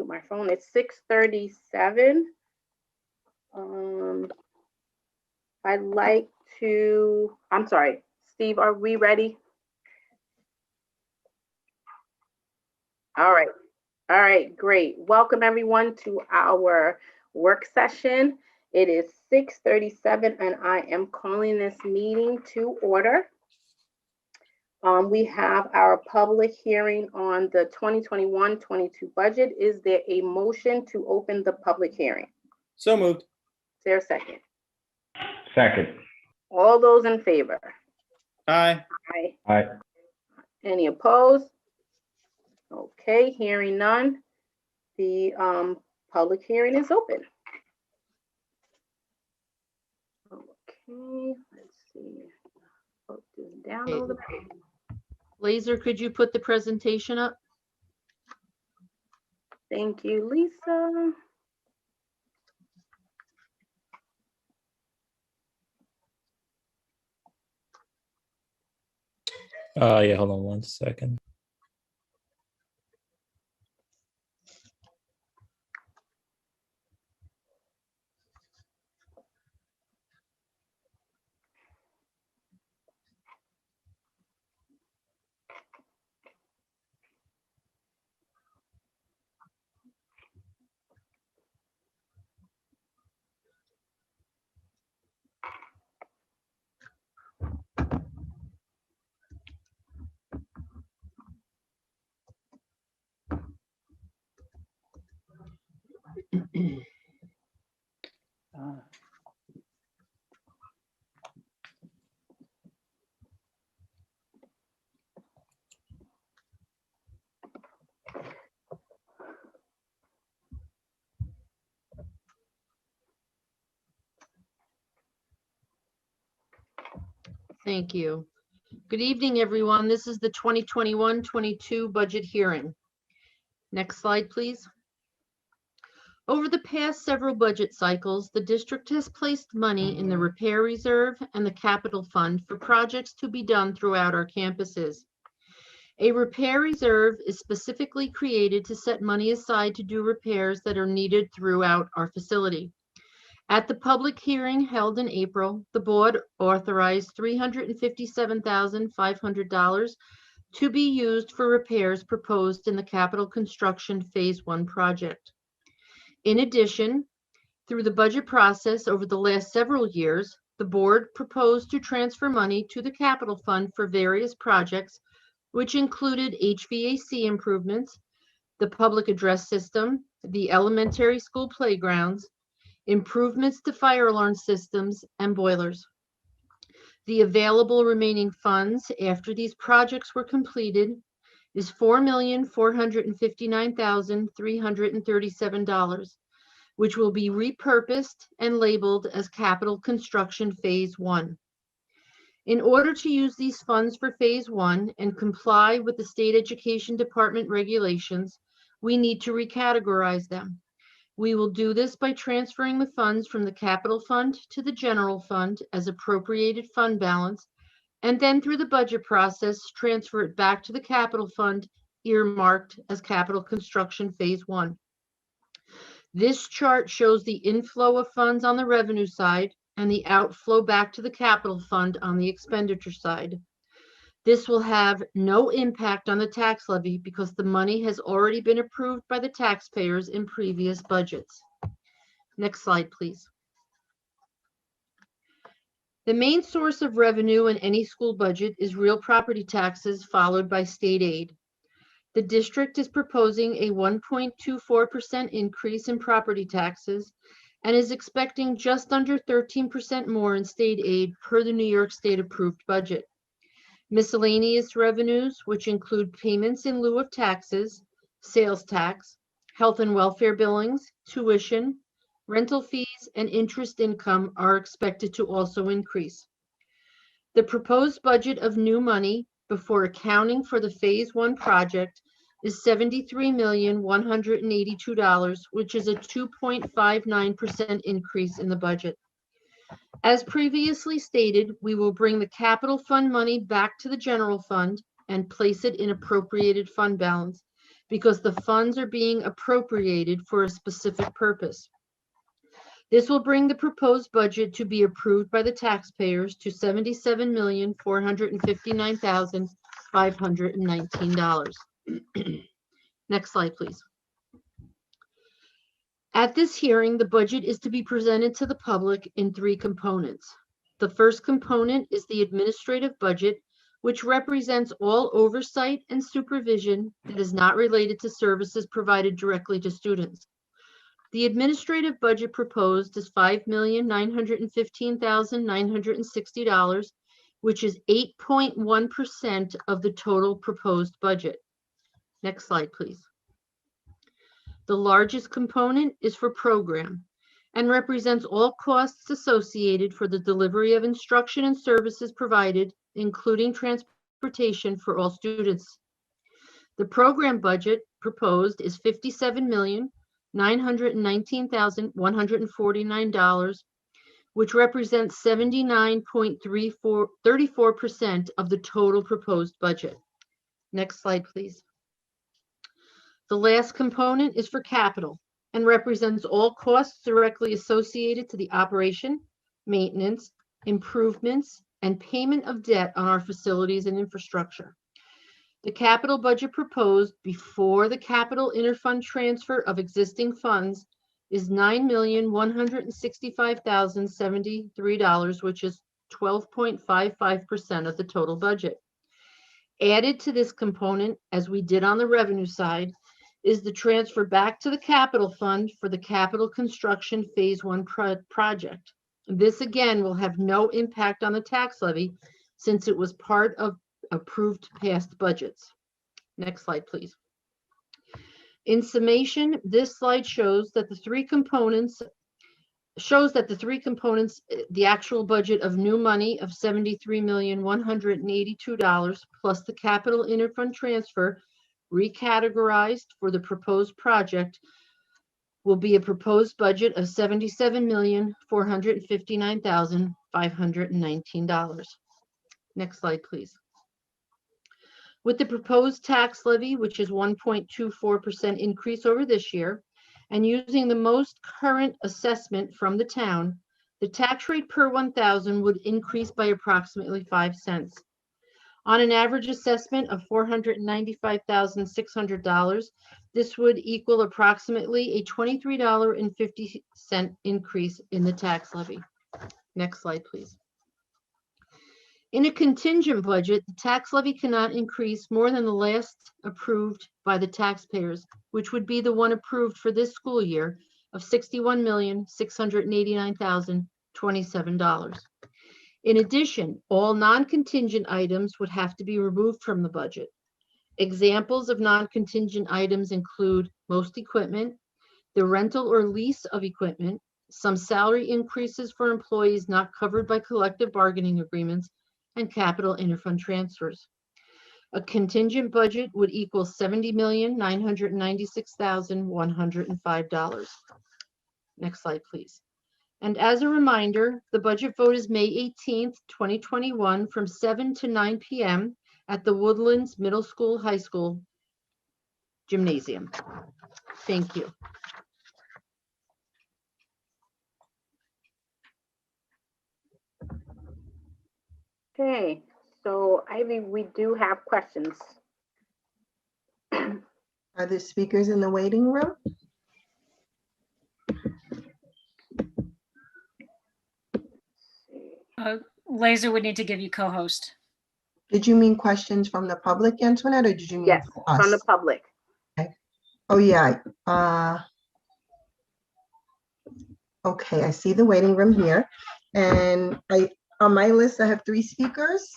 mute my phone. It's 6:37. I'd like to, I'm sorry, Steve, are we ready? All right, great. Welcome everyone to our work session. It is 6:37 and I am calling this meeting to order. We have our public hearing on the 2021-22 budget. Is there a motion to open the public hearing? So moved. Is there a second? Second. All those in favor? Aye. Aye. Aye. Any opposed? Okay, hearing none. The public hearing is open. Okay, let's see. Download the Laser, could you put the presentation up? Thank you, Lisa. Yeah, hold on 1 second. Thank you. Good evening, everyone. This is the 2021-22 budget hearing. Next slide, please. Over the past several budget cycles, the district has placed money in the repair reserve and the capital fund for projects to be done throughout our campuses. A repair reserve is specifically created to set money aside to do repairs that are needed throughout our facility. At the public hearing held in April, the board authorized $357,500 to be used for repairs proposed in the capital construction phase 1 project. In addition, through the budget process over the last several years, the board proposed to transfer money to the capital fund for various projects, which included HVAC improvements, the public address system, the elementary school playgrounds, improvements to fire alarm systems, and boilers. The available remaining funds after these projects were completed is $4,459,337, which will be repurposed and labeled as Capital Construction Phase 1. In order to use these funds for Phase 1 and comply with the State Education Department regulations, we need to recategorize them. We will do this by transferring the funds from the capital fund to the general fund as appropriated fund balance, and then through the budget process, transfer it back to the capital fund earmarked as Capital Construction Phase 1. This chart shows the inflow of funds on the revenue side and the outflow back to the capital fund on the expenditure side. This will have no impact on the tax levy because the money has already been approved by the taxpayers in previous budgets. Next slide, please. The main source of revenue in any school budget is real property taxes, followed by state aid. The district is proposing a 1.24% increase in property taxes and is expecting just under 13% more in state aid per the New York State approved budget. Miscellaneous revenues, which include payments in lieu of taxes, sales tax, health and welfare billings, tuition, rental fees, and interest income are expected to also increase. The proposed budget of new money before accounting for the Phase 1 project is $73,182,000, which is a 2.59% increase in the budget. As previously stated, we will bring the capital fund money back to the general fund and place it in appropriated fund balance. because the funds are being appropriated for a specific purpose. This will bring the proposed budget to be approved by the taxpayers to $77,459,519. Next slide, please. At this hearing, the budget is to be presented to the public in three components. The first component is the administrative budget, which represents all oversight and supervision that is not related to services provided directly to students. The administrative budget proposed is $5,915,960, which is 8.1% of the total proposed budget. Next slide, please. The largest component is for program and represents all costs associated for the delivery of instruction and services provided, including transportation for all students. The program budget proposed is $57,919,149, which represents 79.34% of the total proposed budget. Next slide, please. The last component is for capital and represents all costs directly associated to the operation, maintenance, improvements, and payment of debt on our facilities and infrastructure. The capital budget proposed before the capital interfund transfer of existing funds is $9,165,073, which is 12.55% of the total budget. Added to this component, as we did on the revenue side, is the transfer back to the capital fund for the capital construction phase 1 project. This again will have no impact on the tax levy since it was part of approved past budgets. Next slide, please. In summation, this slide shows that the three components, the actual budget of new money of $73,182 plus the capital interfund transfer recategorized for the proposed project will be a proposed budget of $77,459,519. Next slide, please. With the proposed tax levy, which is 1.24% increase over this year, and using the most current assessment from the town, the tax rate per 1,000 would increase by approximately 5 cents. On an average assessment of $495,600, this would equal approximately a $23.50 increase in the tax levy. Next slide, please. In a contingent budget, the tax levy cannot increase more than the last approved by the taxpayers, which would be the one approved for this school year of $61,689,027. In addition, all non-contingent items would have to be removed from the budget. Examples of non-contingent items include most equipment, the rental or lease of equipment, some salary increases for employees not covered by collective bargaining agreements, and capital interfund transfers. A contingent budget would equal $70,996,105. Next slide, please. And as a reminder, the budget vote is May 18th, 2021 from 7 to 9 p.m. at the Woodlands Middle School High School Gymnasium. Thank you. Okay, so Ivy, we do have questions. Are there speakers in the waiting room? Laser would need to give you co-host. Did you mean questions from the public, Antoinette, or did you mean Yes, us? from the public. Okay. Oh, yeah. Okay, I see the waiting room here. And on my list, I have 3 speakers.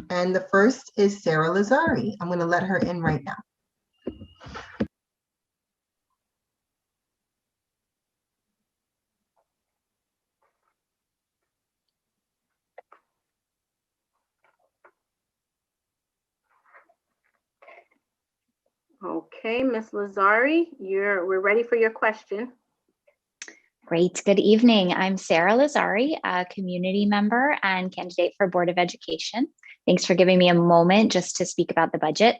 And the first is Sarah Lazari. I'm going to let her in right now. Okay, Ms. Lazari, we're ready for your question. Great. Good evening. I'm Sarah Lazari, a community member and candidate for Board of Education. Thanks for giving me a moment just to speak about the budget.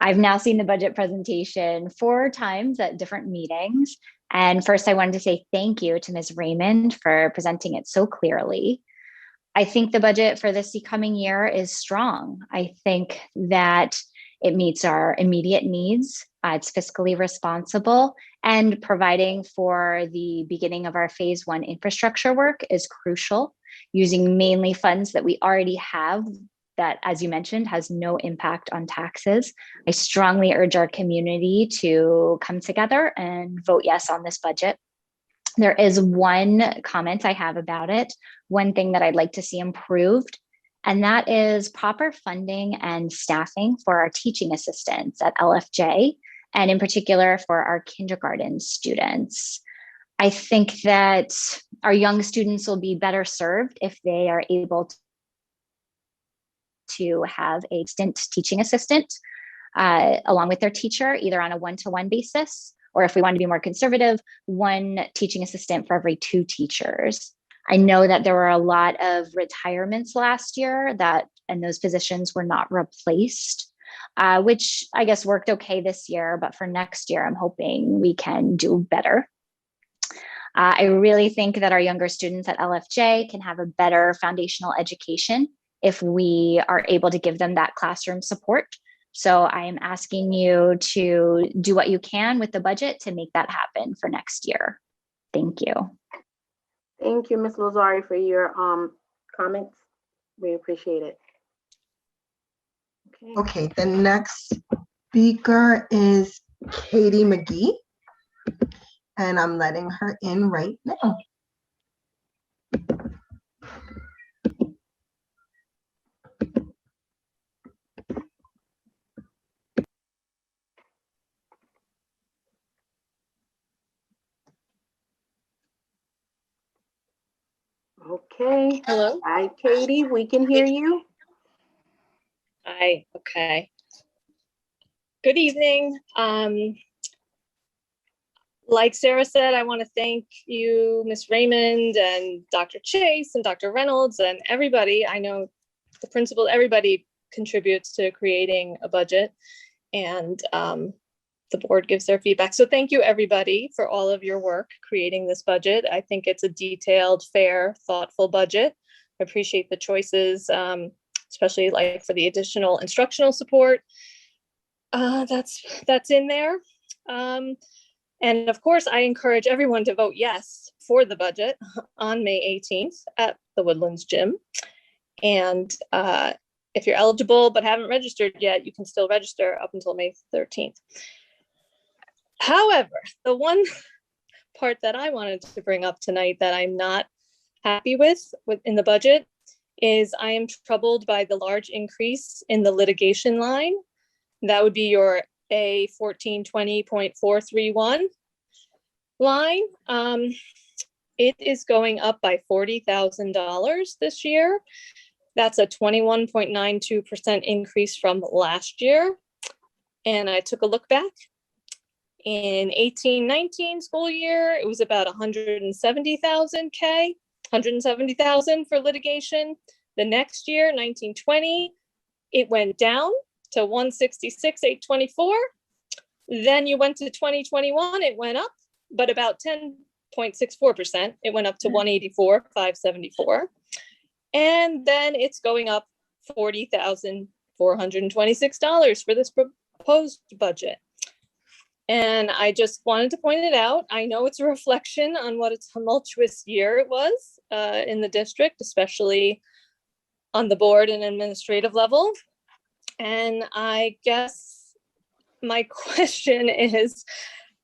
I've now seen the budget presentation 4 times at different meetings. And first, I wanted to say thank you to Ms. Raymond for presenting it so clearly. I think the budget for this coming year is strong. I think that it meets our immediate needs. It's fiscally responsible, and providing for the beginning of our phase 1 infrastructure work is crucial, using mainly funds that we already have that, as you mentioned, has no impact on taxes. I strongly urge our community to come together and vote yes on this budget. There is one comment I have about it, one thing that I'd like to see improved, and that is proper funding and staffing for our teaching assistants at LFJ, and in particular for our kindergarten students. I think that our young students will be better served if they are able to have a distant teaching assistant along with their teacher, either on a one-to-one basis, or if we want to be more conservative, 1 teaching assistant for every 2 teachers. I know that there were a lot of retirements last year and those positions were not replaced, which I guess worked okay this year, but for next year, I'm hoping we can do better. I really think that our younger students at LFJ can have a better foundational education if we are able to give them that classroom support. So I am asking you to do what you can with the budget to make that happen for next year. Thank you. Thank you, Ms. Lazari, for your comments. We appreciate it. Okay, the next speaker is Katie McGee, and I'm letting her in right now. Okay. Hello. Hi, Katie. We can hear you. Hi. Okay. Good evening. Like Sarah said, I want to thank you, Ms. Raymond, and Dr. Chase, and Dr. Reynolds, and everybody. I know the principal, everybody contributes to creating a budget, and the board gives their feedback. So thank you, everybody, for all of your work creating this budget. I think it's a detailed, fair, thoughtful budget. I appreciate the choices, especially like for the additional instructional support that's in there. And of course, I encourage everyone to vote yes for the budget on May 18th at the Woodlands Gym. And if you're eligible but haven't registered yet, you can still register up until May 13th. However, the one part that I wanted to bring up tonight that I'm not happy with in the budget is I am troubled by the large increase in the litigation line. That would be your A 1420.431 line. It is going up by $40,000 this year. That's a 21.92% increase from last year. And I took a look back. In 18-19 school year, it was about 170,000 for litigation. The next year, 19-20, it went down to 166,824. Then you went to 2021, it went up, but about 10.64%. It went up to 184,574. And then it's going up $40,426 for this proposed budget. And I just wanted to point it out. I know it's a reflection on what a tumultuous year it was in the district, especially on the board and administrative level. And I guess my question is,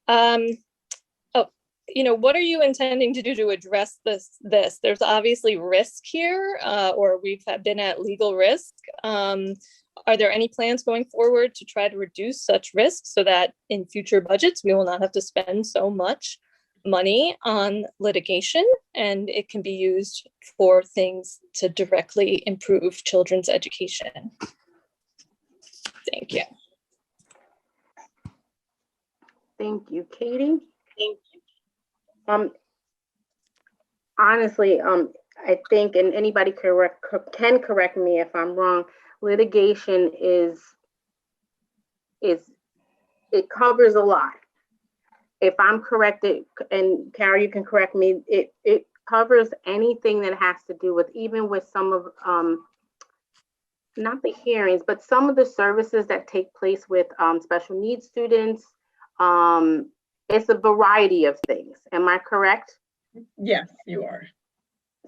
what are you intending to do to address this? There's obviously risk here, or we've been at legal risk. Are there any plans going forward to try to reduce such risk so that in future budgets, we will not have to spend so much money on litigation and it can be used for things to directly improve children's education? Thank you. Thank you, Katie. Thank you. Honestly, I think, and anybody can correct me if I'm wrong, litigation is it covers a lot. If I'm corrected, and Carol, you can correct me, it covers anything that has to do with, even with some of, not the hearings, but some of the services that take place with special needs students. It's a variety of things. Am I correct? Yes, you are.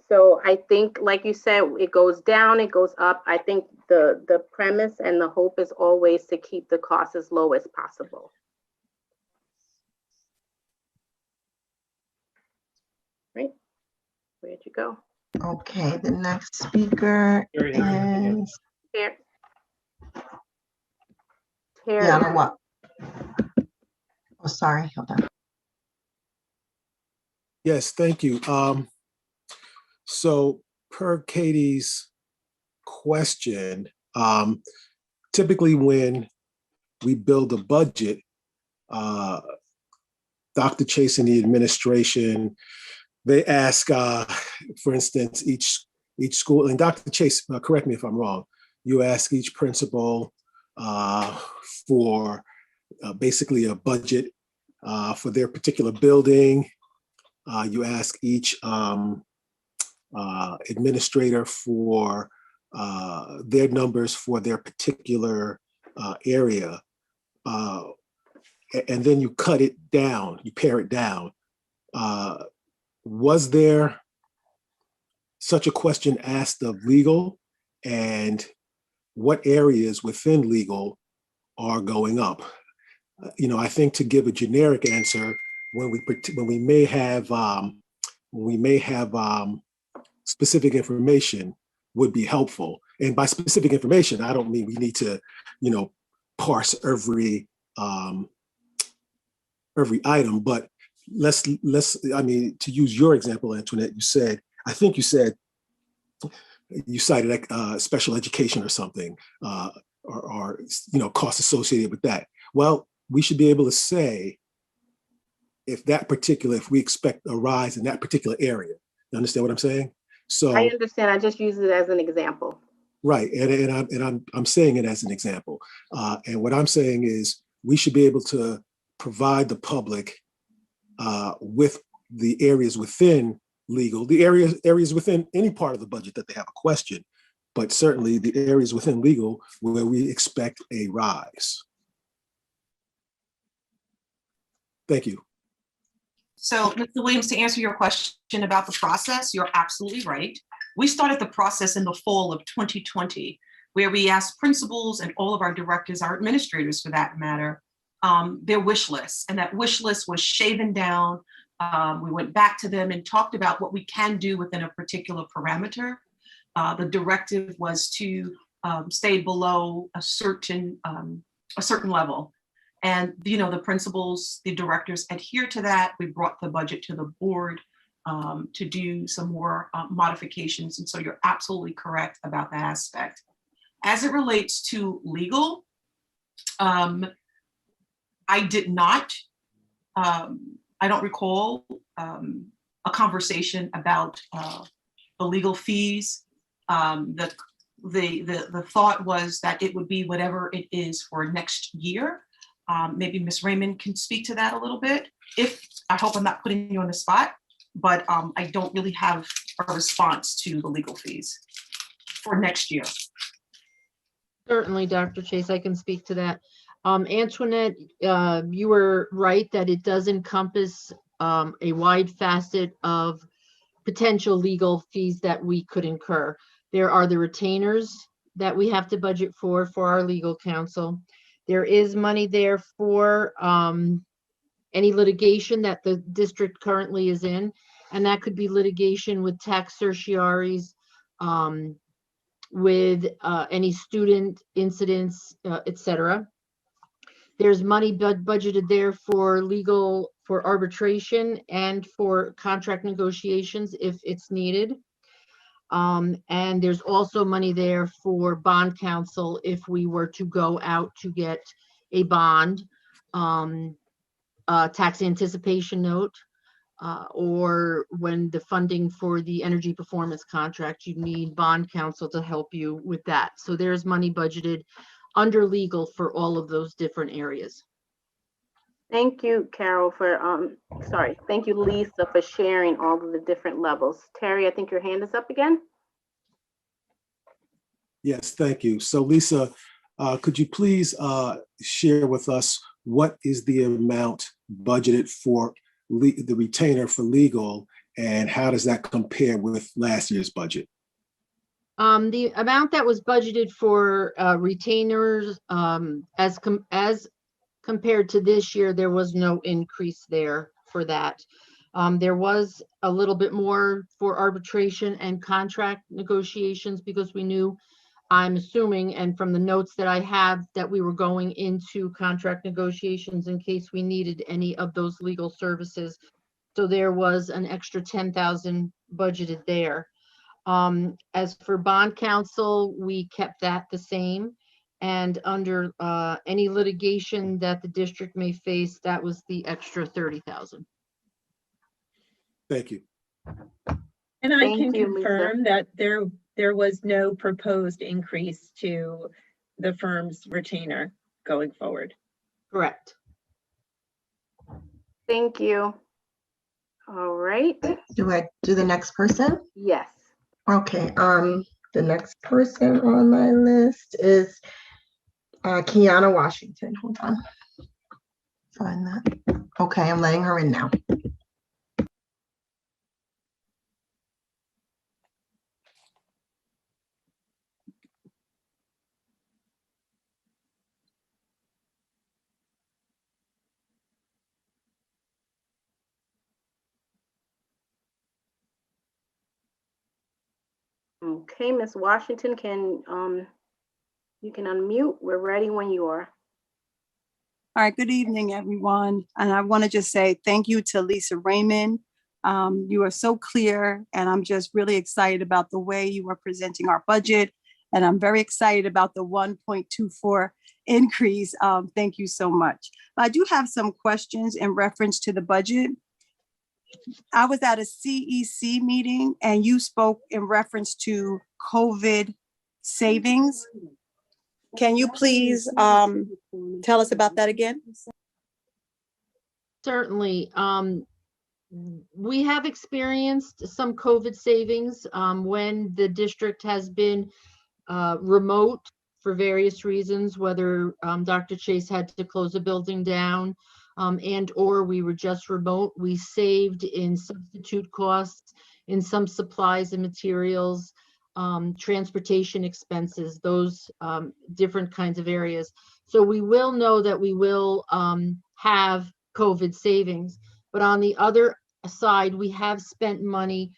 So I think, like you said, it goes down, it goes up. I think the premise and the hope is always to keep the cost as low as possible. Right? Where'd you go? Okay, the next speaker Terry has her hand up. is Here. Terry. Yana What? Oh, sorry, hold on. Yes, thank you. So per Katie's question, typically when we build a budget, Dr. Chase and the administration, they ask, for instance, each school, and Dr. Chase, correct me if I'm wrong, you ask each principal for basically a budget for their particular building. You ask each administrator for their numbers for their particular area. And then you cut it down, you pare it down. Was there such a question asked of legal, and what areas within legal are going up? I think to give a generic answer, when we may have specific information would be helpful. And by specific information, I don't mean we need to, parse every item, but let's, to use your example, Antoinette, you cited like special education or something, or costs associated with that. Well, we should be able to say if we expect a rise in that particular area. You understand what I'm saying? So I understand. I just use it as an example. Right, and I'm saying it as an example. And what I'm saying is we should be able to provide the public with the areas within legal, the areas within any part of the budget that they have a question, but certainly the areas within legal where we expect a rise. Thank you. So, Mr. Williams, to answer your question about the process, you're absolutely right. We started the process in the fall of 2020, where we asked principals and all of our directors, our administrators for that matter, their wish lists. And that wish list was shaven down. We went back to them and talked about what we can do within a particular parameter. The directive was to stay below a certain level. And, the principals, the directors adhere to that. We brought the budget to the board to do some more modifications. And so you're absolutely correct about that aspect. As it relates to legal, I did not, I don't recall a conversation about the legal fees. The thought was that it would be whatever it is for next year. Maybe Ms. Raymond can speak to that a little bit. I hope I'm not putting you on the spot, but I don't really have a response to the legal fees for next year. Certainly, Dr. Chase, I can speak to that. Antoinette, you were right that it does encompass a wide facet of potential legal fees that we could incur. There are the retainers that we have to budget for our legal counsel. There is money there for any litigation that the district currently is in, and that could be litigation with tax certiorieries, with any student incidents, etc. There's money budgeted there for legal, for arbitration, and for contract negotiations if it's needed. And there's also money there for bond counsel if we were to go out to get a bond, tax anticipation note, or when the funding for the energy performance contract, you need bond counsel to help you with that. So there's money budgeted under legal for all of those different areas. Thank you, Carol, thank you, Lisa, for sharing all of the different levels. Terry, I think your hand is up again. Yes, thank you. So Lisa, could you please share with us what is the amount budgeted for the retainer for legal, and how does that compare with last year's budget? The amount that was budgeted for retainers, as compared to this year, there was no increase there for that. There was a little bit more for arbitration and contract negotiations because we knew, I'm assuming, and from the notes that I have, that we were going into contract negotiations in case we needed any of those legal services. So there was an extra 10,000 budgeted there. As for bond counsel, we kept that the same. And under any litigation that the district may face, that was the extra 30,000. Thank you. And I Thank can you, Lisa. confirm that there was no proposed increase to the firm's retainer going forward. Correct. Thank you. All right. Do I do the next person? Yes. Okay, the next person on my list is Kiana Washington. Hold on. Find that. Okay, I'm letting her in now. Okay, Ms. Washington, you can unmute. We're ready when you are. All right, good evening, everyone. And I want to just say thank you to Lisa Raymond. You are so clear, and I'm just really excited about the way you are presenting our budget. And I'm very excited about the 1.24 increase. Thank you so much. I do have some questions in reference to the budget. I was at a CEC meeting and you spoke in reference to COVID savings. Can you please tell us about that again? Certainly. We have experienced some COVID savings when the district has been remote for various reasons, whether Dr. Chase had to close a building down and or we were just remote. We saved in substitute costs, in some supplies and materials, transportation expenses, those different kinds of areas. So we will know that we will have COVID savings. But on the other side, we have spent money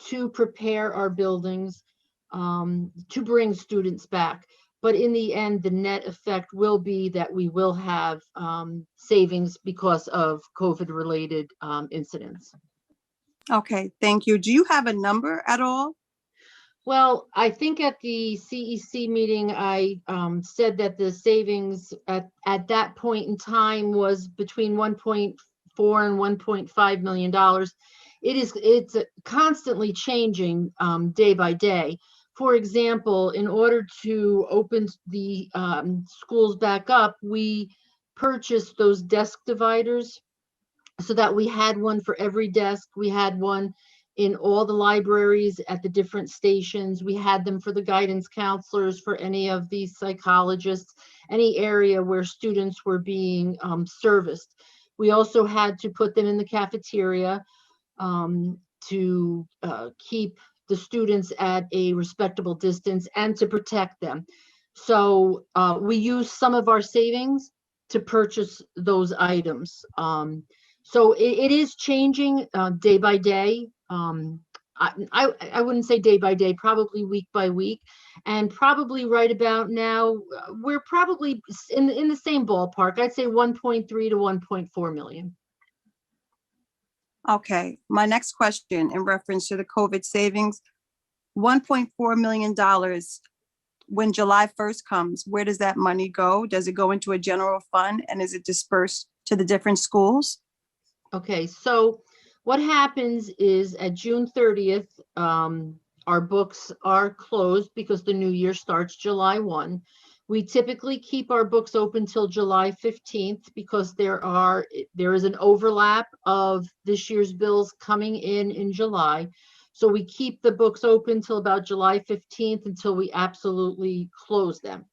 to prepare our buildings to bring students back. But in the end, the net effect will be that we will have savings because of COVID-related incidents. Okay, thank you. Do you have a number at all? Well, I think at the CEC meeting, I said that the savings at that point in time was between 1.4 and $1.5 million. It's constantly changing day by day. For example, in order to open the schools back up, we purchased those desk dividers so that we had one for every desk. We had one in all the libraries at the different stations. We had them for the guidance counselors, for any of the psychologists, any area where students were being serviced. We also had to put them in the cafeteria to keep the students at a respectable distance and to protect them. So we used some of our savings to purchase those items. So it is changing day by day. I wouldn't say day by day, probably week by week. And probably right about now, we're probably in the same ballpark. I'd say 1.3 to 1.4 million. Okay, my next question in reference to the COVID savings, $1.4 million, when July 1st comes, where does that money go? Does it go into a general fund and is it dispersed to the different schools? Okay, so what happens is at June 30th, our books are closed because the new year starts July 1. We typically keep our books open till July 15th because there is an overlap of this year's bills coming in July. So we keep the books open till about July 15th until we absolutely close them.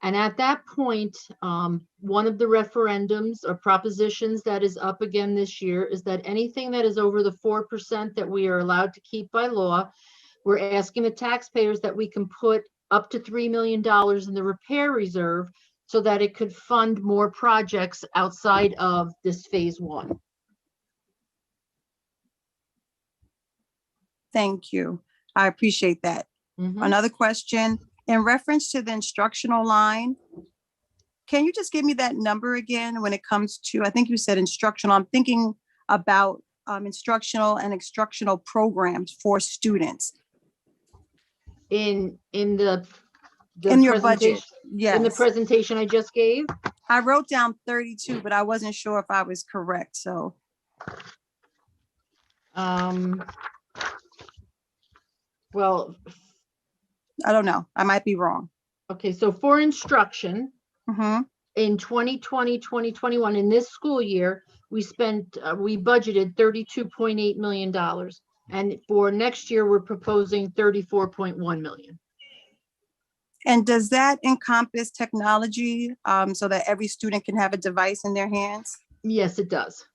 And at that point, one of the referendums or propositions that is up again this year is that anything that is over the 4% that we are allowed to keep by law, we're asking the taxpayers that we can put up to $3 million in the repair reserve so that it could fund more projects outside of this phase one. Thank you. I appreciate that. Another question, in reference to the instructional line, can you just give me that number again when it comes to, I think you said instructional, I'm thinking about instructional and instructional programs for students. In your budget, yes. In the presentation I just gave? I wrote down 32, but I wasn't sure if I was correct, so. Well, I don't know. I might be wrong. Okay, so for instruction, in 2020, 2021, in this school year, we budgeted $32.8 million. And for next year, we're proposing $34.1 million. And does that encompass technology so that every student can have a device in their hands? Yes, it does.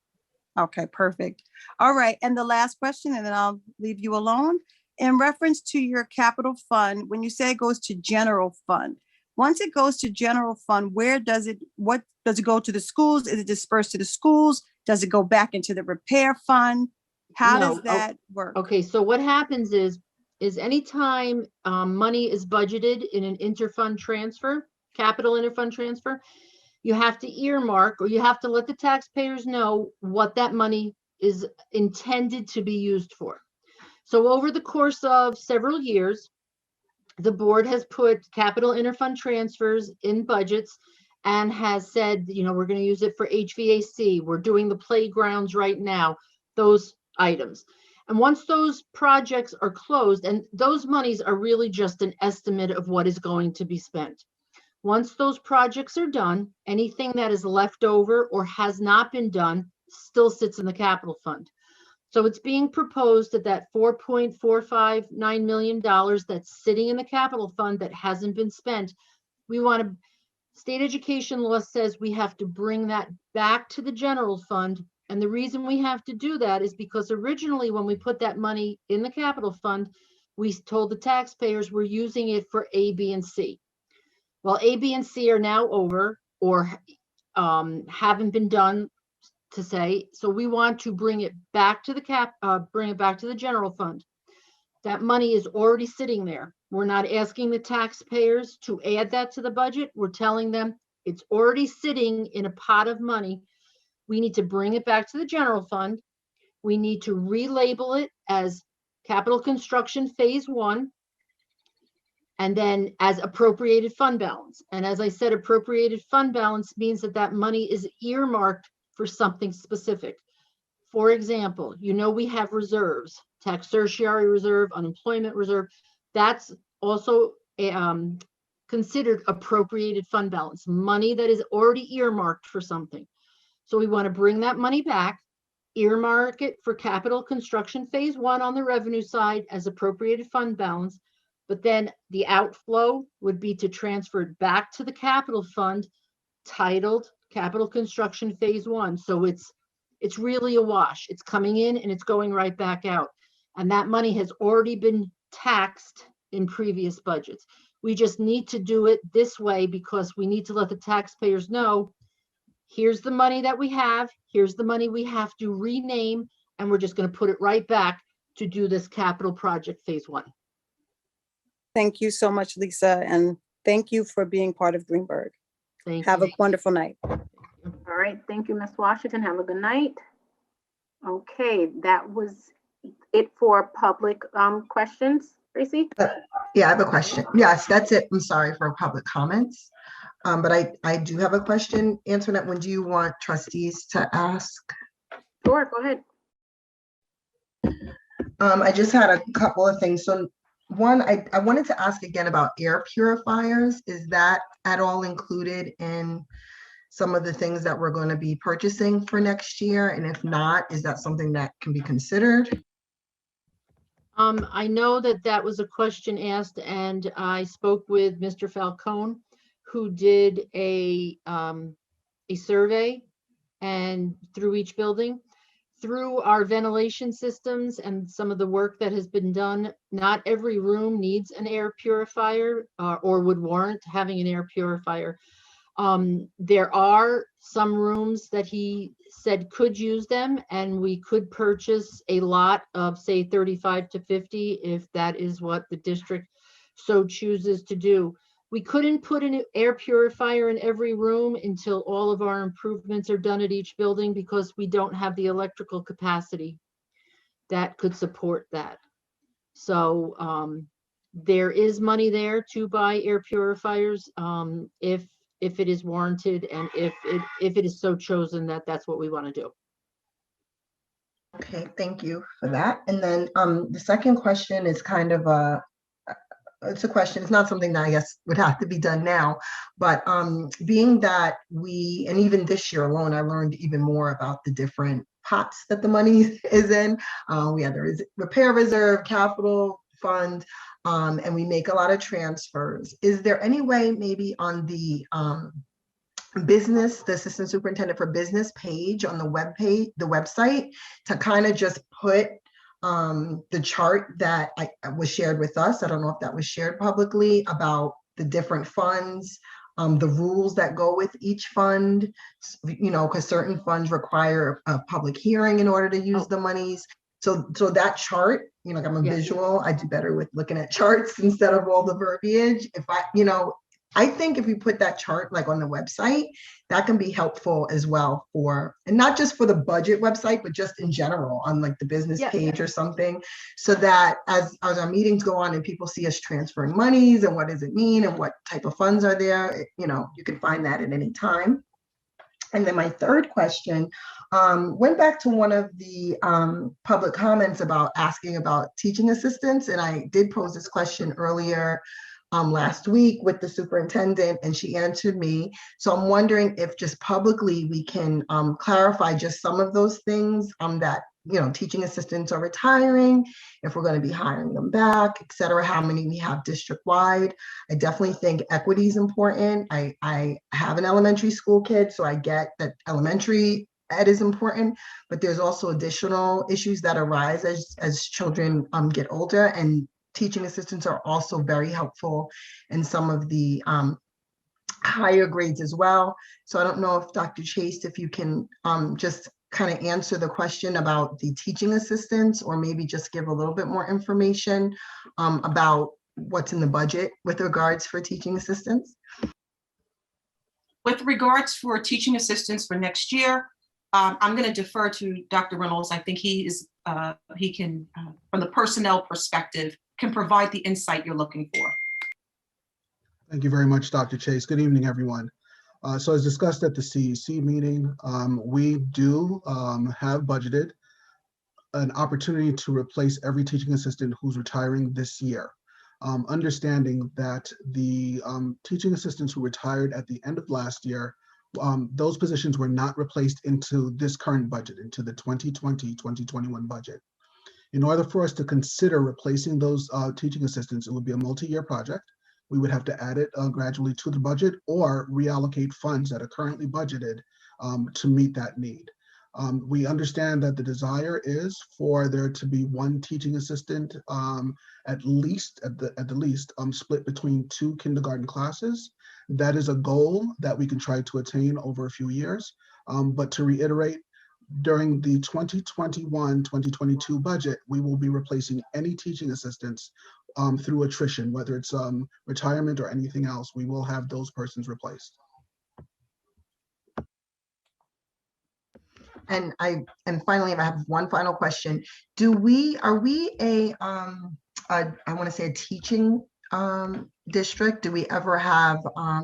Okay, perfect. All right, and the last question, and then I'll leave you alone. In reference to your capital fund, when you say it goes to general fund, once it goes to general fund, what does it go to the schools? Is it dispersed to the schools? Does it go back into the repair fund? How does that work? Okay, so what happens is anytime money is budgeted in an interfund transfer, capital interfund transfer, you have to earmark, or you have to let the taxpayers know what that money is intended to be used for. So over the course of several years, the board has put capital interfund transfers in budgets and has said, we're going to use it for HVAC. We're doing the playgrounds right now, those items. And once those projects are closed, and those monies are really just an estimate of what is going to be spent. Once those projects are done, anything that is left over or has not been done still sits in the capital fund. So it's being proposed that $4.459 million that's sitting in the capital fund that hasn't been spent, state education law says we have to bring that back to the general fund. And the reason we have to do that is because originally when we put that money in the capital fund, we told the taxpayers we're using it for A, B, and C. Well, A, B, and C are now over or haven't been done to say, so we want to bring it back to the general fund. That money is already sitting there. We're not asking the taxpayers to add that to the budget. We're telling them it's already sitting in a pot of money. We need to bring it back to the general fund. We need to relabel it as capital construction phase one, and then as appropriated fund balance. And as I said, appropriated fund balance means that money is earmarked for something specific. For example, we have reserves, tax certiorari reserve, unemployment reserve. That's also considered appropriated fund balance, money that is already earmarked for something. So we want to bring that money back, earmark it for capital construction phase one on the revenue side as appropriated fund balance, but then the outflow would be to transfer it back to the capital fund titled capital construction phase one. So it's really a wash. It's coming in and it's going right back out. And that money has already been taxed in previous budgets. We just need to do it this way because we need to let the taxpayers know, here's the money that we have, here's the money we have to rename, and we're just going to put it right back to do this capital project phase one. Thank you so much, Lisa, and thank you for being part of Greenberg. Thank Have you. a wonderful night. All right, thank you, Ms. Washington. Have a good night. Okay, that was it for public questions. Tracy? Yeah, I have a question. Yes, that's it. I'm sorry for public comments. But I do have a question. Antoinette, when do you want trustees to ask? Sure, go ahead. I just had a couple of things. So one, I wanted to ask again about air purifiers. Is that at all included in some of the things that we're going to be purchasing for next year? And if not, is that something that can be considered? I know that that was a question asked, and I spoke with Mr. Falcone, who did a survey and through each building. Through our ventilation systems and some of the work that has been done, not every room needs an air purifier or would warrant having an air purifier. There are some rooms that he said could use them, and we could purchase a lot of, say, 35 to 50 if that is what the district so chooses to do. We couldn't put an air purifier in every room until all of our improvements are done at each building, because we don't have the electrical capacity that could support that. So there is money there to buy air purifiers if it is warranted, and if it is so chosen that that's what we want to do. Okay, thank you for that. And then the second question is kind of it's a question, it's not something that I guess would have to be done now, but being that we, and even this year alone, I learned even more about the different pots that the money is in. We have the repair reserve, capital fund, and we make a lot of transfers. Is there any way maybe on the business, the assistant superintendent for business page on the website, to kind of just put the chart that was shared with us? I don't know if that was shared publicly, about the different funds, the rules that go with each fund, because certain funds require a public hearing in order to use the monies. So that chart, like I'm a visual, I do better with looking at charts instead of all the verbiage. If I think if we put that chart like on the website, that can be helpful as well and not just for the budget website, but just in general on like the business page or something, so that as our meetings go on and people see us transferring monies and what does it mean and what type of funds are there, you can find that at any time. And then my third question went back to one of the public comments about asking about teaching assistants. And I did pose this question earlier last week with the superintendent, and she answered me. So I'm wondering if just publicly we can clarify just some of those things that teaching assistants are retiring, if we're going to be hiring them back, et cetera, how many we have district-wide. I definitely think equity is important. I have an elementary school kid, so I get that elementary ed is important, but there's also additional issues that arise as children get older, and teaching assistants are also very helpful in some of the higher grades as well. So I don't know if Dr. Chase, if you can just kind of answer the question about the teaching assistants, or maybe just give a little bit more information about what's in the budget with regards for teaching assistants. With regards for teaching assistants for next year, I'm going to defer to Dr. Reynolds. I think he can, from the personnel perspective, can provide the insight you're looking for. Thank you very much, Dr. Chase. Good evening, everyone. So as discussed at the CEC meeting, we do have budgeted an opportunity to replace every teaching assistant who's retiring this year. Understanding that the teaching assistants who retired at the end of last year, those positions were not replaced into this current budget, into the 2020-2021 budget. In order for us to consider replacing those teaching assistants, it would be a multi-year project. We would have to add it gradually to the budget, or reallocate funds that are currently budgeted to meet that need. We understand that the desire is for there to be one teaching assistant at the least split between 2 kindergarten classes. That is a goal that we can try to attain over a few years. But to reiterate, during the 2021-2022 budget, we will be replacing any teaching assistants through attrition, whether it's retirement or anything else. We will have those persons replaced. And finally, I have one final question. Are we I want to say a teaching district? Do we ever have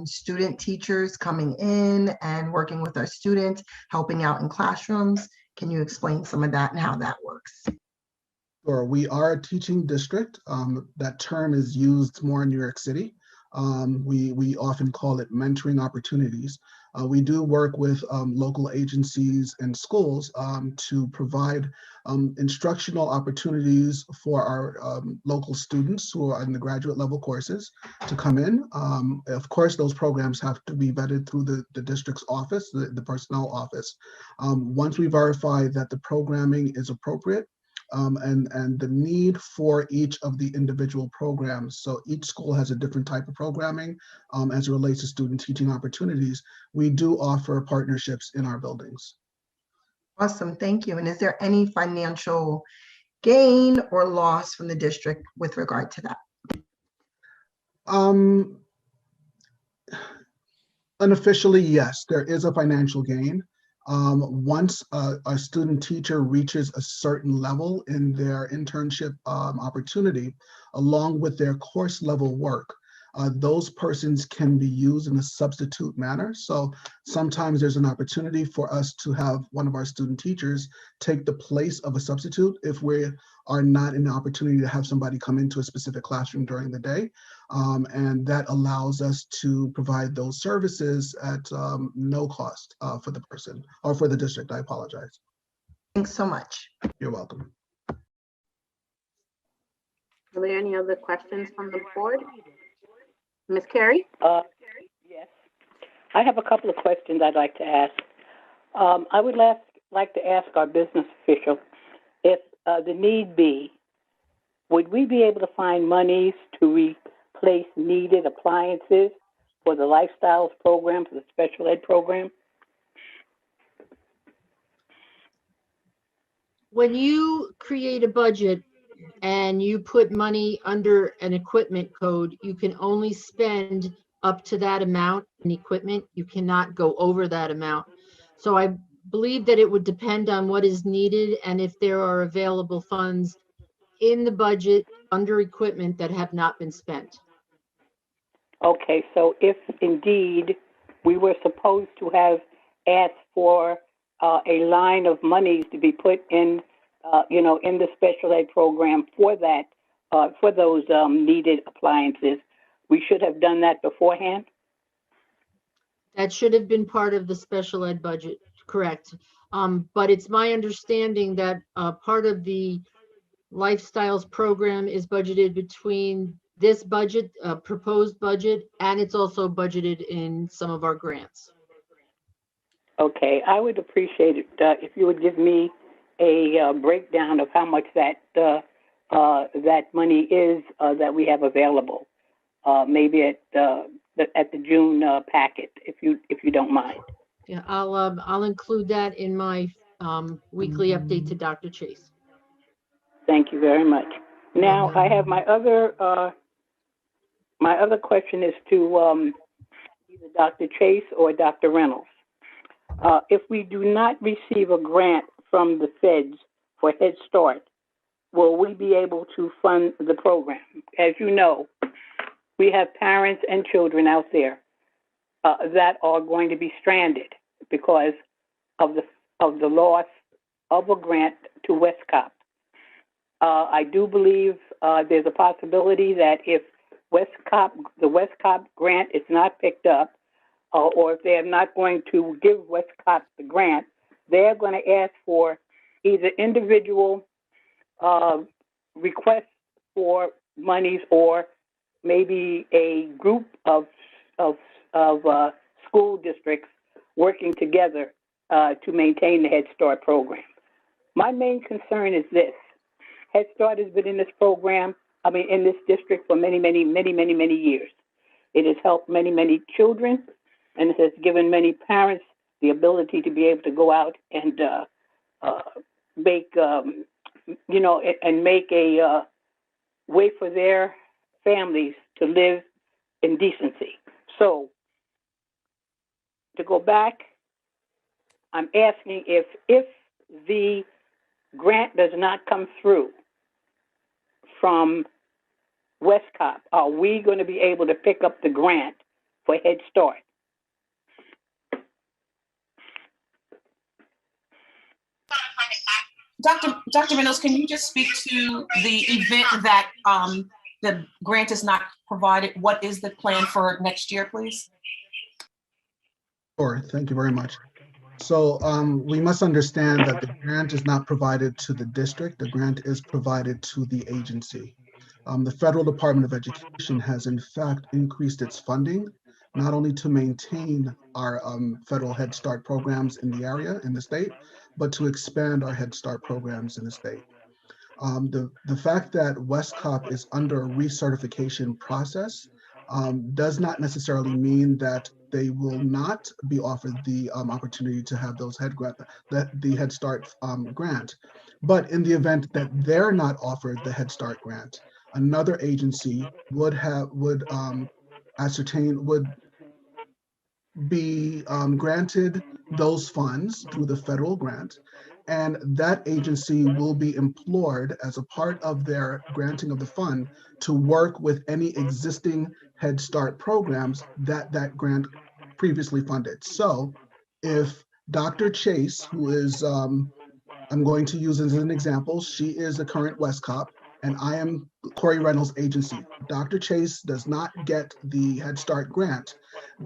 student teachers coming in and working with our students, helping out in classrooms? Can you explain some of that and how that works? Sure, we are a teaching district. That term is used more in New York City. We often call it mentoring opportunities. We do work with local agencies and schools to provide instructional opportunities for our local students who are in the graduate level courses to come in. Of course, those programs have to be vetted through the district's office, the personnel office. Once we verify that the programming is appropriate, and the need for each of the individual programs. So each school has a different type of programming as it relates to student teaching opportunities. We do offer partnerships in our buildings. Awesome, thank you. And is there any financial gain or loss from the district with regard to that? Unofficially, yes, there is a financial gain. Once a student teacher reaches a certain level in their internship opportunity, along with their course level work, those persons can be used in a substitute manner. So sometimes there's an opportunity for us to have one of our student teachers take the place of a substitute if we are not in the opportunity to have somebody come into a specific classroom during the day. And that allows us to provide those services at no cost for the person or for the district. I apologize. Thanks so much. You're welcome. Are there any other questions from the board? Ms. Carey? Yes. I have a couple of questions I'd like to ask. I would like to ask our business official if the need be, would we be able to find monies to replace needed appliances for the lifestyles program, for the special ed program? When you create a budget and you put money under an equipment code, you can only spend up to that amount in equipment. You cannot go over that amount. So I believe that it would depend on what is needed and if there are available funds in the budget under equipment that have not been spent. Okay, so if indeed we were supposed to have asked for a line of monies to be put in, in the special ed program for that, for those needed appliances, we should have done that beforehand? That should have been part of the special ed budget, correct. But it's my understanding that part of the lifestyles program is budgeted between this budget, proposed budget, and it's also budgeted in some of our grants. Okay, I would appreciate it if you would give me a breakdown of how much that that money is that we have available. Maybe at the June packet, if you don't mind. Yeah, I'll include that in my weekly update to Dr. Chase. Thank you very much. Now I have my other question is to either Dr. Chase or Dr. Reynolds. If we do not receive a grant from the feds for Head Start, will we be able to fund the program? As you know, we have parents and children out there that are going to be stranded because of the loss of a grant to Westcott. I do believe there's a possibility that if the Westcott grant is not picked up, or if they're not going to give Westcott the grant, they're going to ask for either individual requests for monies or maybe a group of school districts working together to maintain the Head Start program. My main concern is this. Head Start has been in this program, in this district for many, many, many, many, many years. It has helped many, many children, and it has given many parents the ability to be able to go out and make, and make a way for their families to live in decency. So, to go back, I'm asking if the grant does not come through from Westcott, are we going to be able to pick up the grant for Head Start? Dr. Reynolds, can you just speak to the event that the grant is not provided? What is the plan for next year, please? Sure, thank you very much. So we must understand that the grant is not provided to the district. The grant is provided to the agency. The Federal Department of Education has in fact increased its funding, not only to maintain our federal Head Start programs in the area, in the state, but to expand our Head Start programs in the state. The fact that Westcop is under a recertification process does not necessarily mean that they will not be offered the opportunity to have those the Head Start grant. But in the event that they're not offered the Head Start grant, another agency would be granted those funds through the federal grant, and that agency will be implored as a part of their granting of the fund to work with any existing Head Start programs that that grant previously funded. So if Dr. Chase, who is, I'm going to use as an example, she is a current Westcop, and I am Corey Reynolds' agency. Dr. Chase does not get the Head Start grant,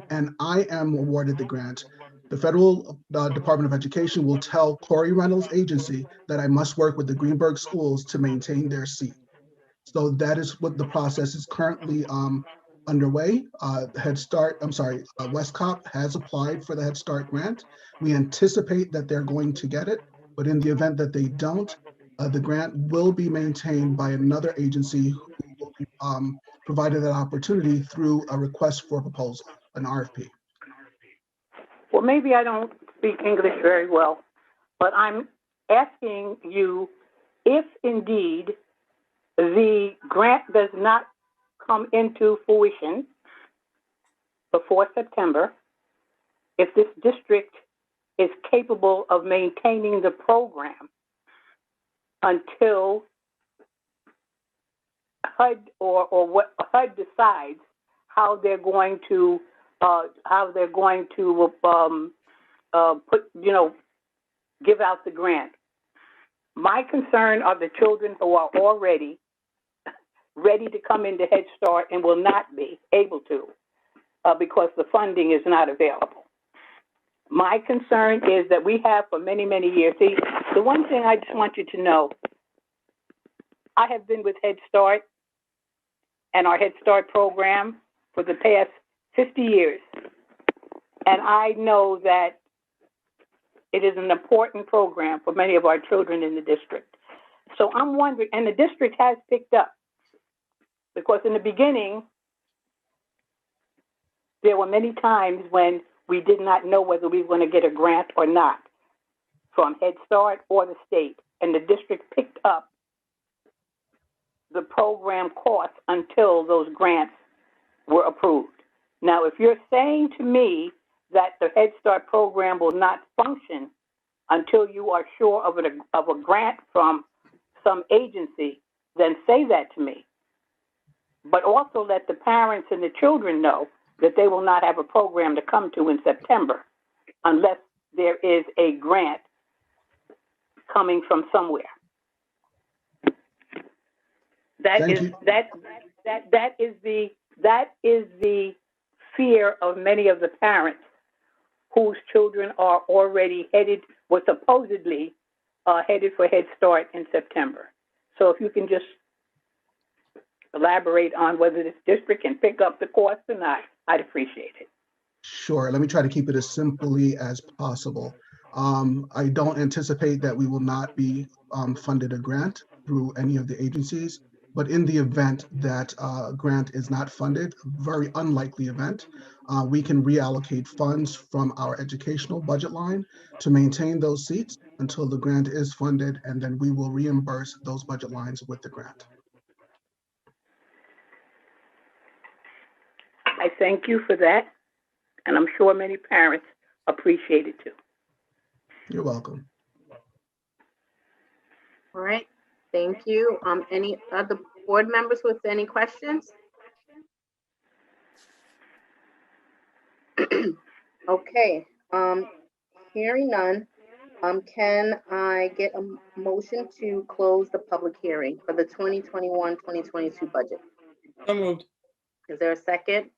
and I am awarded the grant. The Federal Department of Education will tell Corey Reynolds' agency that I must work with the Greenberg schools to maintain their seat. So that is what the process is currently underway. Westcop has applied for the Head Start grant. We anticipate that they're going to get it, but in the event that they don't, the grant will be maintained by another agency who will be provided that opportunity through a request for proposal, an RFP. Well, maybe I don't speak English very well, but I'm asking you if indeed the grant does not come into fruition before September, if this district is capable of maintaining the program until HUD or what HUD decides how they're going to give out the grant. My concern are the children who are already ready to come into Head Start and will not be able to because the funding is not available. My concern is that we have for many, many years. See, the one thing I just want you to know, I have been with Head Start and our Head Start program for the past 50 years. And I know that it is an important program for many of our children in the district. So I'm wondering, and the district has picked up, because in the beginning, there were many times when we did not know whether we were going to get a grant or not from Head Start or the state. And the district picked up the program costs until those grants were approved. Now, if you're saying to me that the Head Start program will not function until you are sure of a grant from some agency, then say that to me. But also let the parents and the children know that they will not have a program to come to in September unless there is a grant coming from somewhere. That is the fear of many of the parents whose children are already supposedly headed for Head Start in September. So if you can just elaborate on whether this district can pick up the cost or not, I'd appreciate it. Sure, let me try to keep it as simply as possible. I don't anticipate that we will not be funded a grant through any of the agencies, but in the event that grant is not funded, very unlikely event, we can reallocate funds from our educational budget line to maintain those seats until the grant is funded, and then we will reimburse those budget lines with the grant. I thank you for that, and I'm sure many parents appreciate it too. You're welcome. All right, thank you. Any other board members with any questions? Okay, hearing none, Can I get a motion to close the public hearing for the 2021-2022 budget? So moved. Is there a second?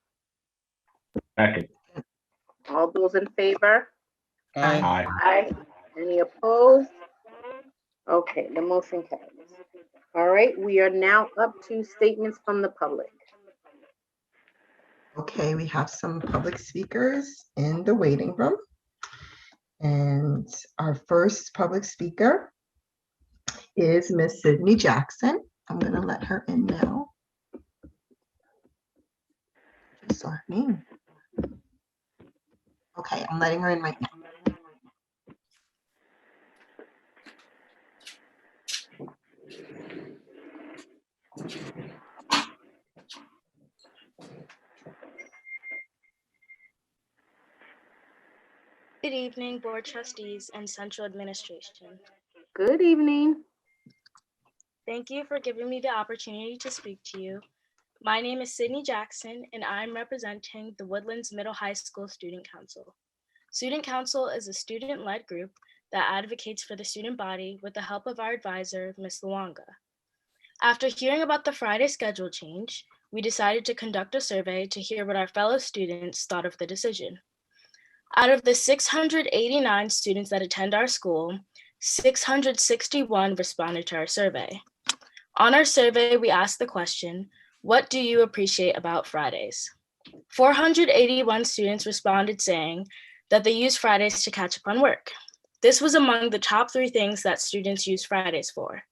Second. All those in favor? Aye. Aye. Aye. Any opposed? Okay, the motion carries. All right, we are now up to statements from the public. Okay, we have some public speakers in the waiting room. And our first public speaker is Miss Sydney Jackson. I'm going to let her in now. Just saw her name. Okay, I'm letting her in right now. Good evening, Board Trustees and Central Administration. Good evening. Thank you for giving me the opportunity to speak to you. My name is Sydney Jackson, and I'm representing the Woodlands Middle High School Student Council. Student Council is a student-led group that advocates for the student body with the help of our advisor, Ms. Luanga. After hearing about the Friday schedule change, we decided to conduct a survey to hear what our fellow students thought of the decision. Out of the 689 students that attend our school, 661 responded to our survey. On our survey, we asked the question, what do you appreciate about Fridays? 481 students responded saying that they use Fridays to catch up on work. This was among the top 3 things that students use Fridays for.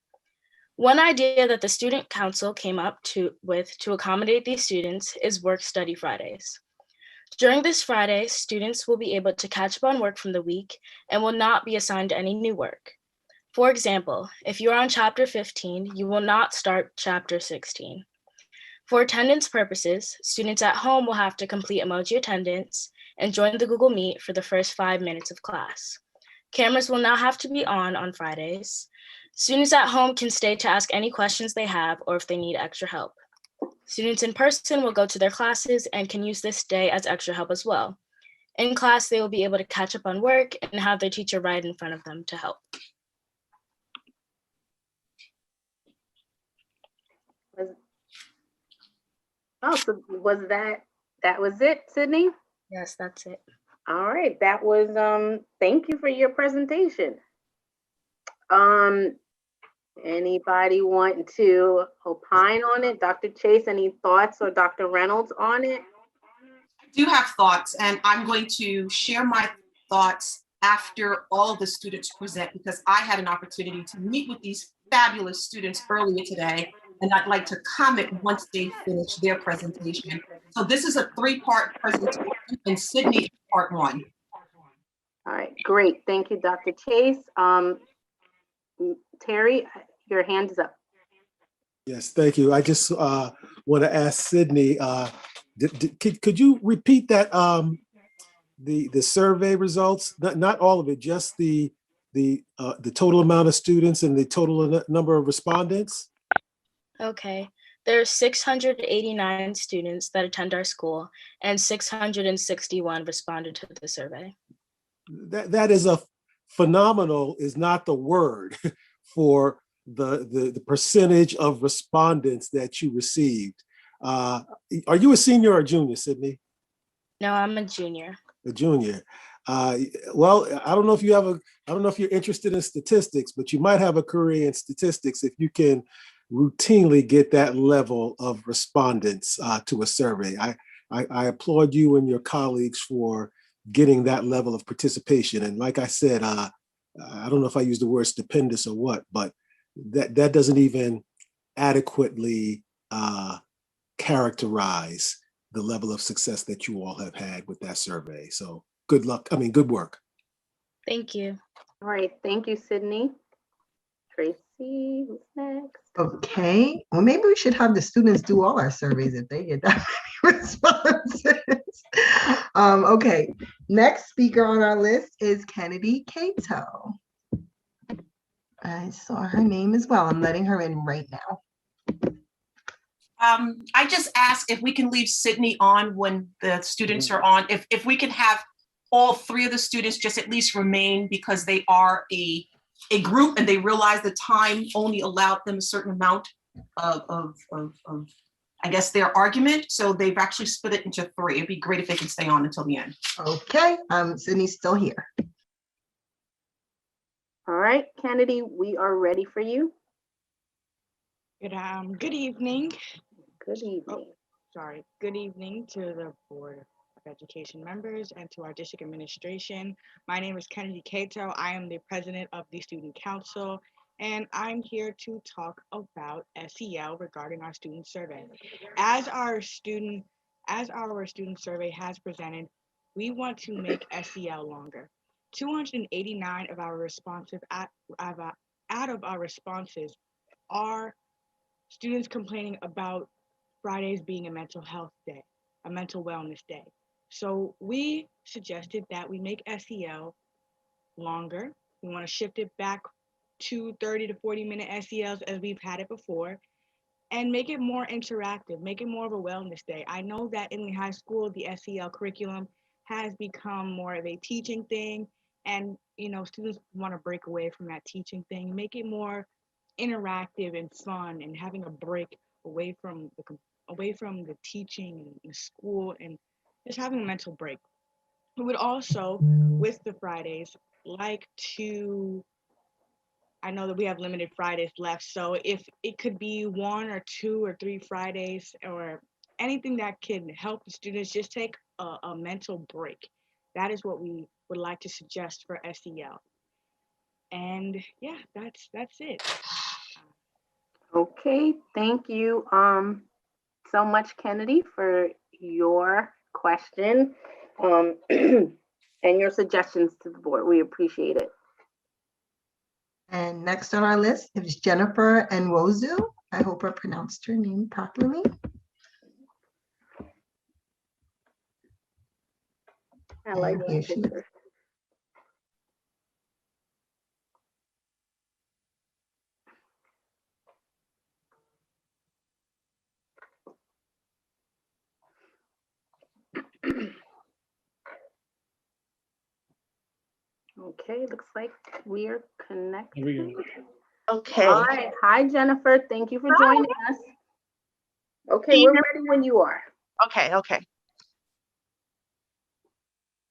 One idea that the Student Council came up with to accommodate these students is Work-Study Fridays. During this Friday, students will be able to catch up on work from the week and will not be assigned any new work. For example, if you are on Chapter 15, you will not start Chapter 16. For attendance purposes, students at home will have to complete emoji attendance and join the Google Meet for the first 5 minutes of class. Cameras will not have to be on Fridays. Students at home can stay to ask any questions they have or if they need extra help. Students in person will go to their classes and can use this day as extra help as well. In class, they will be able to catch up on work and have their teacher right in front of them to help. So was that was it, Sydney? Yes, that's it. All right, that was, thank you for your presentation. Anybody want to opine on it? Dr. Chase, any thoughts, or Dr. Reynolds on it? I do have thoughts, and I'm going to share my thoughts after all the students present, because I had an opportunity to meet with these fabulous students earlier today, and I'd like to comment once they finish their presentation. So this is a 3-part presentation, and Sydney is part 1. All right, great. Thank you, Dr. Chase. Terry, your hand is up. Yes, thank you. I just want to ask Sydney, could you repeat that, the survey results? Not all of it, just the total amount of students and the total number of respondents? Okay. There are 689 students that attend our school, and 661 responded to the survey. That is a phenomenal, is not the word for the percentage of respondents that you received. Are you a senior or a junior, Sydney? No, I'm a junior. A junior. Well, I don't know if you're interested in statistics, but you might have a career in statistics if you can routinely get that level of respondents to a survey. I applaud you and your colleagues for getting that level of participation. And like I said, I don't know if I use the word stupendous or what, but that doesn't even adequately characterize the level of success that you all have had with that survey. So good luck. I mean, good work. Thank you. All right, thank you, Sydney. Tracy, who's next? Okay, well, maybe we should have the students do all our surveys if they get that many responses. Okay, next speaker on our list is Kennedy Cato. I saw her name as well. I'm letting her in right now. I just ask if we can leave Sydney on when the students are on, if we can have all three of the students just at least remain because they are a group and they realize the time only allowed them a certain amount of I guess, their argument. So they've actually split it into three. It'd be great if they could stay on until the end. Okay, Sydney's still here. All right, Kennedy, we are ready for you. Good evening. Good evening. Good evening to the Board of Education members and to our district administration. My name is Kennedy Cato. I am the president of the Student Council, and I'm here to talk about SEL regarding our student survey. As our student survey has presented, we want to make SEL longer. 289 of our responses out of our responses are students complaining about Fridays being a mental health day, a mental wellness day. So we suggested that we make SEL longer. We want to shift it back to 30 to 40-minute SELs as we've had it before, and make it more interactive, make it more of a wellness day. I know that in the high school, the SEL curriculum has become more of a teaching thing, and students want to break away from that teaching thing, make it more interactive and fun, and having a break away from the teaching and school, and just having a mental break. We would also, with the Fridays, like to, I know that we have limited Fridays left, so if it could be 1 or 2 or 3 Fridays or anything that can help the students just take a mental break, that is what we would like to suggest for SEL. And yeah, that's it. Okay, thank you so much, Kennedy, for your question and your suggestions to the board. We appreciate it. And next on our list is Jennifer Nwozu. I hope I pronounced her name properly. I like here she is. Okay, looks like we are connected. Here we go. Okay. All right. Hi, Jennifer. Thank you for joining us. Okay, we're ready when you are.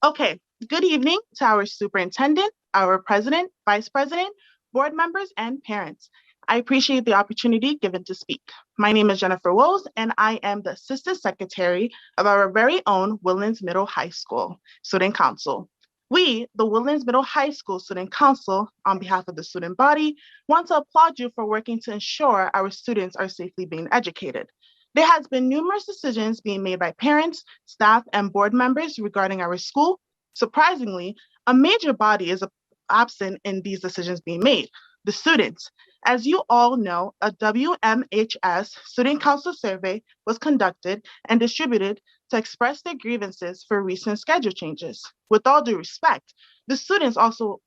Okay, good evening to our superintendent, our president, vice president, board members, and parents. I appreciate the opportunity given to speak. My name is Jennifer Woes, and I am the assistant secretary of our very own Woodlands Middle High School Student Council. We, the Woodlands Middle High School Student Council, on behalf of the student body, want to applaud you for working to ensure our students are safely being educated. There has been numerous decisions being made by parents, staff, and board members regarding our school. Surprisingly, a major body is absent in these decisions being made, the students. As you all know, a WMHS Student Council survey was conducted and distributed to express their grievances for recent schedule changes. With all due respect, the students also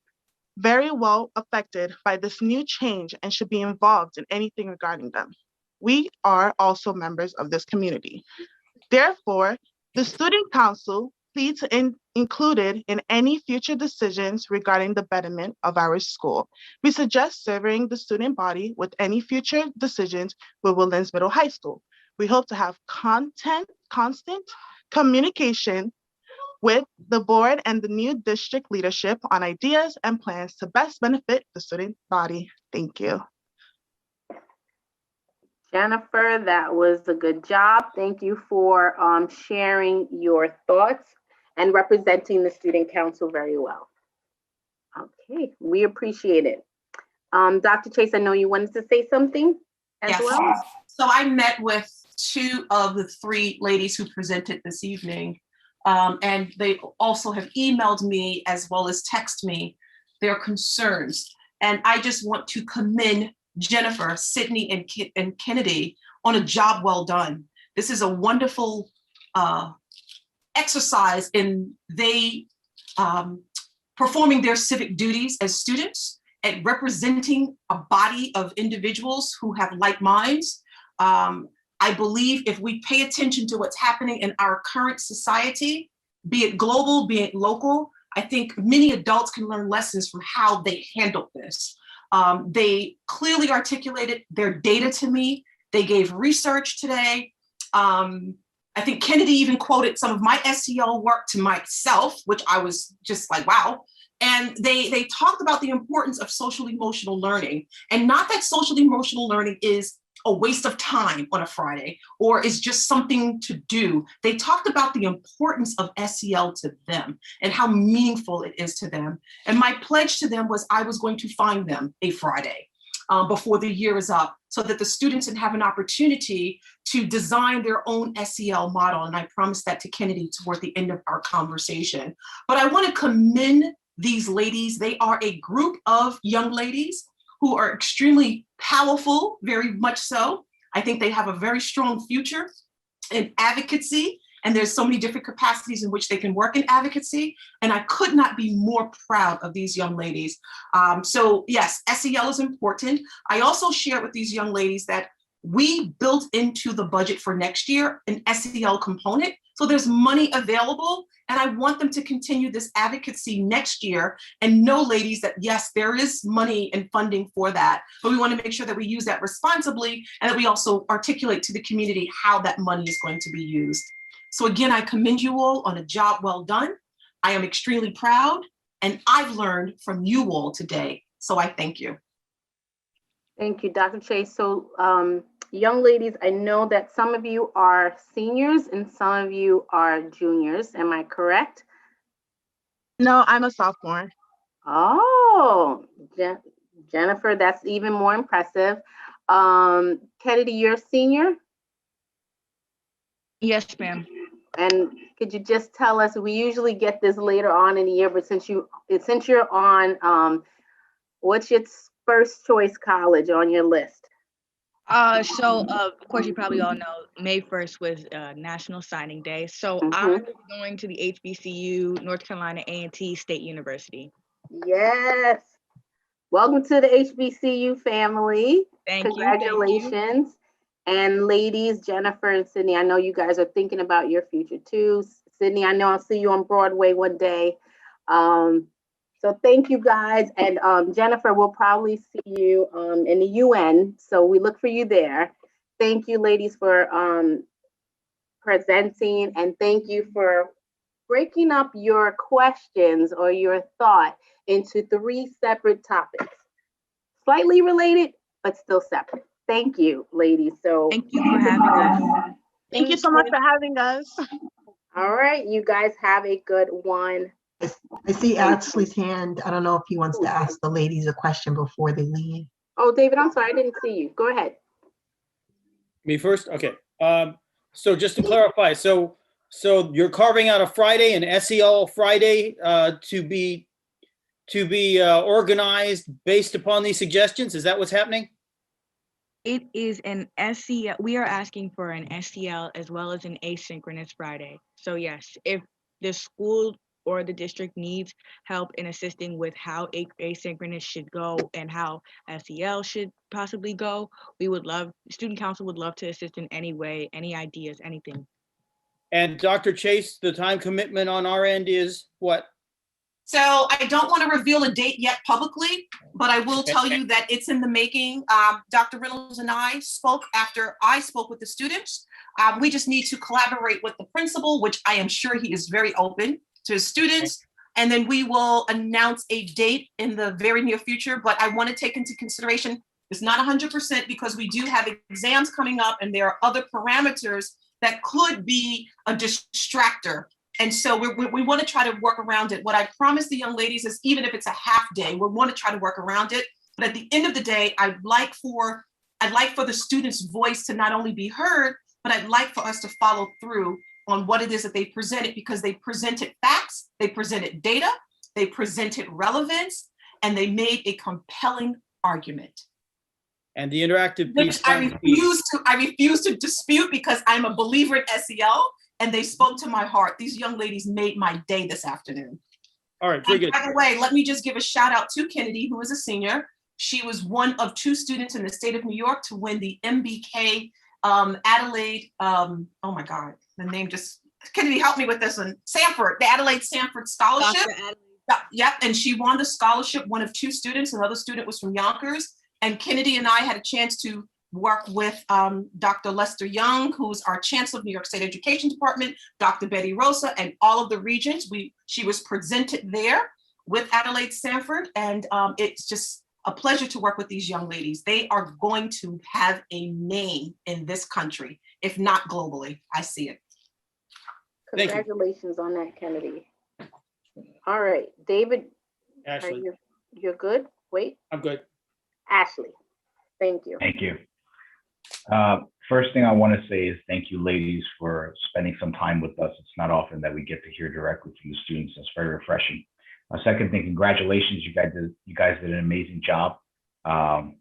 very well affected by this new change and should be involved in anything regarding them. We are also members of this community. Therefore, the Student Council pleads to included in any future decisions regarding the betterment of our school. We suggest serving the student body with any future decisions with Woodlands Middle High School. We hope to have constant communication with the board and the new district leadership on ideas and plans to best benefit the student body. Thank you. Jennifer, that was a good job. Thank you for sharing your thoughts and representing the Student Council very well. Okay, we appreciate it. Dr. Chase, I know you wanted to say something as well. So I met with 2 of the 3 ladies who presented this evening, and they also have emailed me as well as text me their concerns. And I just want to commend Jennifer, Sydney, and Kennedy on a job well done. This is a wonderful exercise in they performing their civic duties as students and representing a body of individuals who have like minds. I believe if we pay attention to what's happening in our current society, be it global, be it local. I think many adults can learn lessons from how they handled this. They clearly articulated their data to me. They gave research today. I think Kennedy even quoted some of my SEL work to myself, which I was just like, wow. And they talked about the importance of social emotional learning, and not that social emotional learning is a waste of time on a Friday or is just something to do. They talked about the importance of SEL to them and how meaningful it is to them. And my pledge to them was I was going to find them a Friday before the year is up, so that the students can have an opportunity to design their own SEL model. And I promised that to Kennedy toward the end of our conversation. But I want to commend these ladies. They are a group of young ladies who are extremely powerful, very much so. I think they have a very strong future in advocacy, and there's so many different capacities in which they can work in advocacy. And I could not be more proud of these young ladies. So yes, SEL is important. I also shared with these young ladies that we built into the budget for next year an SEL component. So there's money available, and I want them to continue this advocacy next year and know, ladies, that yes, there is money and funding for that, but we want to make sure that we use that responsibly and that we also articulate to the community how that money is going to be used. So again, I commend you all on a job well done. I am extremely proud, and I've learned from you all today. So I thank you. Thank you, Dr. Chase. So young ladies, I know that some of you are seniors and some of you are juniors. Am I correct? No, I'm a sophomore. Oh, Jennifer, that's even more impressive. Kennedy, you're a senior? Yes, ma'am. And could you just tell us, we usually get this later on in the year, but since you're on, what's your first choice college on your list? Of course, you probably all know May 1st was National Signing Day. So I'm going to the HBCU, North Carolina A&T State University. Yes. Welcome to the HBCU family. Thank you. Congratulations. And ladies, Jennifer and Sydney, I know you guys are thinking about your future too. Sydney, I know I'll see you on Broadway one day. So thank you guys. And Jennifer, we'll probably see you in the UN. So we look for you there. Thank you, ladies, for presenting, and thank you for breaking up your questions or your thought into 3 separate topics. Slightly related, but still separate. Thank you, ladies. So thank you for having us. Thank you so much for having us. All right, you guys have a good one. I see Ashley's hand. I don't know if he wants to ask the ladies a question before they leave. Oh, David, I'm sorry, I didn't see you. Go ahead. Me first? Okay. So just to clarify, so you're carving out a Friday, an SEL Friday, to be organized based upon these suggestions? Is that what's happening? It is an SEL. We are asking for an SEL as well as an asynchronous Friday. So yes, if the school or the district needs help in assisting with how asynchronous should go and how SEL should possibly go, student council would love to assist in any way, any ideas, anything. And Dr. Chase, the time commitment on our end is what? So I don't want to reveal a date yet publicly, but I will tell you that it's in the making. Dr. Reynolds and I spoke after I spoke with the students. We just need to collaborate with the principal, which I am sure he is very open to his students. And then we will announce a date in the very near future. But I want to take into consideration, it's not 100% because we do have exams coming up and there are other parameters that could be a distractor. And so we want to try to work around it. What I promised the young ladies is even if it's a half day, we want to try to work around it. But at the end of the day, I'd like for the students' voice to not only be heard, but I'd like for us to follow through on what it is that they presented, because they presented facts, they presented data, they presented relevance, and they made a compelling argument. And the interactive piece. I refuse to dispute because I'm a believer in SEL. And they spoke to my heart. These young ladies made my day this afternoon. All right, very good. By the way, let me just give a shout out to Kennedy, who is a senior. She was one of 2 students in the state of New York to win the MBK Adelaide. Oh my God, the name just Kennedy, help me with this one. Sanford, the Adelaide Sanford Scholarship. Yep, and she won the scholarship, one of 2 students. Another student was from Yonkers. And Kennedy and I had a chance to work with Dr. Lester Young, who's our Chancellor of New York State Education Department, Dr. Betty Rosa, and all of the regents. She was presented there with Adelaide Sanford, and it's just a pleasure to work with these young ladies. They are going to have a name in this country, if not globally. I see it. Congratulations on that, Kennedy. All right, David, Ashley. You're good? Wait. I'm good. Ashley, thank you. Thank you. First thing I want to say is thank you, ladies, for spending some time with us. It's not often that we get to hear directly from the students. That's very refreshing. Second thing, congratulations. You guys did an amazing job. I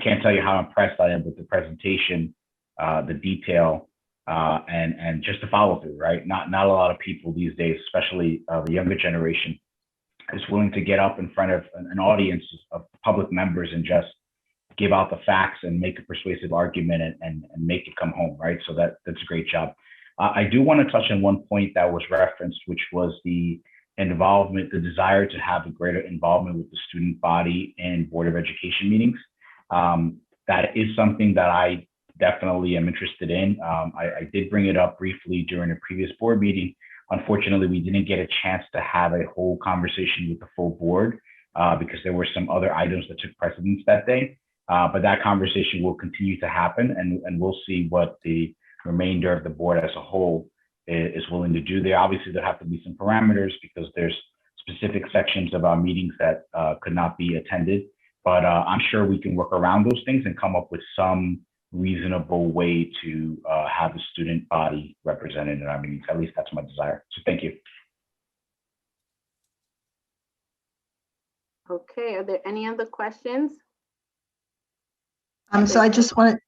can't tell you how impressed I am with the presentation, the detail, and just the follow through, right? Not a lot of people these days, especially the younger generation, is willing to get up in front of an audience of public members and just give out the facts and make a persuasive argument and make it come home, right? So that's a great job. I do want to touch on one point that was referenced, which was the involvement, the desire to have a greater involvement with the student body and Board of Education meetings. That is something that I definitely am interested in. I did bring it up briefly during a previous board meeting. Unfortunately, we didn't get a chance to have a whole conversation with the full board because there were some other items that took precedence that day. But that conversation will continue to happen, and we'll see what the remainder of the board as a whole is willing to do there. Obviously, there have to be some parameters because there's specific sections of our meetings that could not be attended. But I'm sure we can work around those things and come up with some reasonable way to have the student body represented in our meetings. At least that's my desire. So thank you. Okay, are there any other questions? So I just wanted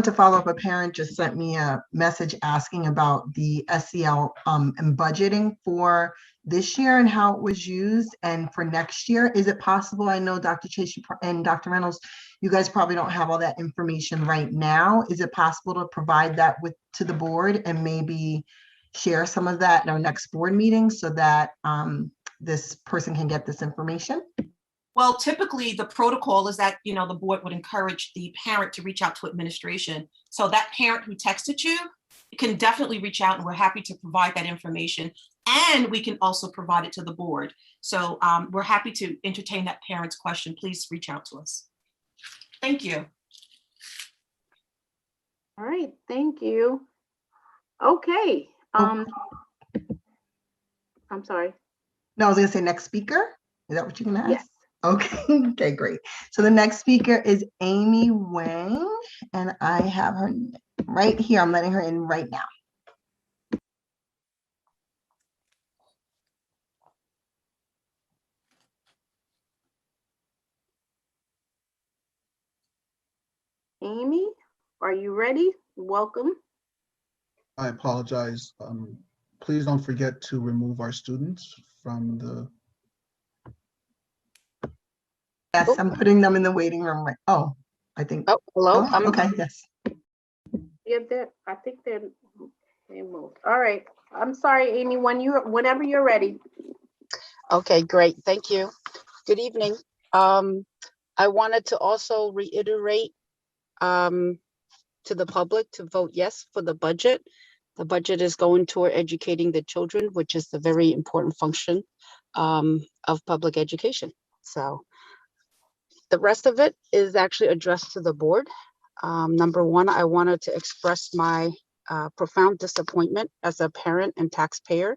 to follow up. A parent just sent me a message asking about the SEL and budgeting for this year and how it was used and for next year. Is it possible? I know Dr. Chase and Dr. Reynolds, you guys probably don't have all that information right now. Is it possible to provide that to the board and maybe share some of that in our next board meeting so that this person can get this information? Well, typically the protocol is that, the board would encourage the parent to reach out to administration. So that parent who texted you can definitely reach out, and we're happy to provide that information. And we can also provide it to the board. So we're happy to entertain that parent's question. Please reach out to us. Thank you. All right, thank you. Okay. I'm sorry. No, I was gonna say next speaker. Is that what you're gonna ask? Yes. Okay, okay, great. So the next speaker is Amy Wang, and I have her right here. I'm letting her in right now. Amy, are you ready? Welcome. I apologize. Please don't forget to remove our students from the. Yes, I'm putting them in the waiting room right. Oh, I think. Oh, hello. Oh, okay, yes. Yeah, I think they moved. All right. I'm sorry, Amy. Whenever you're ready. Okay, great. Thank you. Good evening. I wanted to also reiterate to the public to vote yes for the budget. The budget is going toward educating the children, which is the very important function of public education. So the rest of it is actually addressed to the board. Number one, I wanted to express my profound disappointment as a parent and taxpayer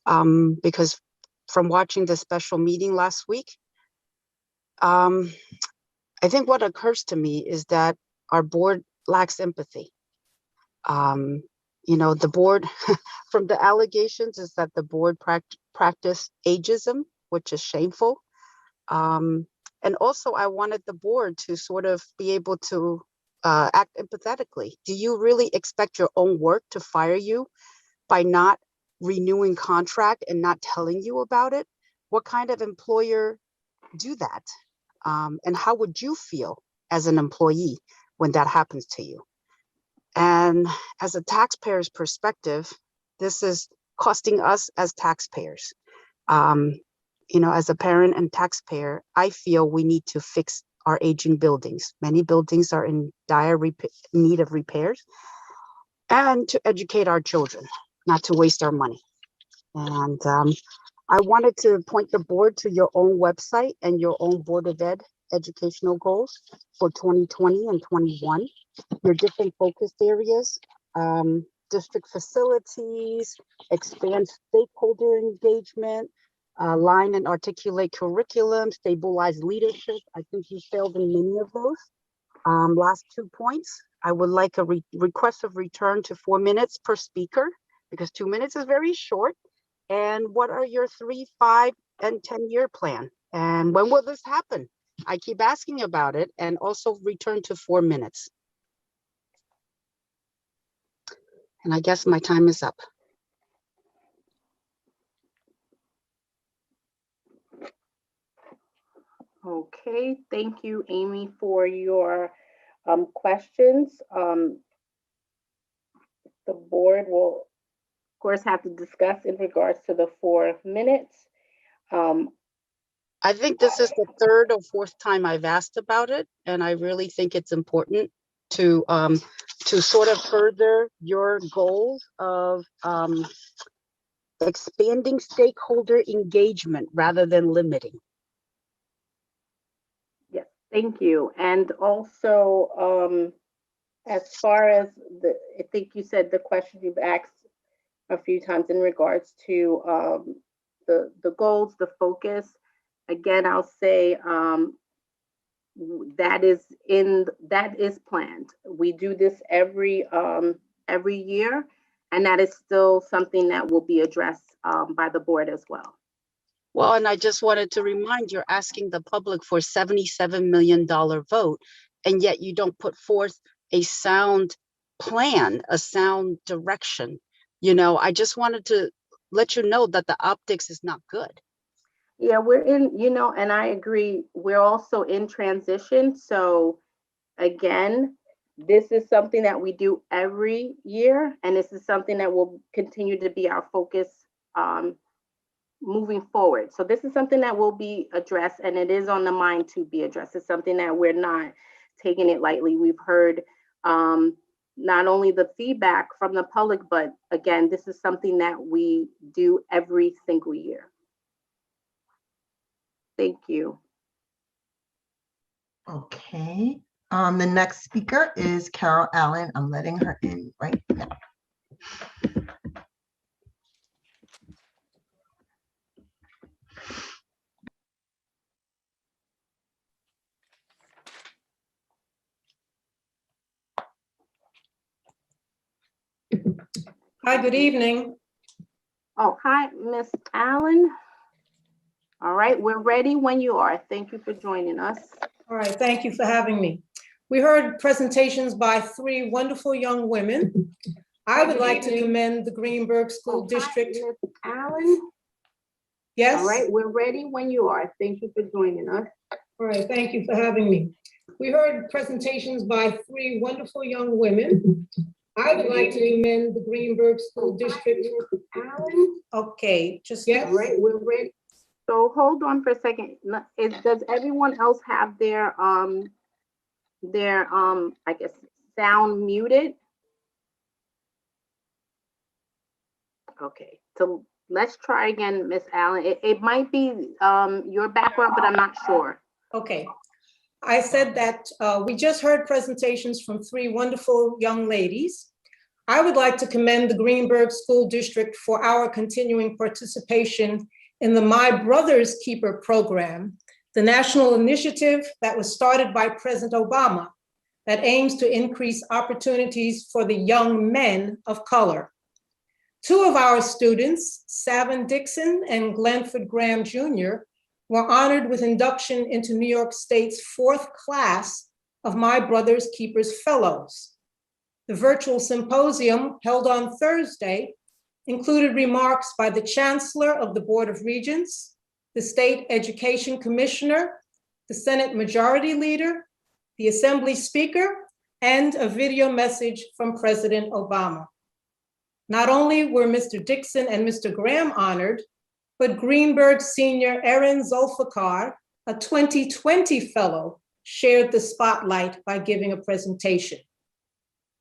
because from watching the special meeting last week, I think what occurs to me is that our board lacks empathy. The board, from the allegations, is that the board practiced ageism, which is shameful. And also, I wanted the board to sort of be able to act empathetically. Do you really expect your own work to fire you by not renewing contract and not telling you about it? What kind of employer do that? And how would you feel as an employee when that happens to you? And as a taxpayer's perspective, this is costing us as taxpayers. As a parent and taxpayer, I feel we need to fix our aging buildings. Many buildings are in dire need of repairs, and to educate our children, not to waste our money. And I wanted to point the board to your own website and your own Board of Ed educational goals for 2020 and 21, your different focus areas, district facilities, expand stakeholder engagement, align and articulate curriculum, stabilize leadership. I think you failed in many of those. Last 2 points, I would like a request of return to 4 minutes per speaker, because 2 minutes is very short. And what are your 3, 5, and 10-year plan? And when will this happen? I keep asking about it. And also return to 4 minutes. And I guess my time is up. Okay, thank you, Amy, for your questions. The board will, of course, have to discuss in regards to the 4 minutes. I think this is the 3rd or 4th time I've asked about it, and I really think it's important to sort of further your goals of expanding stakeholder engagement rather than limiting. Yes, thank you. And also, as far as I think you said the question you've asked a few times in regards to the goals, the focus. Again, I'll say that is planned. We do this every year, and that is still something that will be addressed by the board as well. Well, and I just wanted to remind you're asking the public for $77 million vote, and yet you don't put forth a sound plan, a sound direction. I just wanted to let you know that the optics is not good. Yeah, we're in, and I agree, we're also in transition. So again, this is something that we do every year, and this is something that will continue to be our focus moving forward. So this is something that will be addressed, and it is on the mind to be addressed. It's something that we're not taking it lightly. We've heard not only the feedback from the public, but again, this is something that we do every single year. Thank you. Okay. The next speaker is Carol Allen. I'm letting her in right now. Hi, good evening. Oh, hi, Miss Allen. All right, we're ready when you are. Thank you for joining us. All right, thank you for having me. We heard presentations by 3 wonderful young women. I would like to commend the Greenberg School District. Hi, Miss Allen. Yes? All right, we're ready when you are. Thank you for joining us. All right, thank you for having me. We heard presentations by 3 wonderful young women. I would like to commend the Greenberg School District. Allen. Okay, just yes. All right, we're ready. So hold on for a second. Does everyone else have their I guess sound muted? Okay, so let's try again, Miss Allen. It might be your background, but I'm not sure. Okay. I said that we just heard presentations from 3 wonderful young ladies. I would like to commend the Greenberg School District for our continuing participation in the My Brother's Keeper program, the national initiative that was started by President Obama that aims to increase opportunities for the young men of color. 2 of our students, Savin Dixon and Glenford Graham Jr., were honored with induction into New York State's 4th class of My Brother's Keepers Fellows. The virtual symposium held on Thursday included remarks by the Chancellor of the Board of Regents, the State Education Commissioner, the Senate Majority Leader, the Assembly Speaker, and a video message from President Obama. Not only were Mr. Dixon and Mr. Graham honored, but Greenberg Senior Erin Zolfikar, a 2020 fellow, shared the spotlight by giving a presentation.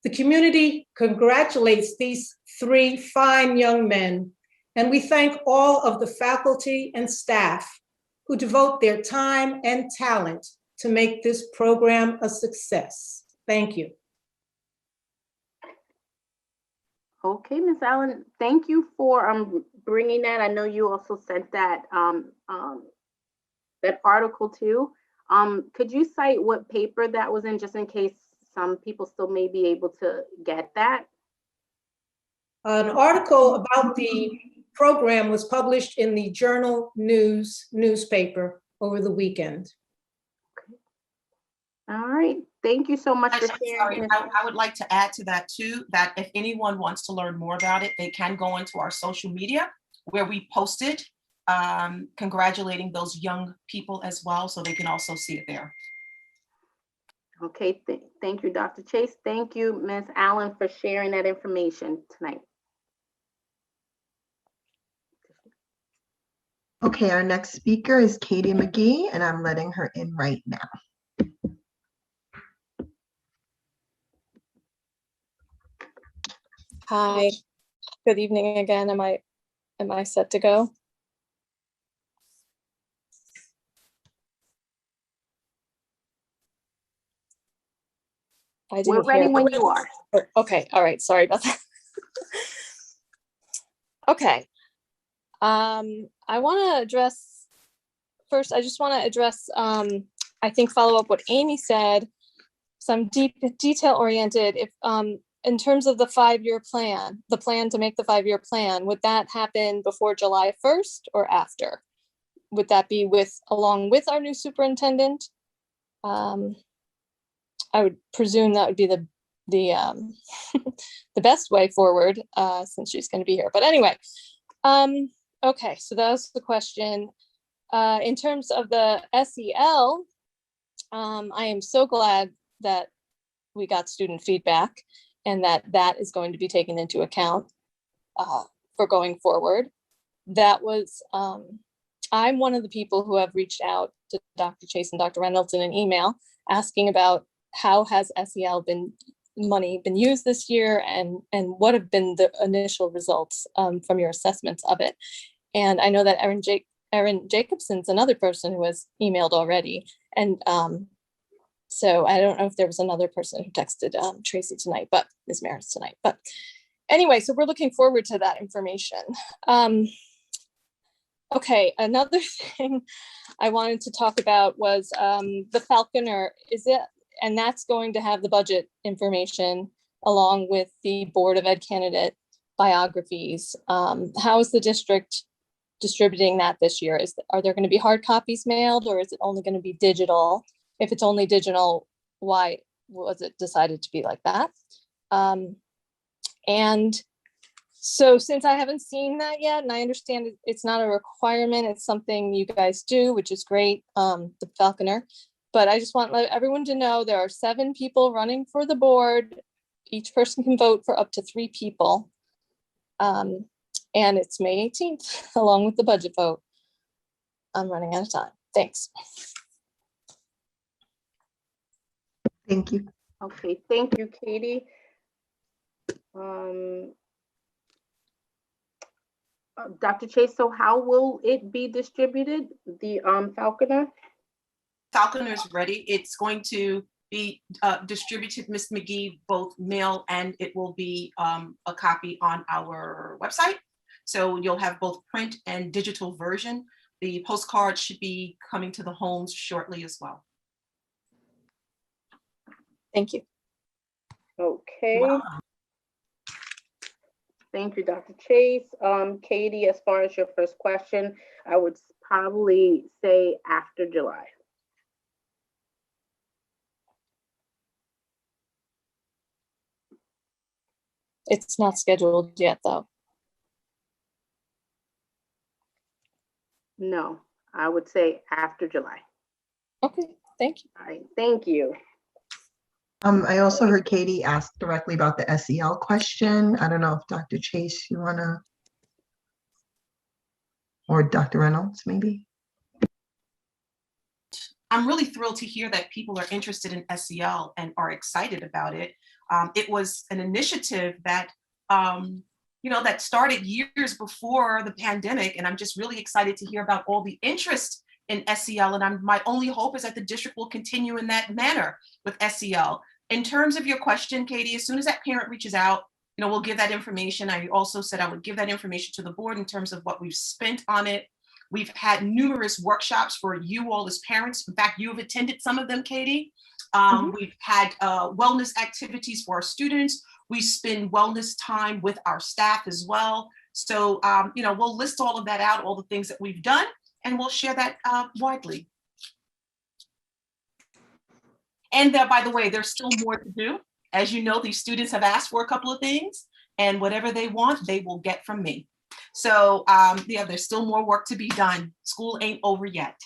The community congratulates these three fine young men, and we thank all of the faculty and staff who devote their time and talent to make this program a success. Thank you. Okay, Ms. Allen, thank you for bringing that. I know you also sent that that article too. Could you cite what paper that was in, just in case some people still may be able to get that? An article about the program was published in the Journal News newspaper over the weekend. All right, thank you so much for sharing. I would like to add to that too, that if anyone wants to learn more about it, they can go into our social media where we posted congratulating those young people as well, so they can also see it there. Okay, thank you, Dr. Chase. Thank you, Ms. Allen, for sharing that information tonight. Okay, our next speaker is Katie McGee, and I'm letting her in right now. Hi, good evening again. Am I set to go? We're ready when you are. Okay, all right, sorry about that. Okay. I want to address, first, I just want to address, I think follow up what Amy said, some detail-oriented, if in terms of the 5-year plan, the plan to make the 5-year plan, would that happen before July 1st or after? Would that be along with our new superintendent? I would presume that would be the the best way forward, since she's going to be here. But anyway, okay, so that was the question. In terms of the SEL, I am so glad that we got student feedback and that is going to be taken into account for going forward. That was, I'm one of the people who have reached out to Dr. Chase and Dr. Reynolds in an email asking about how has SEL money been used this year, and what have been the initial results from your assessments of it. And I know that Erin Jacobson's another person who has emailed already. And so I don't know if there was another person who texted Tracy tonight, but Ms. Maris tonight. But anyway, so we're looking forward to that information. Okay, another thing I wanted to talk about was the Falconer. And that's going to have the budget information along with the Board of Ed candidate biographies. How is the district distributing that this year? Are there going to be hard copies mailed, or is it only going to be digital? If it's only digital, why was it decided to be like that? And so since I haven't seen that yet, and I understand it's not a requirement, it's something you guys do, which is great, the Falconer. But I just want everyone to know there are 7 people running for the board. Each person can vote for up to 3 people. And it's May 18th, along with the budget vote. I'm running out of time. Thanks. Thank you. Okay, thank you, Katie. Dr. Chase, so how will it be distributed, the Falconer? Falconer is ready. It's going to be distributed, Ms. McGee, both mail and it will be a copy on our website. So you'll have both print and digital version. The postcard should be coming to the homes shortly as well. Thank you. Okay. Wow. Thank you, Dr. Chase. Katie, as far as your first question, I would probably say after July. It's not scheduled yet, though. No, I would say after July. Okay, thank you. All right, thank you. I also heard Katie ask directly about the SEL question. I don't know if Dr. Chase, you wanna, or Dr. Reynolds, maybe? I'm really thrilled to hear that people are interested in SEL and are excited about it. It was an initiative that, that started years before the pandemic, and I'm just really excited to hear about all the interest in SEL. And my only hope is that the district will continue in that manner with SEL. In terms of your question, Katie, as soon as that parent reaches out, we'll give that information. I also said I would give that information to the board in terms of what we've spent on it. We've had numerous workshops for you all as parents. In fact, you have attended some of them, Katie. We've had wellness activities for our students. We spend wellness time with our staff as well. So, we'll list all of that out, all the things that we've done, and we'll share that widely. And by the way, there's still more to do. As you know, these students have asked for a couple of things, and whatever they want, they will get from me. So there's still more work to be done. School ain't over yet.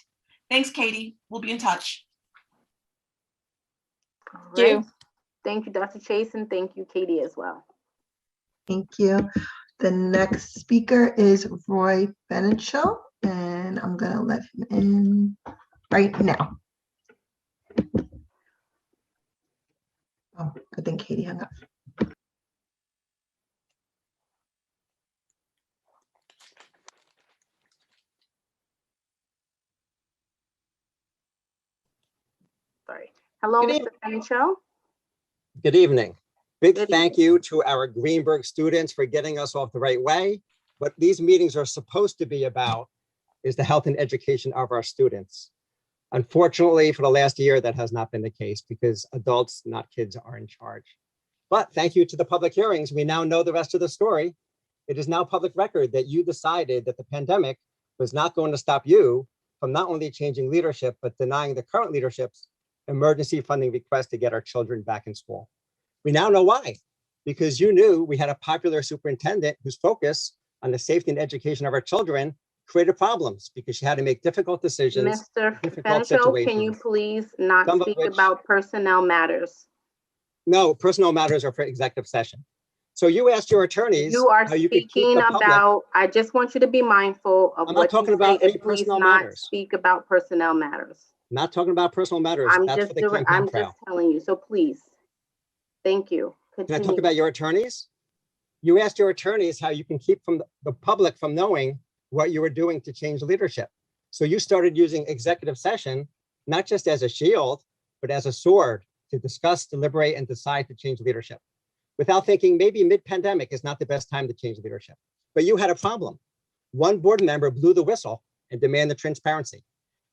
Thanks, Katie. We'll be in touch. All right. Thank you, Dr. Chase, and thank you, Katie, as well. Thank you. The next speaker is Roy Benenschel, and I'm gonna let him in right now. Oh, I think Katie hung up. Sorry. Hello, Mr. Benenschel. Good evening. Big thank you to our Greenberg students for getting us off the right way. What these meetings are supposed to be about is the health and education of our students. Unfortunately, for the last year, that has not been the case because adults, not kids, are in charge. But thank you to the public hearings. We now know the rest of the story. It is now public record that you decided that the pandemic was not going to stop you from not only changing leadership, but denying the current leadership's emergency funding request to get our children back in school. We now know why, because you knew we had a popular superintendent whose focus on the safety and education of our children created problems because she had to make difficult decisions. Mr. Benenschel, can you please not speak about personnel matters? No, personnel matters are for executive session. So you asked your attorneys. You are speaking about, I just want you to be mindful of what you say, and please not speak about personnel matters. Not talking about personal matters. I'm just telling you, so please. Thank you. Continue. Can I talk about your attorneys? You asked your attorneys how you can keep from the public from knowing what you were doing to change leadership. So you started using executive session, not just as a shield, but as a sword to discuss, deliberate, and decide to change leadership without thinking maybe mid-pandemic is not the best time to change leadership. But you had a problem. One board member blew the whistle and demanded transparency.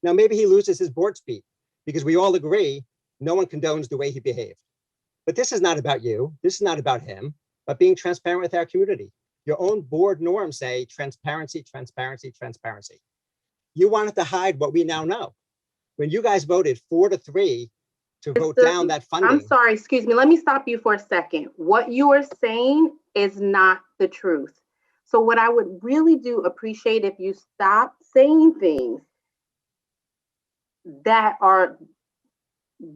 Now, maybe he loses his board seat because we all agree no one condones the way he behaved. But this is not about you. This is not about him, but being transparent with our community. Your own board norms say transparency, transparency, transparency. You wanted to hide what we now know. When you guys voted 4-3 to vote down that funding. I'm sorry, excuse me. Let me stop you for a second. What you are saying is not the truth. So what I would really do appreciate if you stop saying things that are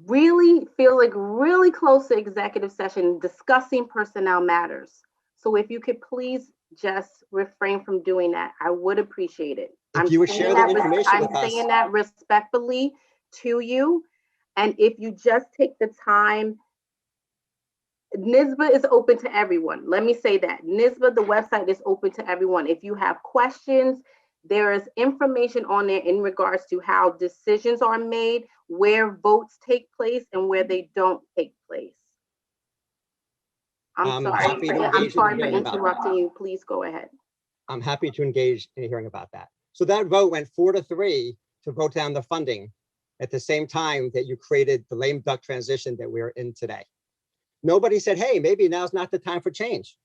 really feel like really close to executive session discussing personnel matters. So if you could please just refrain from doing that, I would appreciate it. I'm saying that respectfully to you. And if you just take the time, NYSSBA is open to everyone. Let me say that. NYSSBA, the website is open to everyone. If you have questions, there is information on there in regards to how decisions are made, where votes take place, and where they don't take place. I'm sorry for interrupting you. Please go ahead. I'm happy to engage in a hearing about that. So that vote went 4-3 to vote down the funding at the same time that you created the lame duck transition that we're in today. Nobody said, hey, maybe now's not the time for change.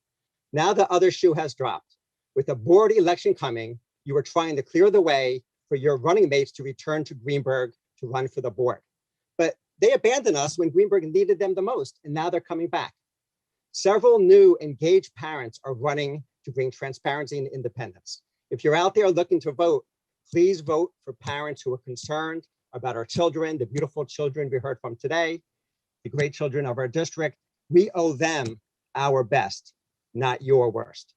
Now the other shoe has dropped. With the board election coming, you were trying to clear the way for your running mates to return to Greenberg to run for the board. But they abandoned us when Greenberg needed them the most, and now they're coming back. Several new engaged parents are running to bring transparency and independence. If you're out there looking to vote, please vote for parents who are concerned about our children, the beautiful children we heard from today. the great children of our district. We owe them our best, not your worst.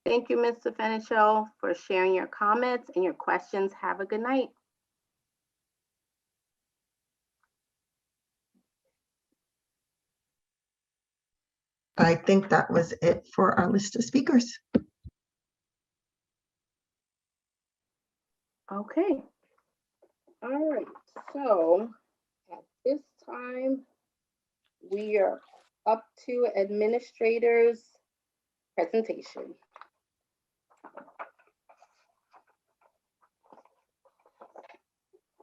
Thank you, Mr. Fenichel, for sharing your comments and your questions. Have a good night. I think that was it for our list of speakers. Okay. All right. So at this time, we are up to administrators' presentation.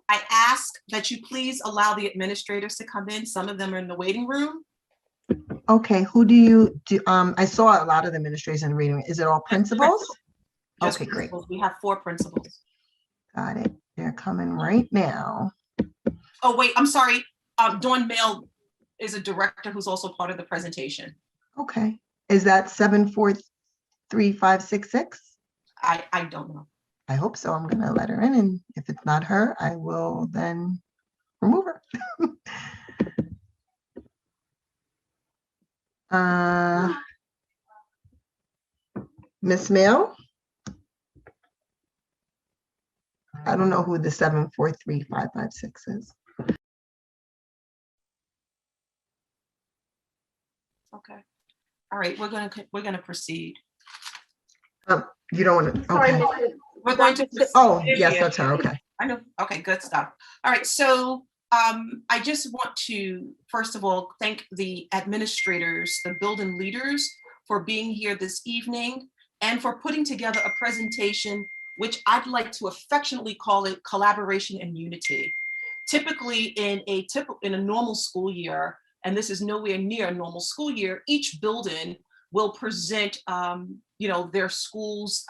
I ask that you please allow the administrators to come in. Some of them are in the waiting room. Okay, who do you do? I saw a lot of the administrators in the reading. Is it all principals? Just Okay, great. principals. We have 4 principals. Got it. They're coming right now. Oh, wait, I'm sorry. Dawn Mail is a director who's also part of the presentation. Okay. Is that 743566? I don't know. I hope so. I'm gonna let her in, and if it's not her, I will then remove her. Miss Mail? I don't know who the 743556 is. Okay. All right, we're gonna proceed. You don't want to, Sorry, okay. We're going to. Oh, yes, that's her, okay. I know. Okay, good stuff. All right, so I just want to, first of all, thank the administrators, the building leaders for being here this evening and for putting together a presentation, which I'd like to affectionately call it collaboration and unity. Typically in a normal school year, and this is nowhere near a normal school year, each building will present their school's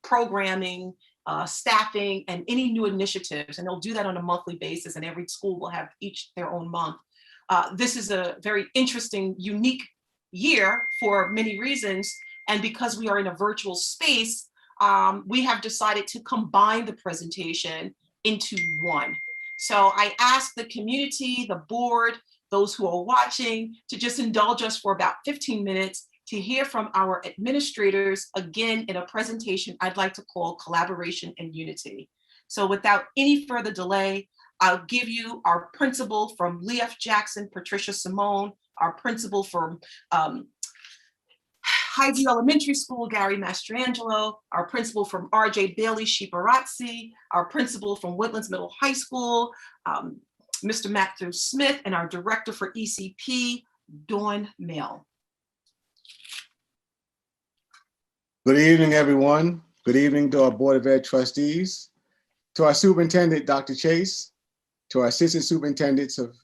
programming, staffing, and any new initiatives, and they'll do that on a monthly basis, and every school will have each their own month. This is a very interesting, unique year for many reasons, and because we are in a virtual space, we have decided to combine the presentation into one. So I ask the community, the board, those who are watching, to just indulge us for about 15 minutes to hear from our administrators, again, in a presentation I'd like to call Collaboration and Unity. So without any further delay, I'll give you our principal from Lee F. Jackson, Patricia Simone, our principal from Highview Elementary School, Gary Mastrangelo, our principal from R.J. Bailey, Shiparazzi, our principal from Woodlands Middle High School, Mr. Matthew Smith, and our director for ECP, Dawn Mail. Good evening, everyone. Good evening to our Board of Ed trustees, to our superintendent, Dr. Chase, to our assistant superintendents of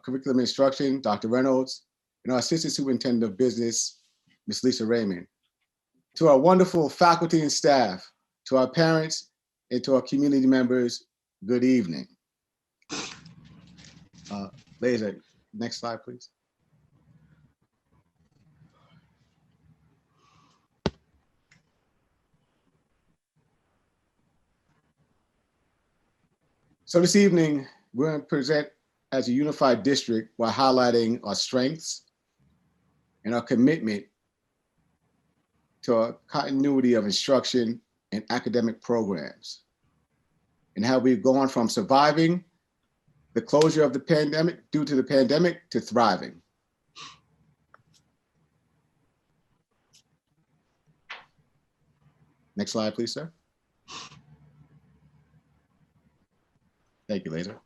curriculum instruction, Dr. Reynolds, and our assistant superintendent of business, Ms. Lisa Raymond, to our wonderful faculty and staff, to our parents, and to our community members, good evening. Lisa, next slide, please. So this evening, we're going to present as a unified district while highlighting our strengths and our commitment to a continuity of instruction and academic programs, and how we've gone from surviving the closure of the pandemic, due to the pandemic, to thriving. Next slide, please, sir. Thank you, Laser.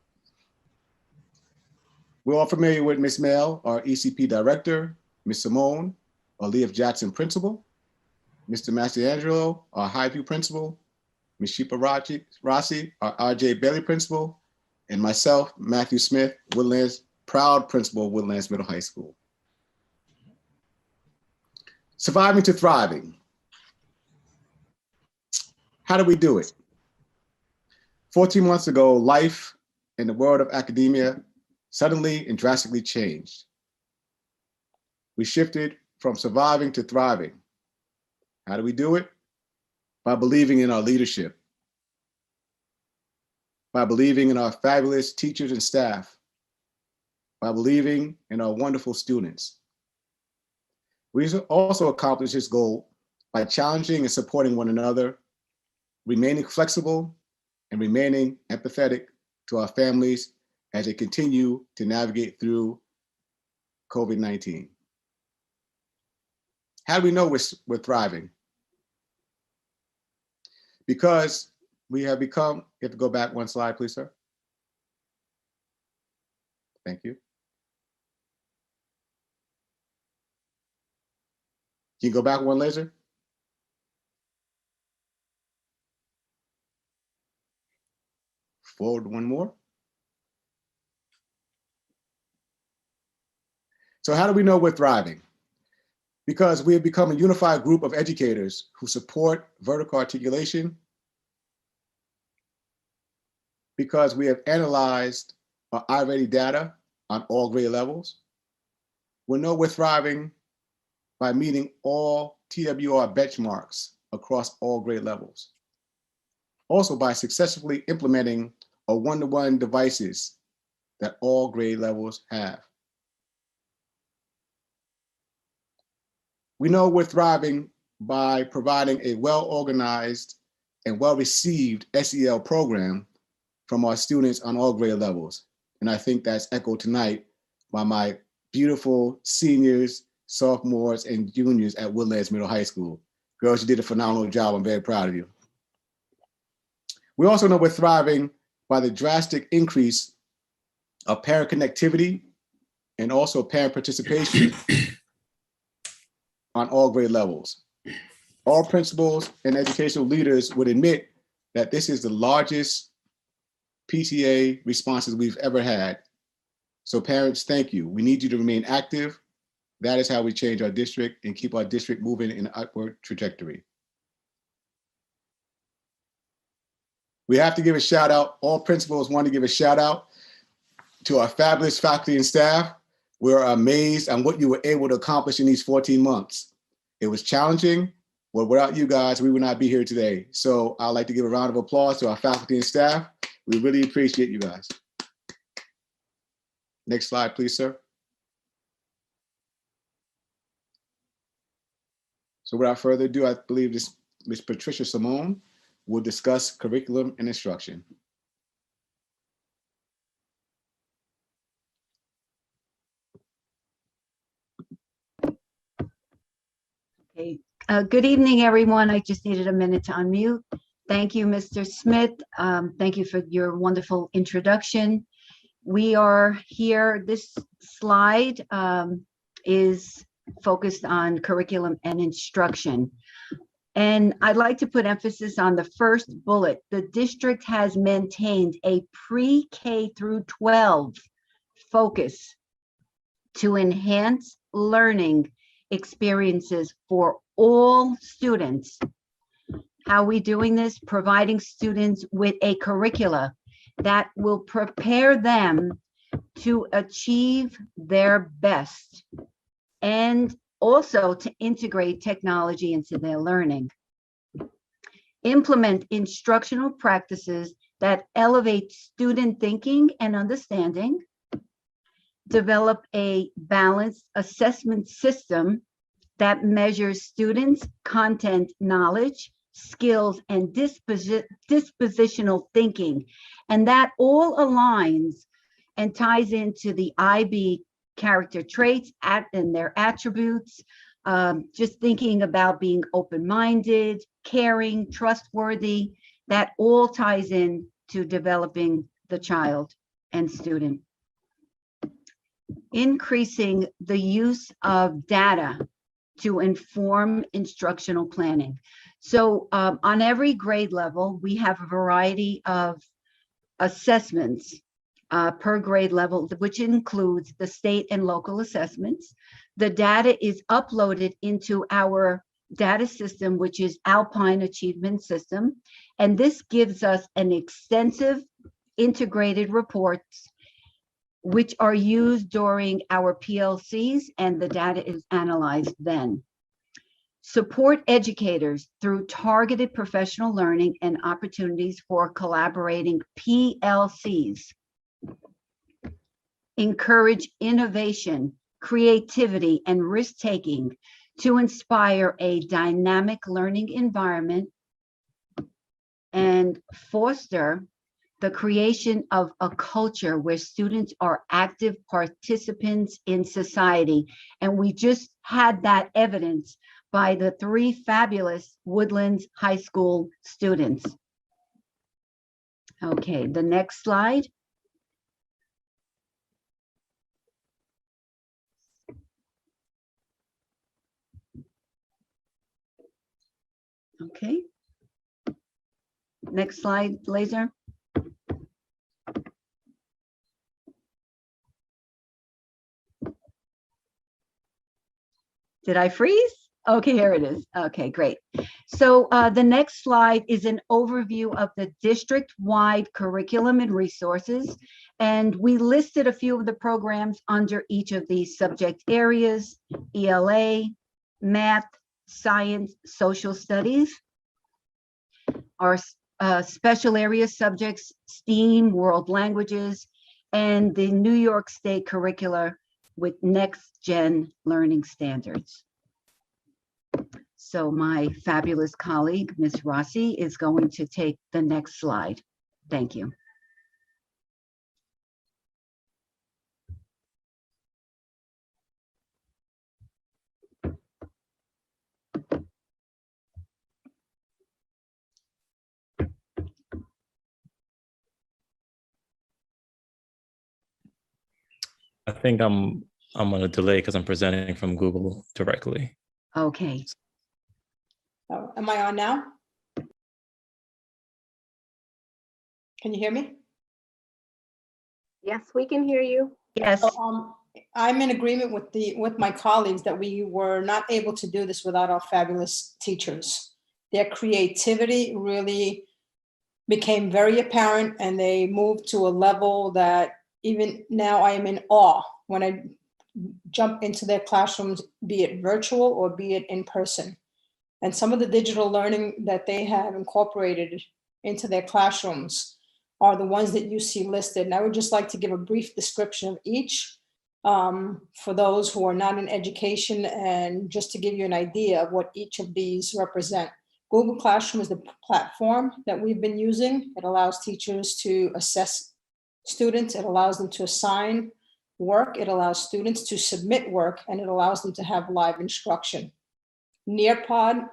We're all familiar with Ms. Mail, our ECP director, Ms. Simone, our Lee F. Jackson principal, Mr. Mastrangelo, our Highview principal, Ms. Shiparazzi, our R.J. Bailey principal, and myself, Matthew Smith, Woodlands, proud principal of Woodlands Middle High School. Surviving to thriving. How do we do it? 14 months ago, life in the world of academia suddenly and drastically changed. We shifted from surviving to thriving. How do we do it? By believing in our leadership, by believing in our fabulous teachers and staff, by believing in our wonderful students. We also accomplish this goal by challenging and supporting one another, remaining flexible, and remaining empathetic to our families as they continue to navigate through COVID-19. How do we know we're thriving? Because we have become, you have to go back one slide, please, sir. Thank you. Can you go back one, laser? Forward one more. So how do we know we're thriving? Because we have become a unified group of educators who support vertical articulation, because we have analyzed our iReady data on all grade levels. We know we're thriving by meeting all TWR benchmarks across all grade levels. Also by successfully implementing a one-to-one devices that all grade levels have. We know we're thriving by providing a well-organized and well-received SEL program from our students on all grade levels. And I think that's echoed tonight by my beautiful seniors, sophomores, and juniors at Woodlands Middle High School. Girls, you did a phenomenal job. I'm very proud of you. We also know we're thriving by the drastic increase of parent connectivity and also parent participation on all grade levels. All principals and educational leaders would admit that this is the largest PTA responses we've ever had. So parents, thank you. We need you to remain active. That is how we change our district and keep our district moving in an upward trajectory. We have to give a shout out. All principals want to give a shout out to our fabulous faculty and staff. We're amazed on what you were able to accomplish in these 14 months. It was challenging, but without you guys, we would not be here today. So I'd like to give a round of applause to our faculty and staff. We really appreciate you guys. Next slide, please, sir. So without further ado, I believe Ms. Patricia Simone will discuss curriculum and instruction. Okay. Good evening, everyone. I just needed a minute to unmute. Thank you, Mr. Smith. Thank you for your wonderful introduction. We are here. This slide is focused on curriculum and instruction. And I'd like to put emphasis on the first bullet. The district has maintained a pre-K through 12 focus to enhance learning experiences for all students. How are we doing this? Providing students with a curricula that will prepare them to achieve their best and also to integrate technology into their learning. Implement instructional practices that elevate student thinking and understanding. Develop a balanced assessment system that measures students' content knowledge, skills, and dispositional thinking. And that all aligns and ties into the IB character traits and their attributes, just thinking about being open-minded, caring, trustworthy. That all ties in to developing the child and student. Increasing the use of data to inform instructional planning. So on every grade level, we have a variety of assessments per grade level, which includes the state and local assessments. The data is uploaded into our data system, which is Alpine Achievement System. And this gives us an extensive integrated reports which are used during our PLCs, and the data is analyzed then. Support educators through targeted professional learning and opportunities for collaborating PLCs. encourage innovation, creativity, and risk-taking to inspire a dynamic learning environment, and foster the creation of a culture where students are active participants in society. And we just had that evidence by the 3 fabulous Woodlands High School students. Okay, the next slide. Okay. Next slide, Laser. Did I freeze? Okay, here it is. Okay, great. So the next slide is an overview of the district-wide curriculum and resources. And we listed a few of the programs under each of these subject areas: ELA, math, science, social studies. Our special area subjects, STEAM, world languages, and the New York State curricula with next gen learning standards. So my fabulous colleague, Ms. Rossi, is going to take the next slide. Thank you. I think I'm on a delay because I'm presenting from Google directly. Okay. Oh, am I on now? Can you hear me? Yes, we can hear you. Yes. I'm in agreement with my colleagues that we were not able to do this without our fabulous teachers. Their creativity really became very apparent, and they moved to a level that even now I am in awe when I jump into their classrooms, be it virtual or be it in person. And some of the digital learning that they have incorporated into their classrooms are the ones that you see listed. And I would just like to give a brief description of each for those who are not in education, and just to give you an idea of what each of these represent. Google Classroom is the platform that we've been using. It allows teachers to assess students. It allows them to assign work. It allows students to submit work, and it allows them to have live instruction. Nearpod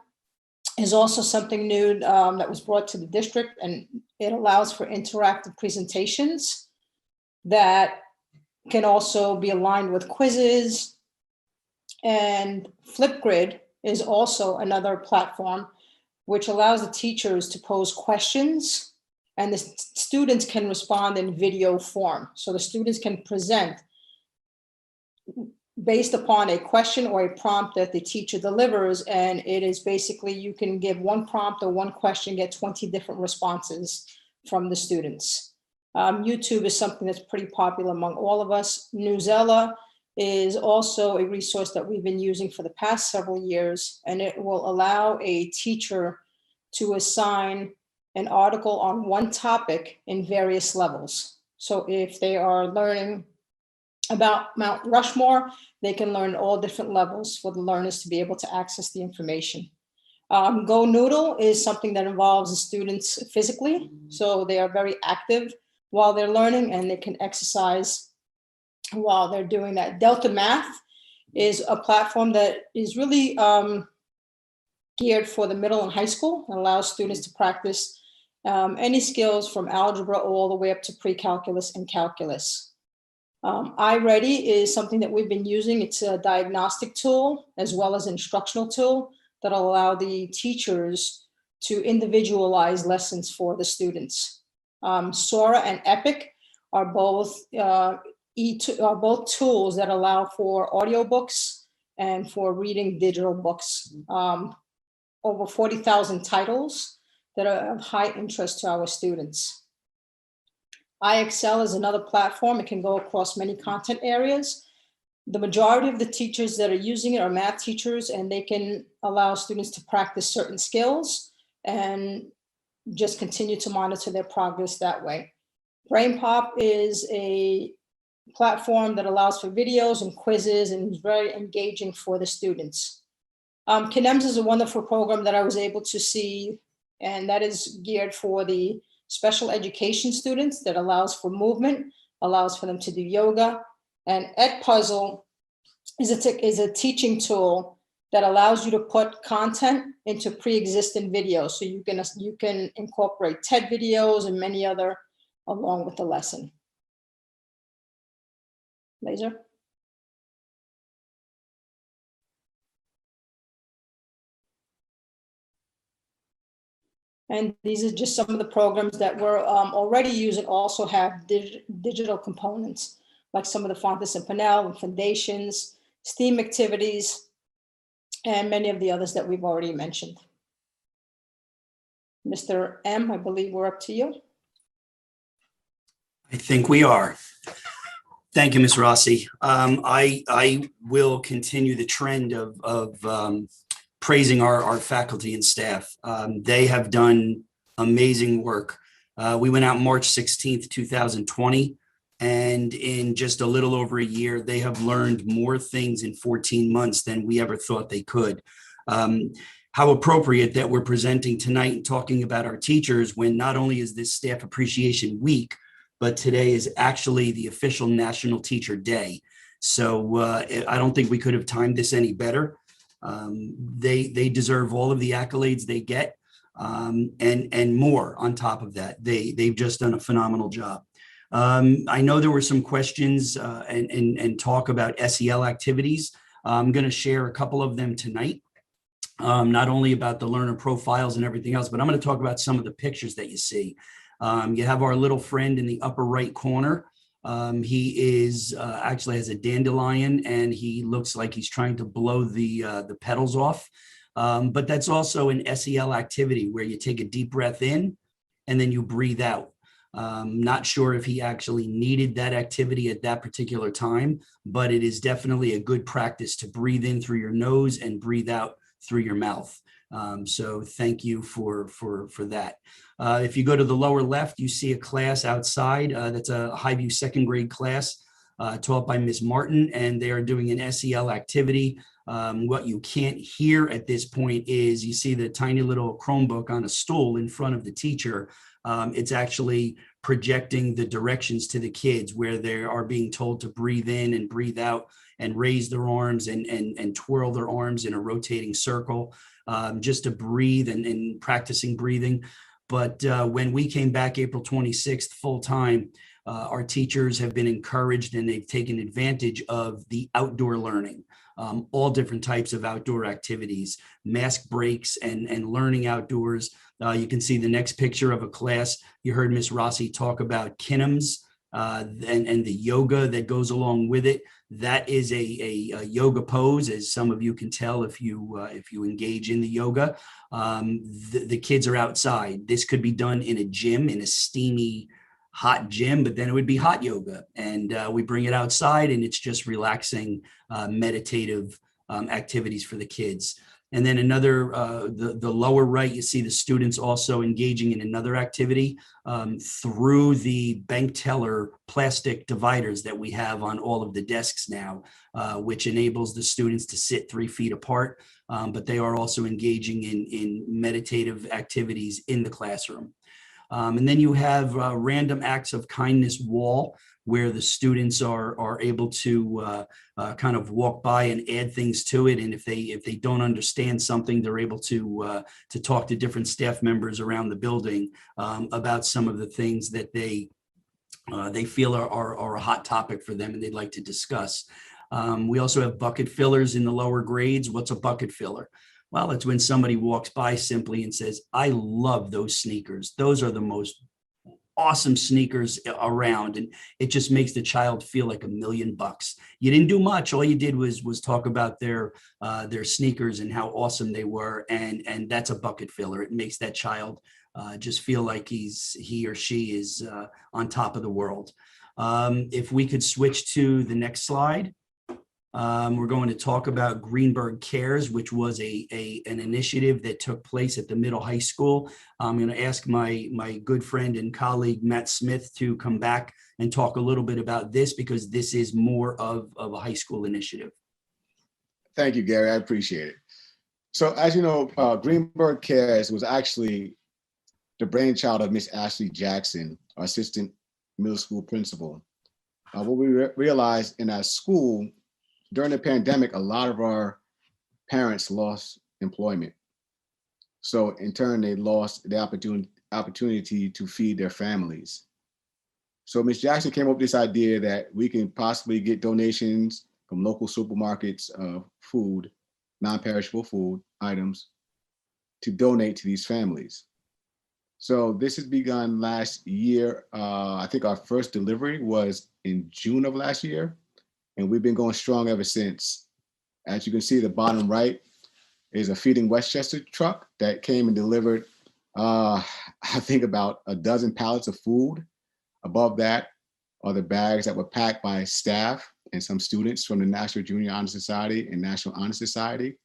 is also something new that was brought to the district, and it allows for interactive presentations that can also be aligned with quizzes. And Flipgrid is also another platform which allows the teachers to pose questions, and the students can respond in video form. So the students can present based upon a question or a prompt that the teacher delivers. And it is basically, you can give one prompt or one question, get 20 different responses from the students. YouTube is something that's pretty popular among all of us. Newsella is also a resource that we've been using for the past several years, and it will allow a teacher to assign an article on one topic in various levels. So if they are learning about Mount Rushmore, they can learn all different levels for the learners to be able to access the information. Go Noodle is something that involves the students physically, so they are very active while they're learning, and they can exercise while they're doing that. Delta Math is a platform that is really geared for the middle and high school, and allows students to practice any skills from algebra all the way up to pre-calculus and calculus. iReady is something that we've been using. It's a diagnostic tool as well as instructional tool that'll allow the teachers to individualize lessons for the students. Sora and Epic are both tools that allow for audiobooks and for reading digital books. Over 40,000 titles that are of high interest to our students. iExcel is another platform. It can go across many content areas. The majority of the teachers that are using it are math teachers, and they can allow students to practice certain skills and just continue to monitor their progress that way. BrainPop is a platform that allows for videos and quizzes and is very engaging for the students. KNEMS is a wonderful program that I was able to see, and that is geared for the special education students that allows for movement, allows for them to do yoga. And Edpuzzle is a teaching tool that allows you to put content into pre-existing videos. So you can incorporate TED videos and many other along with the lesson. Laser. And these are just some of the programs that we're already using, also have digital components, like some of the Fontes and Pinnell and Foundations, STEAM activities, and many of the others that we've already mentioned. Mr. M, I believe we're up to you. I think we are. Thank you, Ms. Rossi. I will continue the trend of praising our faculty and staff. They have done amazing work. We went out March 16th, 2020, and in just a little over a year, they have learned more things in 14 months than we ever thought they could. How appropriate that we're presenting tonight and talking about our teachers when not only is this Staff Appreciation Week, but today is actually the official National Teacher Day. So I don't think we could have timed this any better. They deserve all of the accolades they get, and more on top of that. They've just done a phenomenal job. I know there were some questions and talk about SEL activities. I'm going to share a couple of them tonight, not only about the learner profiles and everything else, but I'm going to talk about some of the pictures that you see. You have our little friend in the upper right corner. He is actually has a dandelion, and he looks like he's trying to blow the petals off. But that's also an SEL activity where you take a deep breath in and then you breathe out. Not sure if he actually needed that activity at that particular time, but it is definitely a good practice to breathe in through your nose and breathe out through your mouth. So thank you for that. If you go to the lower left, you see a class outside. That's a Highview second grade class taught by Ms. Martin, and they are doing an SEL activity. What you can't hear at this point is you see the tiny little Chromebook on a stool in front of the teacher. It's actually projecting the directions to the kids where they are being told to breathe in and breathe out and raise their arms and twirl their arms in a rotating circle, just to breathe and practicing breathing. But when we came back April 26th full time, our teachers have been encouraged and they've taken advantage of the outdoor learning, all different types of outdoor activities, mask breaks and learning outdoors. You can see the next picture of a class. You heard Ms. Rossi talk about KNEMS and the yoga that goes along with it. That is a yoga pose, as some of you can tell if you engage in the yoga. The kids are outside. This could be done in a gym, in a steamy, hot gym, but then it would be hot yoga. And we bring it outside, and it's just relaxing, meditative activities for the kids. And then another, the lower right, you see the students also engaging in another activity through the bank teller plastic dividers that we have on all of the desks now, which enables the students to sit 3 feet apart, but they are also engaging in meditative activities in the classroom. And then you have random acts of kindness wall, where the students are able to kind of walk by and add things to it. And if they don't understand something, they're able to talk to different staff members around the building about some of the things that they feel are a hot topic for them and they'd like to discuss. We also have bucket fillers in the lower grades. What's a bucket filler? Well, it's when somebody walks by simply and says, I love those sneakers. Those are the most awesome sneakers around, and it just makes the child feel like $1 million. You didn't do much. All you did was talk about their sneakers and how awesome they were, and that's a bucket filler. It makes that child just feel like he or she is on top of the world. If we could switch to the next slide. We're going to talk about Greenberg Cares, which was an initiative that took place at the middle high school. I'm going to ask my good friend and colleague, Matt Smith, to come back and talk a little bit about this because this is more of a high school initiative. Thank you, Gary. I appreciate it. So as you know, Greenberg Cares was actually the brainchild of Miss Ashley Jackson, our assistant middle school principal. What we realized in our school during the pandemic, a lot of our parents lost employment. So in turn, they lost the opportunity to feed their families. So Ms. Jackson came up with this idea that we can possibly get donations from local supermarkets of food, non-perishable food items to donate to these families. So this has begun last year. I think our first delivery was in June of last year, and we've been going strong ever since. As you can see, the bottom right is a Feeding Westchester truck that came and delivered, I think about a dozen pallets of food. Above that are the bags that were packed by staff and some students from the National Junior Honor Society and National Honor Society.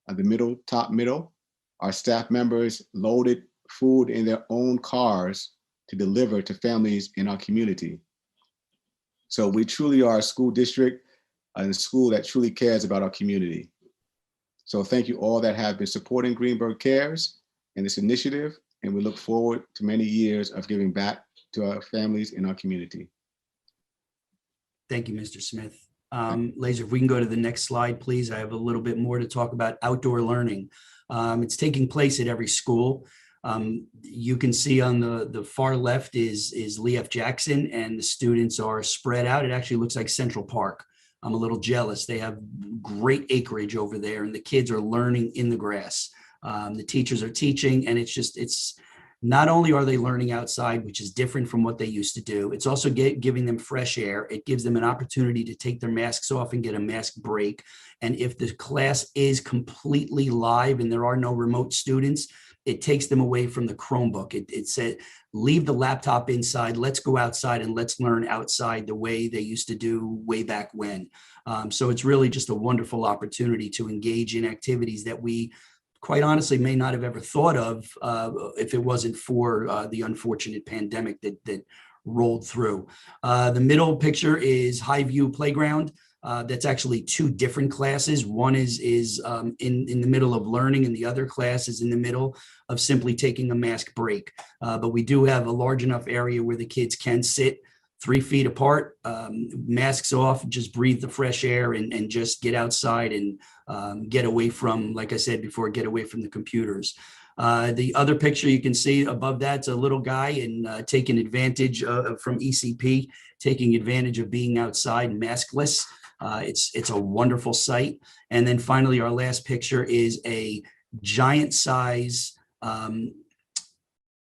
At the top middle, our staff members loaded food in their own cars to deliver to families in our community. So we truly are a school district and a school that truly cares about our community. So thank you all that have been supporting Greenberg Cares and this initiative, and we look forward to many years of giving back to our families in our community. Thank you, Mr. Smith. Laser, if we can go to the next slide, please. I have a little bit more to talk about outdoor learning. It's taking place at every school. You can see on the far left is Lee F. Jackson, and the students are spread out. It actually looks like Central Park. I'm a little jealous. They have great acreage over there, and the kids are learning in the grass. The teachers are teaching, and it's not only are they learning outside, which is different from what they used to do, it's also giving them fresh air. It gives them an opportunity to take their masks off and get a mask break. And if the class is completely live and there are no remote students, it takes them away from the Chromebook. It said, leave the laptop inside, let's go outside and let's learn outside the way they used to do way back when. So it's really just a wonderful opportunity to engage in activities that we quite honestly may not have ever thought of if it wasn't for the unfortunate pandemic that rolled through. The middle picture is Highview Playground. That's actually two different classes. One is in the middle of learning, and the other class is in the middle of simply taking a mask break. But we do have a large enough area where the kids can sit 3 feet apart, masks off, just breathe the fresh air and just get outside and get away from, like I said before, get away from the computers. The other picture you can see above that's a little guy and taking advantage from ECP, taking advantage of being outside maskless. It's a wonderful sight. And then finally, our last picture is a giant size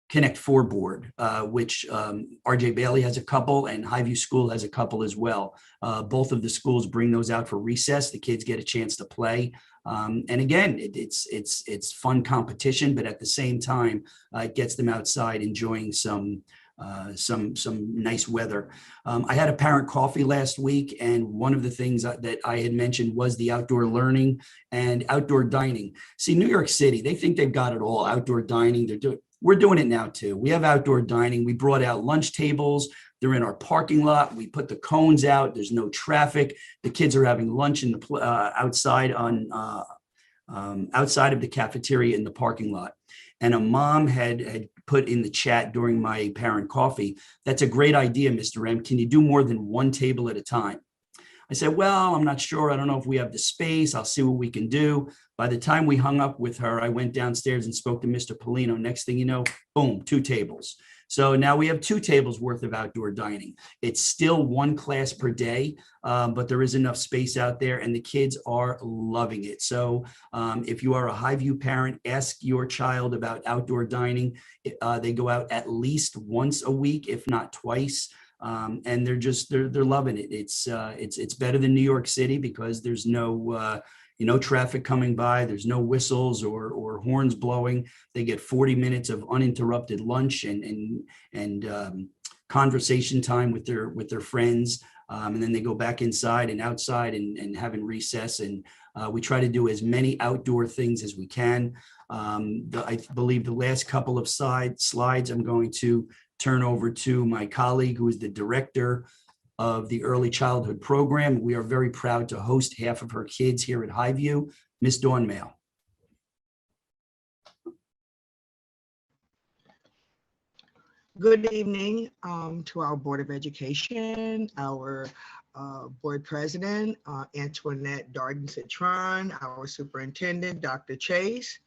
Connect 4 board, which RJ Bailey has a couple and Highview School has a couple as well. Both of the schools bring those out for recess. The kids get a chance to play. And again, it's fun competition, but at the same time, it gets them outside enjoying some nice weather. I had a parent coffee last week, and one of the things that I had mentioned was the outdoor learning and outdoor dining. See, New York City, they think they've got it all, outdoor dining. We're doing it now too. We have outdoor dining. We brought out lunch tables. They're in our parking lot. We put the cones out. There's no traffic. The kids are having lunch in the outside outside of the cafeteria in the parking lot. And a mom had put in the chat during my parent coffee, "That's a great idea, Mr. M. Can you do more than one table at a time?" I said, "Well, I'm not sure. I don't know if we have the space. I'll see what we can do." By the time we hung up with her, I went downstairs and spoke to Mr. Polino. Next thing you know, boom, 2 tables. So now we have 2 tables worth of outdoor dining. It's still 1 class per day, but there is enough space out there and the kids are loving it. So if you are a Highview parent, ask your child about outdoor dining. They go out at least once a week, if not twice. And they're loving it. It's better than New York City because there's no traffic coming by. There's no whistles or horns blowing. They get 40 minutes of uninterrupted lunch and conversation time with their friends. And then they go back inside and outside and having recess. And we try to do as many outdoor things as we can. I believe the last couple of slides I'm going to turn over to my colleague, who is the director of the early childhood program. We are very proud to host half of her kids here at Highview, Miss Dawn Mail. Good evening to our Board of Education, our Board President, Antoinette Darden-Citron, our Superintendent, Dr. Chase,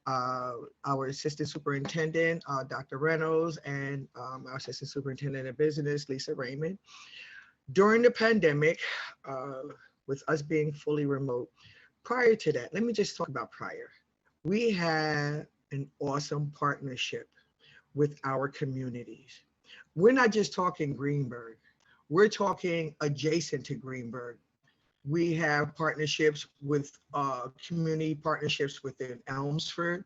our Assistant Superintendent, Dr. Reynolds, and our Assistant Superintendent of Business, Lisa Raymond. During the pandemic, with us being fully remote, prior to that, let me just talk about prior. We had an awesome partnership with our communities. We're not just talking Greenburgh, we're talking adjacent to Greenburgh. We have partnerships with community partnerships within Elmsford.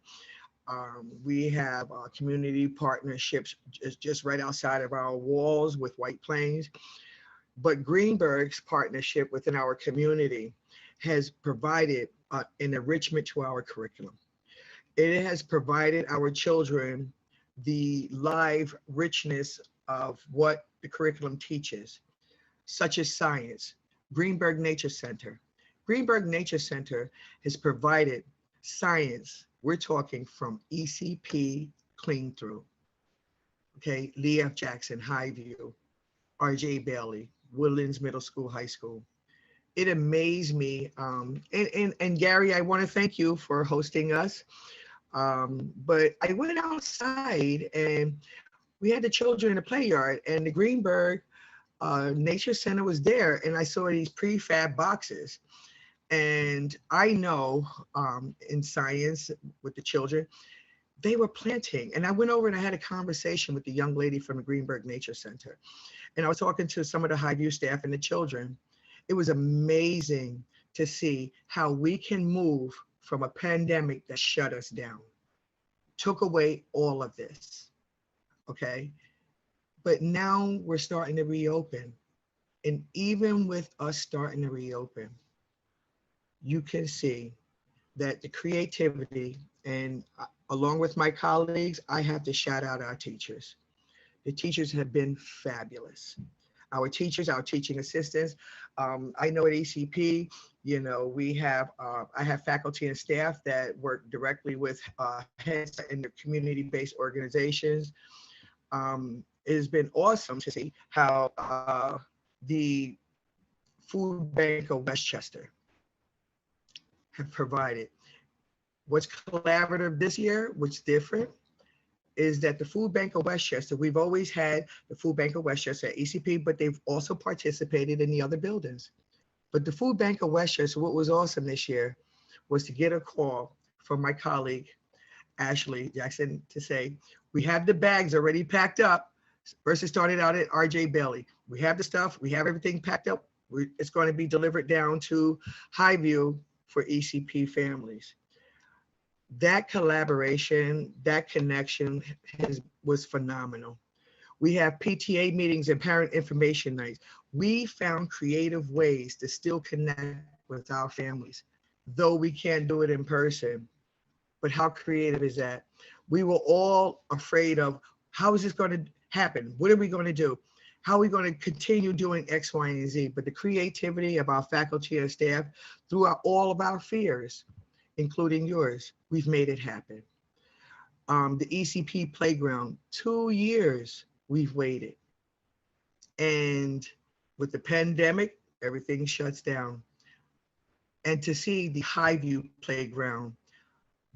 We have community partnerships just right outside of our walls with White Plains. But Greenburgh's partnership within our community has provided an enrichment to our curriculum. It has provided our children the live richness of what the curriculum teaches, such as science. Greenburgh Nature Center. Greenburgh Nature Center has provided science. We're talking from ECP clean through. Okay, Lee F. Jackson, Highview, R.J. Bailey, Woodlands Middle School, High School. It amazed me. And Gary, I want to thank you for hosting us. But I went outside and we had the children in the play yard, and the Greenburgh Nature Center was there, and I saw these prefab boxes. And I know in science with the children, they were planting. And I went over and I had a conversation with the young lady from the Greenburgh Nature Center. And I was talking to some of the Highview staff and the children. It was amazing to see how we can move from a pandemic that shut us down, took away all of this, okay? But now we're starting to reopen. And even with us starting to reopen, you can see that the creativity, and along with my colleagues, I have to shout out our teachers. The teachers have been fabulous. Our teachers, our teaching assistants. I know at ECP, you know, we have, I have faculty and staff that work directly with heads in the community-based organizations. It has been awesome to see how the Food Bank of Westchester have provided. What's collaborative this year, what's different, is that the Food Bank of Westchester, we've always had the Food Bank of Westchester at ECP, but they've also participated in the other buildings. But the Food Bank of Westchester, what was awesome this year was to get a call from my colleague, Ashley Jackson, to say, we have the bags already packed up. Versus started out at RJ Bailey. We have the stuff, we have everything packed up. It's going to be delivered down to Highview for ECP families. That collaboration, that connection was phenomenal. We have PTA meetings and parent information nights. We found creative ways to still connect with our families, though we can't do it in person. But how creative is that? We were all afraid of, how is this going to happen? What are we going to do? How are we going to continue doing X, Y, and Z? But the creativity of our faculty and staff, throughout all of our fears, including yours, we've made it happen. The ECP playground, 2 years we've waited. And with the pandemic, everything shuts down. And to see the Highview playground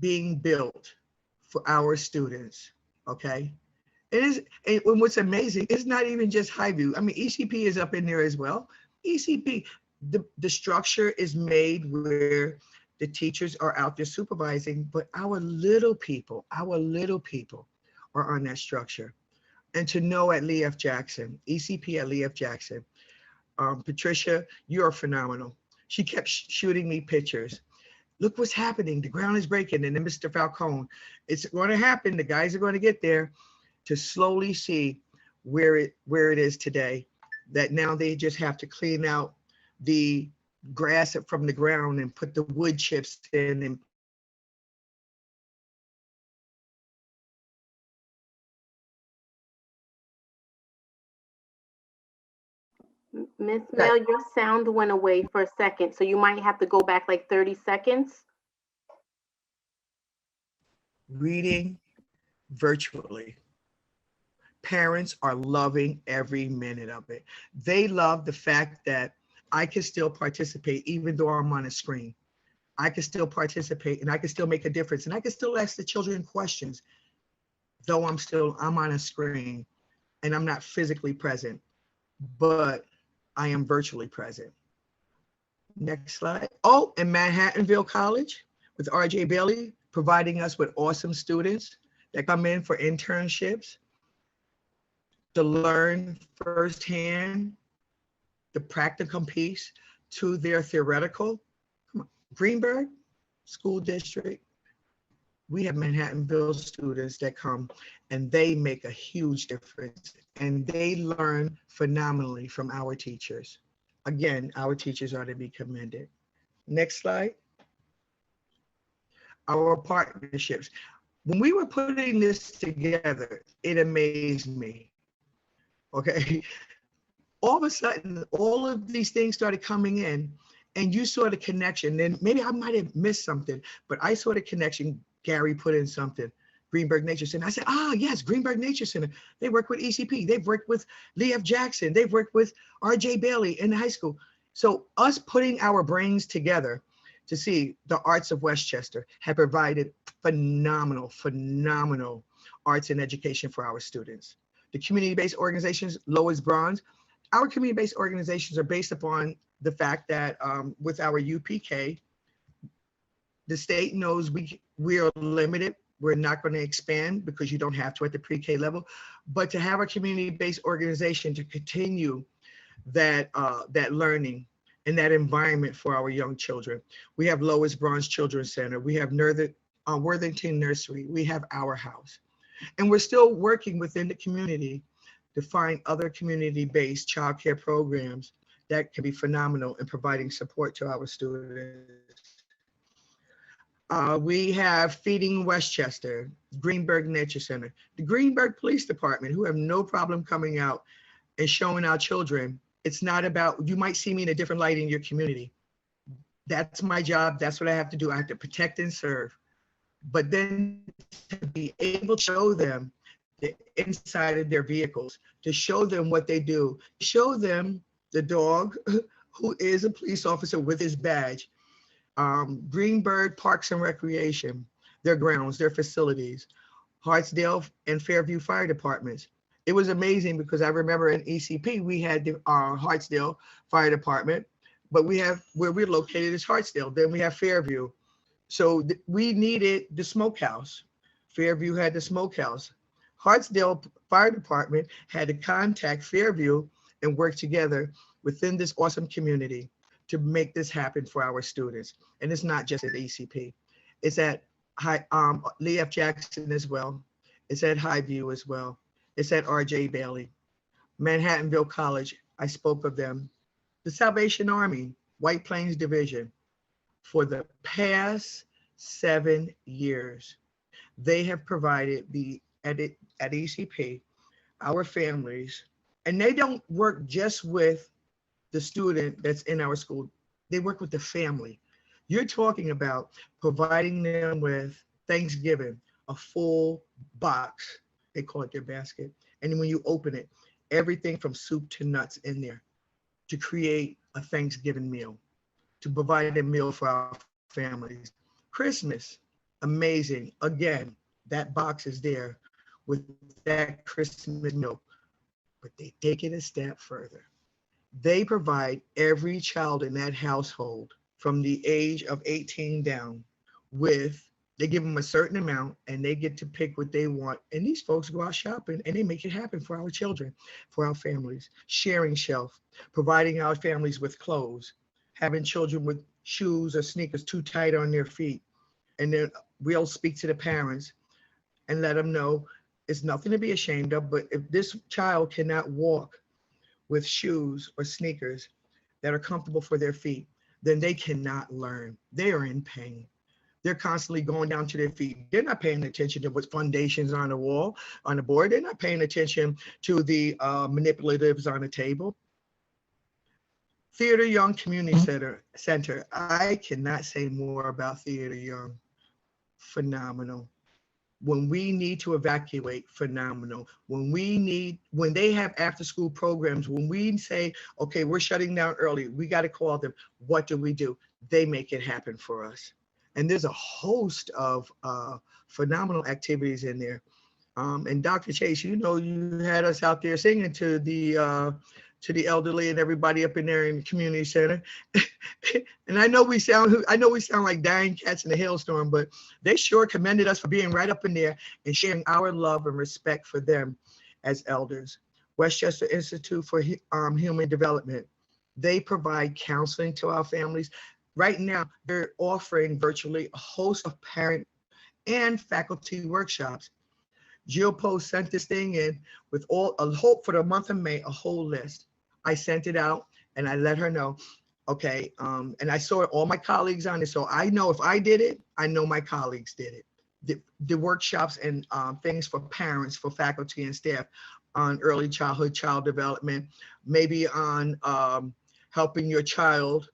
being built for our students, okay? It is, and what's amazing, it's not even just Highview. I mean, ECP is up in there as well. ECP, the structure is made where the teachers are out there supervising, but our little people are on that structure. And to know at Lee F. Jackson, ECP at Lee F. Jackson, Patricia, you are phenomenal. She kept shooting me pictures. Look what's happening. The ground is breaking. And then Mr. Falcone, it's going to happen. The guys are going to get there. To slowly see where it is today. that now they just have to clean out the grass from the ground and put the wood chips in and Miss Mel, your sound went away for a second, so you might have to go back like 30 seconds. reading virtually. Parents are loving every minute of it. They love the fact that I can still participate even though I'm on a screen. I can still participate and I can still make a difference and I can still ask the children questions though I'm on a screen and I'm not physically present, but I am virtually present. Next slide. Oh, and Manhattanville College with RJ Bailey providing us with awesome students that come in for internships to learn firsthand the practicum piece to their theoretical. Come on. Greenberg School District, we have Manhattanville students that come and they make a huge difference and they learn phenomenally from our teachers. Again, our teachers are to be commended. Next slide. Our partnerships. When we were putting this together, it amazed me. Okay. All of a sudden, all of these things started coming in and you saw the connection. And maybe I might have missed something, but I saw the connection. Gary put in something, Greenberg Nature Center. I said, yes, Greenberg Nature Center. They work with ECP. They've worked with Lee F. Jackson. They've worked with RJ Bailey in the high school. So us putting our brains together to see the Arts of Westchester have provided phenomenal arts and education for our students. The community-based organizations, lowest bronze, our community-based organizations are based upon the fact that with our UPK, the state knows we are limited. We're not going to expand because you don't have to at the pre-K level, but to have a community-based organization to continue that learning and that environment for our young children. We have Lowest Bronze Children's Center. We have Worthington Nursery. We have Our House. And we're still working within the community to find other community-based childcare programs that can be phenomenal in providing support to our students. We have Feeding Westchester, Greenberg Nature Center, the Greenberg Police Department, who have no problem coming out and showing our children. It's not about, you might see me in a different light in your community. That's my job. That's what I have to do. I have to protect and serve. But then to be able to show them the inside of their vehicles, to show them what they do, show them the dog who is a police officer with his badge, Greenberg Parks and Recreation, their grounds, their facilities, Hartsdale and Fairview Fire Departments. It was amazing because I remember in ECP, we had the Hartsdale Fire Department, but we have where we're located is Hartsdale. Then we have Fairview. So we needed the smokehouse. Fairview had the smokehouse. Hartsdale Fire Department had to contact Fairview and work together within this awesome community to make this happen for our students. And it's not just at ECP. It's at Lee F. Jackson as well. It's at Highview as well. It's at RJ Bailey. Manhattanville College, I spoke of them. The Salvation Army, White Plains Division, for the past 7 years, they have provided at ECP, our families, and they don't work just with the student that's in our school. They work with the family. You're talking about providing them with Thanksgiving, a full box, they call it their basket. And then when you open it, everything from soup to nuts in there to create a Thanksgiving meal, to provide a meal for our families. Christmas, amazing. Again, that box is there with that Christmas meal, but they take it a step further. They provide every child in that household from the age of 18 down with, they give them a certain amount and they get to pick what they want. And these folks go out shopping and they make it happen for our children, for our families. Sharing shelf, providing our families with clothes, having children with shoes or sneakers too tight on their feet. And then we'll speak to the parents and let them know it's nothing to be ashamed of, but if this child cannot walk with shoes or sneakers that are comfortable for their feet, then they cannot learn. They are in pain. They're constantly going down to their feet. They're not paying attention to what's foundations on the wall, on the board. They're not paying attention to the manipulatives on the table. Theater Young Community Center. I cannot say more about Theater Young. Phenomenal. When we need to evacuate, phenomenal. When they have after school programs, when we say, okay, we're shutting down early, we got to call them. What do? They make it happen for us. And there's a host of phenomenal activities in there. And Dr. Chase, you know, you had us out there singing to the elderly and everybody up in there in the community center. And I know we sound like dying cats in a hailstorm, but they sure commended us for being right up in there and sharing our love and respect for them as elders. Westchester Institute for Human Development, they provide counseling to our families. Right now, they're offering virtually a host of parent and faculty workshops. Jill Post sent this thing in with a hope for the month of May, a whole list. I sent it out and I let her know, okay, and I saw all my colleagues on it. So I know if I did it, I know my colleagues did it. The workshops and things for parents, for faculty and staff on early childhood, child development, maybe on helping your child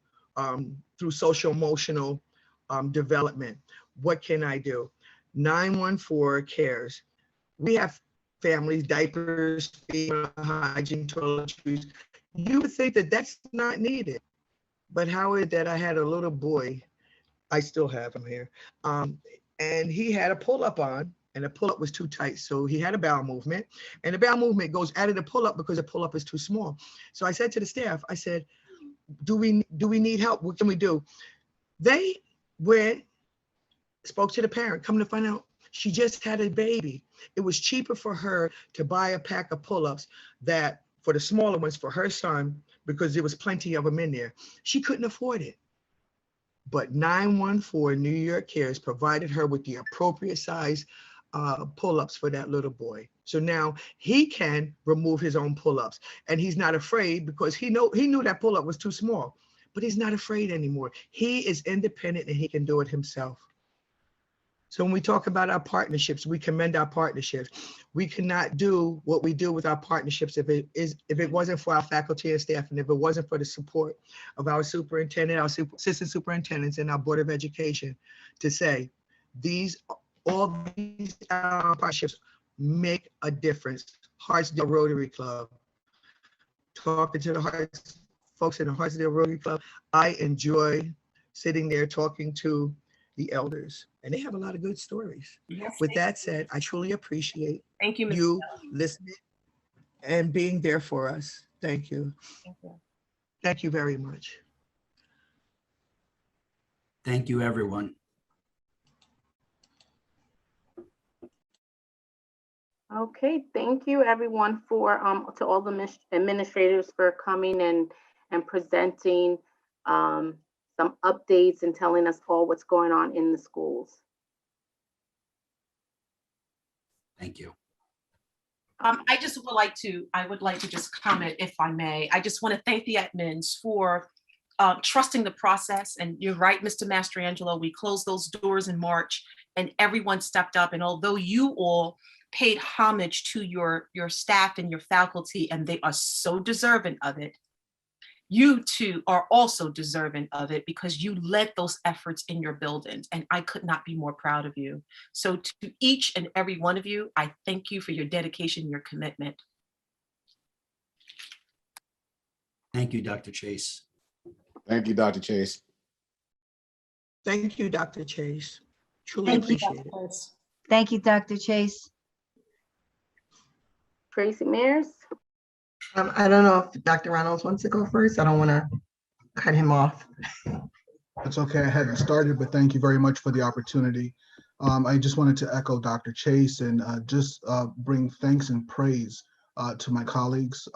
through social emotional development. What can I do? 914 cares. We have families, diapers, feeding, hygiene, toiletries. You would think that that's not needed. But how is that I had a little boy, I still have him here, and he had a pull-up on, and the pull-up was too tight. So he had a bowel movement, and the bowel movement goes out of the pull-up because the pull-up is too small. So I said to the staff, I said, do we need help? What can we do? They went, spoke to the parent, come to find out, she just had a baby. It was cheaper for her to buy a pack of pull-ups that for the smaller ones for her son, because there was plenty of them in there. She couldn't afford it. But 914 New York Cares provided her with the appropriate size pull-ups for that little boy. So now he can remove his own pull-ups, and he's not afraid because he knew that pull-up was too small, but he's not afraid anymore. He is independent and he can do it himself. So when we talk about our partnerships, we commend our partnerships. We cannot do what we do with our partnerships if it wasn't for our faculty and staff, and if it wasn't for the support of our superintendent, our assistant superintendents, and our Board of Education to say all these partnerships make a difference. Hartsdale Rotary Club, talking to the folks in the Hartsdale Rotary Club, I enjoy sitting there talking to the elders, and they have a lot of good stories. Yes, with that said, I truly appreciate thank you, you listening and being there for us. Thank you. Thank you. Thank you very much. Thank you, everyone. Okay, thank you everyone for to all the administrators for coming and presenting some updates and telling us all what's going on in the schools. Thank you. I would like to just comment, if I may. I just want to thank the admins for trusting the process. And you're right, Mr. Mastrangelo, we closed those doors in March and everyone stepped up. And although you all paid homage to your staff and your faculty, and they are so deserving of it, you too are also deserving of it because you led those efforts in your buildings, and I could not be more proud of you. So to each and every one of you, I thank you for your dedication, your commitment. Thank you, Dr. Chase. Thank you, Dr. Chase. Thank you, Dr. Chase. Truly appreciate it. Thank you, Dr. Chase. Tracy Mears. I don't know if Dr. Reynolds wants to go first. I don't want to cut him off. It's okay, I hadn't started, but thank you very much for the opportunity. I just wanted to echo Dr. Chase and just bring thanks and praise to my colleagues.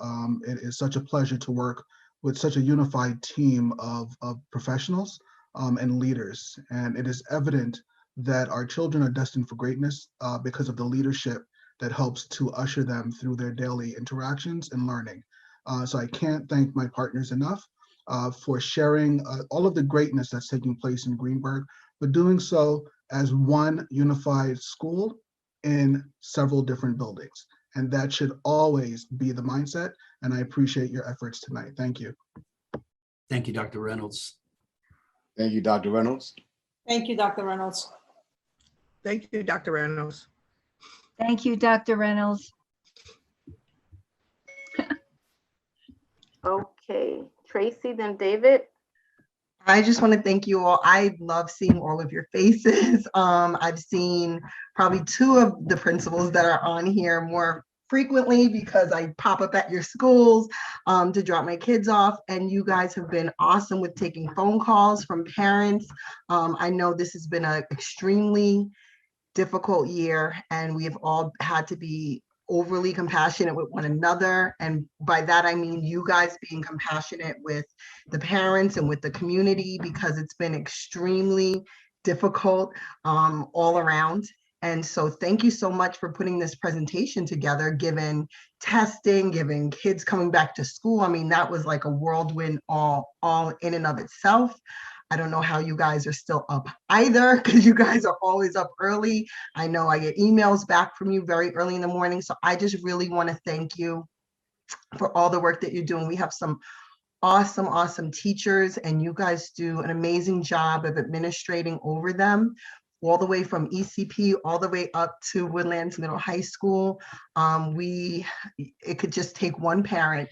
It is such a pleasure to work with such a unified team of professionals and leaders. And it is evident that our children are destined for greatness because of the leadership that helps to usher them through their daily interactions and learning. So I can't thank my partners enough for sharing all of the greatness that's taking place in Greenberg, but doing so as one unified school in several different buildings. And that should always be the mindset. And I appreciate your efforts tonight. Thank you. Thank you, Dr. Reynolds. Thank you, Dr. Reynolds. Thank you, Dr. Reynolds. Thank you, Dr. Reynolds. Thank you, Dr. Reynolds. Okay, Tracy, then David. I just want to thank you all. I love seeing all of your faces. I've seen probably two of the principals that are on here more frequently because I pop up at your schools to drop my kids off, and you guys have been awesome with taking phone calls from parents. I know this has been an extremely difficult year, and we have all had to be overly compassionate with one another. And by that, I mean you guys being compassionate with the parents and with the community, because it's been extremely difficult all around. And so thank you so much for putting this presentation together, given testing, given kids coming back to school. I mean, that was like a whirlwind all in and of itself. I don't know how you guys are still up either, because you guys are always up early. I know I get emails back from you very early in the morning. So I just really want to thank you for all the work that you're doing. We have some awesome teachers, and you guys do an amazing job of administrating over them, all the way from ECP all the way up to Woodlands Middle High School. It could just take one parent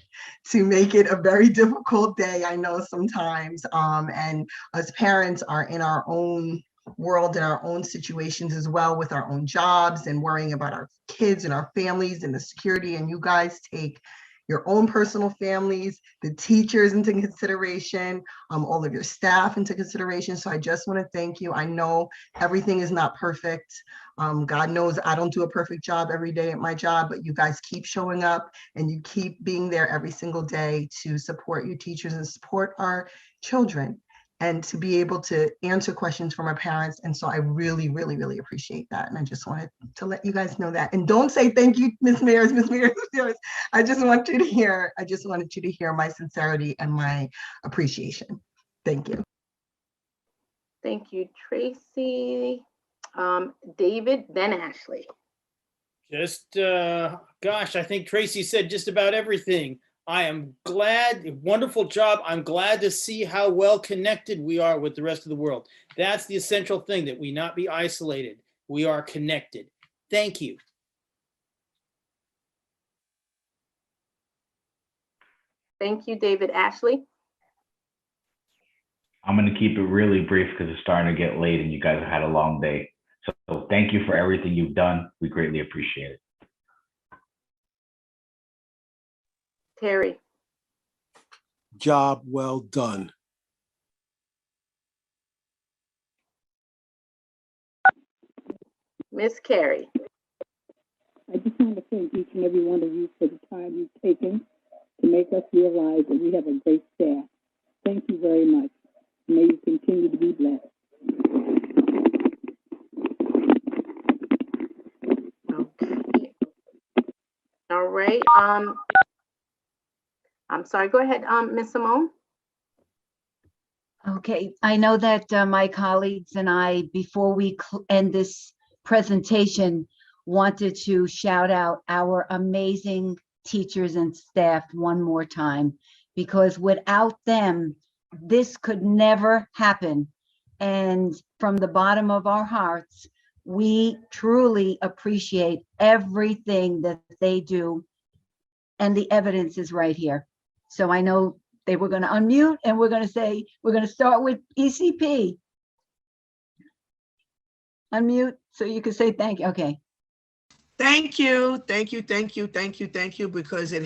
to make it a very difficult day, I know sometimes. And us parents are in our own world, in our own situations as well, with our own jobs and worrying about our kids and our families and the security. And you guys take your own personal families, the teachers into consideration, all of your staff into consideration. So I just want to thank you. I know everything is not perfect. God knows I don't do a perfect job every day at my job, but you guys keep showing up and you keep being there every single day to support your teachers and support our children, and to be able to answer questions from our parents. And so I really appreciate that. And I just wanted to let you guys know that. And don't say thank you, Miss Mears. I just want you to hear, I just wanted you to hear my sincerity and my appreciation. Thank you. Thank you, Tracy. David, then Ashley. Gosh, I think Tracy said just about everything. I am glad, wonderful job. I'm glad to see how well connected we are with the rest of the world. That's the essential thing, that we not be isolated. We are connected. Thank you. Thank you, David. Ashley? I'm going to keep it really brief because it's starting to get late and you guys have had a long day. So thank you for everything you've done. We greatly appreciate it. Terry? Job well done. Miss Carey? I just want to thank each and every one of you for the time you've taken to make us realize that we have a great staff. Thank you very much. May you continue to be blessed. Okay. All right. I'm sorry, go ahead, Ms. Simone. Okay, I know that my colleagues and I, before we end this presentation, wanted to shout out our amazing teachers and staff one more time, because without them, this could never happen. And from the bottom of our hearts, we truly appreciate everything that they do. And the evidence is right here. So I know they were going to unmute, and we're going to start with ECP. Unmute so you can say thank you. Okay. Thank you, because it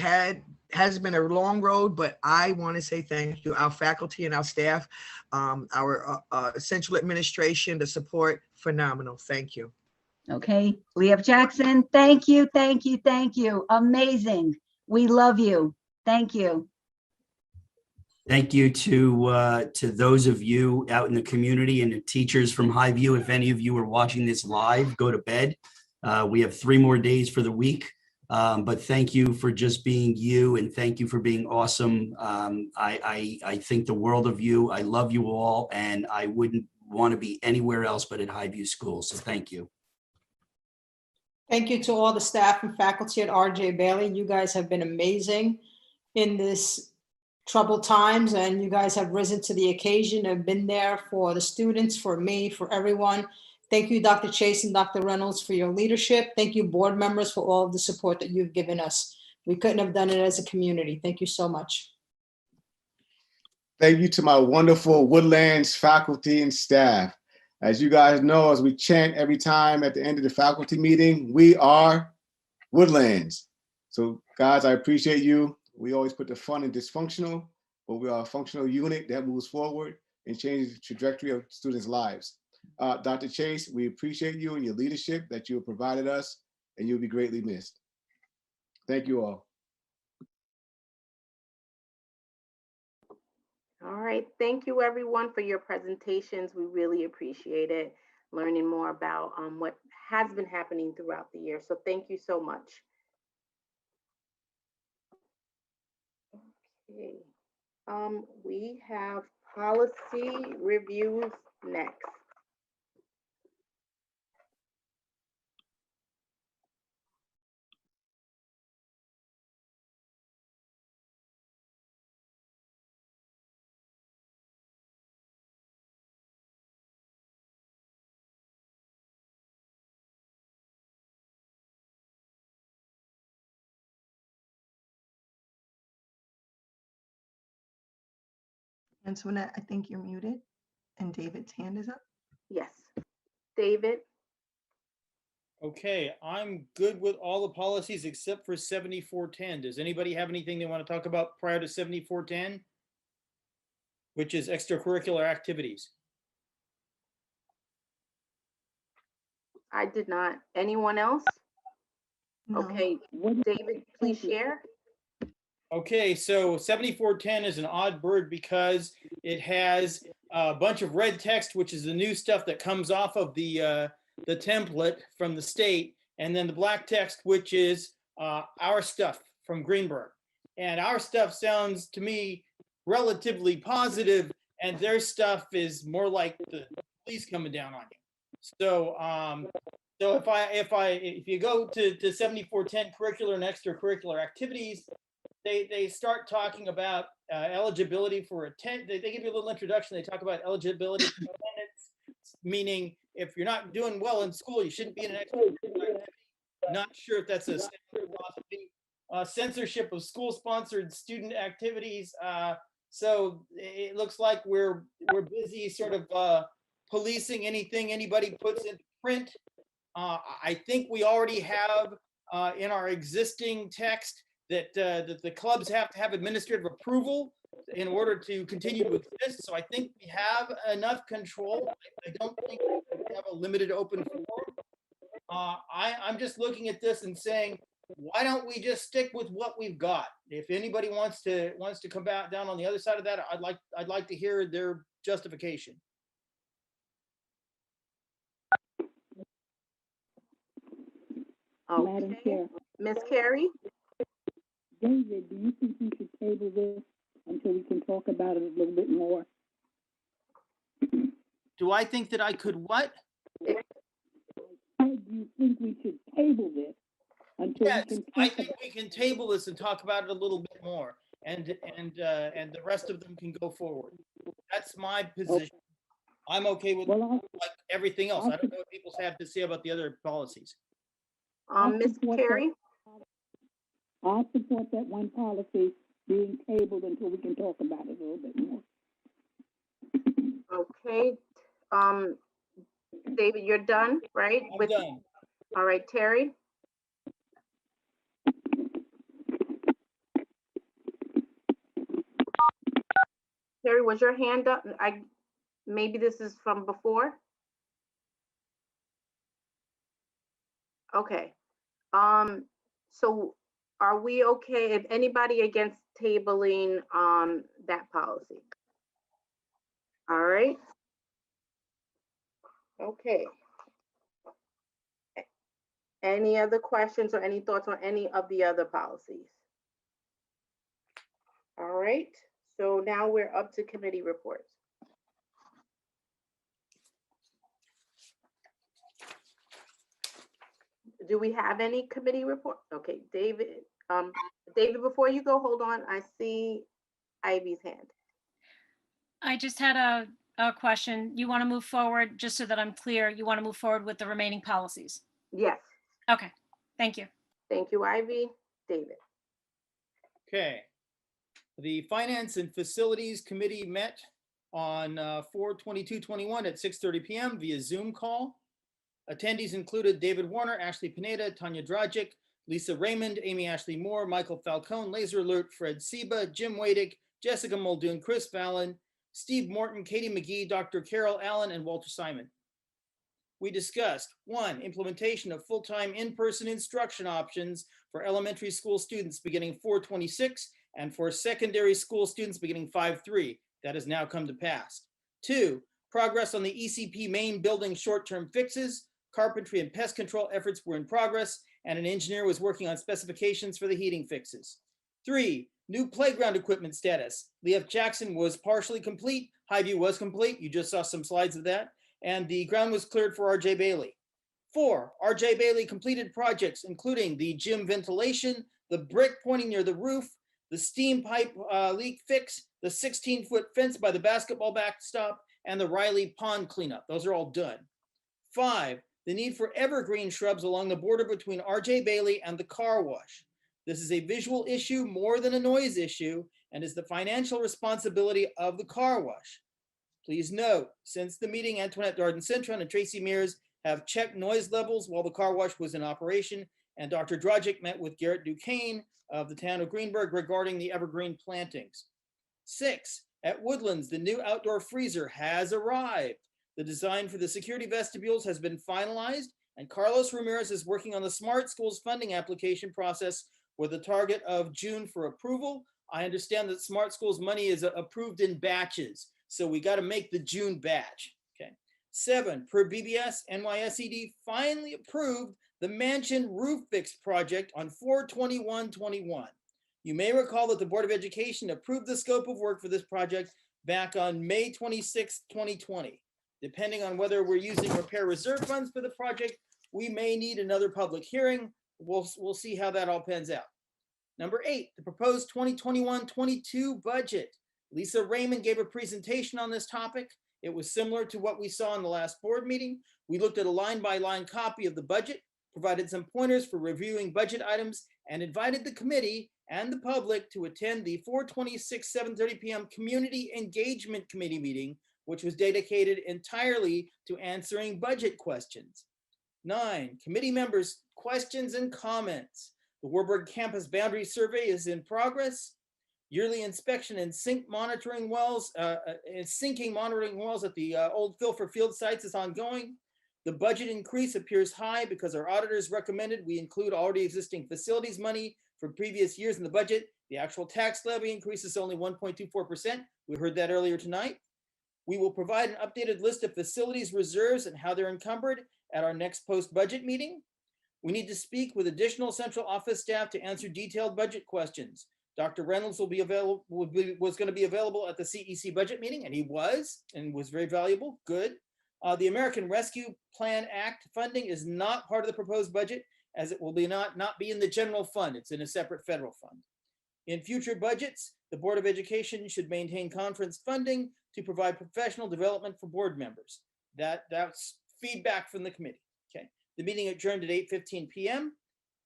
has been a long road, but I want to say thank you, our faculty and our staff, our central administration, the support, phenomenal. Thank you. Okay, we have Jackson. Thank you. Amazing. We love you. Thank you. Thank you to those of you out in the community and the teachers from Highview. If any of you are watching this live, go to bed. We have 3 more days for the week. But thank you for just being you, and thank you for being awesome. I think the world of you. I love you all, and I wouldn't want to be anywhere else but at Highview School. So thank you. Thank you to all the staff and faculty at RJ Bailey. You guys have been amazing in this troubled times, and you guys have risen to the occasion, have been there for the students, for me, for everyone. Thank you, Dr. Chase and Dr. Reynolds, for your leadership. Thank you, board members, for all of the support that you've given us. We couldn't have done it as a community. Thank you so much. Thank you to my wonderful Woodlands faculty and staff. As you guys know, as we chant every time at the end of the faculty meeting, we are Woodlands. So guys, I appreciate you. We always put the fun in dysfunctional, but we are a functional unit that moves forward and changes the trajectory of students' lives. Dr. Chase, we appreciate you and your leadership that you have provided us, and you'll be greatly missed. Thank you all. All right, thank you everyone for your presentations. We really appreciate it, learning more about what has been happening throughout the year. So thank you so much. Okay, we have policy reviews next. Antoinette, I think you're muted, and David's hand is up. Yes, David. Okay, I'm good with all the policies except for 7410. Does anybody have anything they want to talk about prior to 7410? Which is extracurricular activities. I did not. Anyone else? No. Okay, David, please share. Okay, so 7410 is an odd bird because it has a bunch of red text, which is the new stuff that comes off of the template from the state, and then the black text, which is our stuff from Greenberg. And our stuff sounds to me relatively positive, and their stuff is more like the police coming down on you. So so if you go to 7410 curricular and extracurricular activities, they start talking about eligibility for attendance. They give you a little introduction. They talk about eligibility for attendance, meaning if you're not doing well in school, you shouldn't be in an extracurricular activity. Not sure if that's a philosophy. Censorship of school-sponsored student activities. So it looks like we're busy sort of policing anything anybody puts in print. I think we already have in our existing text that the clubs have to have administrative approval in order to continue to exist. So I think we have enough control. I don't think we have a limited open forum. I'm just looking at this and saying, why don't we just stick with what we've got? If anybody wants to come back down on the other side of that, I'd like to hear their justification. Madam Chair. Ms. Carey? David, do you think we should table this until we can talk about it a little bit more? Do I think that I could what? Do you think we should table this until Yes, we can I talk think about we can table this and talk about it a little bit more, and the rest of them can go forward. That's my position. I'm okay with like everything else. I don't know what people have to say about the other policies. Ms. Carey? I'll support that one policy being tabled until we can talk about it a little bit more. Okay. David, you're done, right? I'm done. All right, Terry? Terry, was your hand up? Maybe this is from before? Okay. So are we okay if anybody against tabling that policy? All right. Okay. Any other questions or any thoughts on any of the other policies? All right, so now we're up to committee reports. Do we have any committee report? Okay, David, David, before you go, hold on. I see Ivy's hand. I just had a question. You want to move forward, just so that I'm clear, you want to move forward with the remaining policies? Yes. Okay, thank you. Thank you, Ivy. David. Okay. The Finance and Facilities Committee met on 4/22/21 at 6:30 p.m. via Zoom call. Attendees included David Warner, Ashley Pineda, Tanya Dragic, Lisa Raymond, Amy Ashley Moore, Michael Falcone, Laser Alert, Fred Seba, Jim Wadick, Jessica Muldoon, Chris Fallon, Steve Morton, Katie McGee, Dr. Carol Allen, and Walter Simon. We discussed 1, implementation of full-time in-person instruction options for elementary school students beginning 4/26 and for secondary school students beginning 5/3. That has now come to pass. 2, progress on the ECP main building short-term fixes. Carpentry and pest control efforts were in progress, and an engineer was working on specifications for the heating fixes. 3, new playground equipment status. Leah Jackson was partially complete. Highview was complete. You just saw some slides of that. And the ground was cleared for RJ Bailey. 4, RJ Bailey completed projects, including the gym ventilation, the brick pointing near the roof, the steam pipe leak fix, the 16-foot fence by the basketball backstop, and the Riley Pond cleanup. Those are all done. 5, the need for evergreen shrubs along the border between RJ Bailey and the car wash. This is a visual issue more than a noise issue and is the financial responsibility of the car wash. Please note, since the meeting, Antoinette Darden-Cintron and Tracy Mears have checked noise levels while the car wash was in operation, and Dr. Dragic met with Garrett Duquesne of the town of Greenberg regarding the evergreen plantings. 6, at Woodlands, the new outdoor freezer has arrived. The design for the security vestibules has been finalized, and Carlos Ramirez is working on the Smart Schools funding application process with a target of June for approval. I understand that Smart Schools money is approved in batches, so we got to make the June batch. Okay. 7, per BBS, NYSED finally approved the mansion roof fix project on 4/21/21. You may recall that the Board of Education approved the scope of work for this project back on May 26, 2020. Depending on whether we're using repair reserve funds for the project, we may need another public hearing. We'll see how that all pans out. Number 8, the proposed 2021-22 budget. Lisa Raymond gave a presentation on this topic. It was similar to what we saw in the last board meeting. We looked at a line-by-line copy of the budget, provided some pointers for reviewing budget items, and invited the committee and the public to attend the 4/26, 7:30 p.m. Community Engagement Committee meeting, which was dedicated entirely to answering budget questions. 9, committee members' questions and comments. The Warburg Campus Boundary Survey is in progress. Yearly inspection and sinking monitoring wells at the old Filfer Field sites is ongoing. The budget increase appears high because our auditors recommended we include already existing facilities money from previous years in the budget. The actual tax levy increase is only 1.24%. We heard that earlier tonight. We will provide an updated list of facilities reserves and how they're encumbered at our next post-budget meeting. We need to speak with additional central office staff to answer detailed budget questions. Dr. Reynolds was going to be available at the CEC budget meeting, and he was very valuable. Good. The American Rescue Plan Act funding is not part of the proposed budget, as it will not be in the general fund. It's in a separate federal fund. In future budgets, the Board of Education should maintain conference funding to provide professional development for board members. That's feedback from the committee. Okay. The meeting adjourned at 8:15 p.m.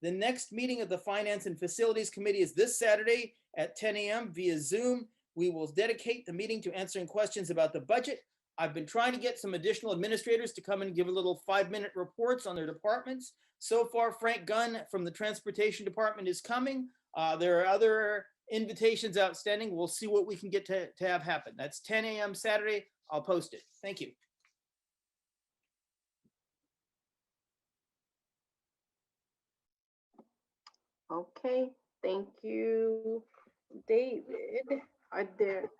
The next meeting of the Finance and Facilities Committee is this Saturday at 10 a.m. via Zoom. We will dedicate the meeting to answering questions about the budget. I've been trying to get some additional administrators to come and give a little 5-minute reports on their departments. So far, Frank Gunn from the Transportation Department is coming. There are other invitations outstanding. We'll see what we can get to have happen. That's 10 a.m. Saturday. I'll post it. Thank you. Okay, thank you, David. Are there,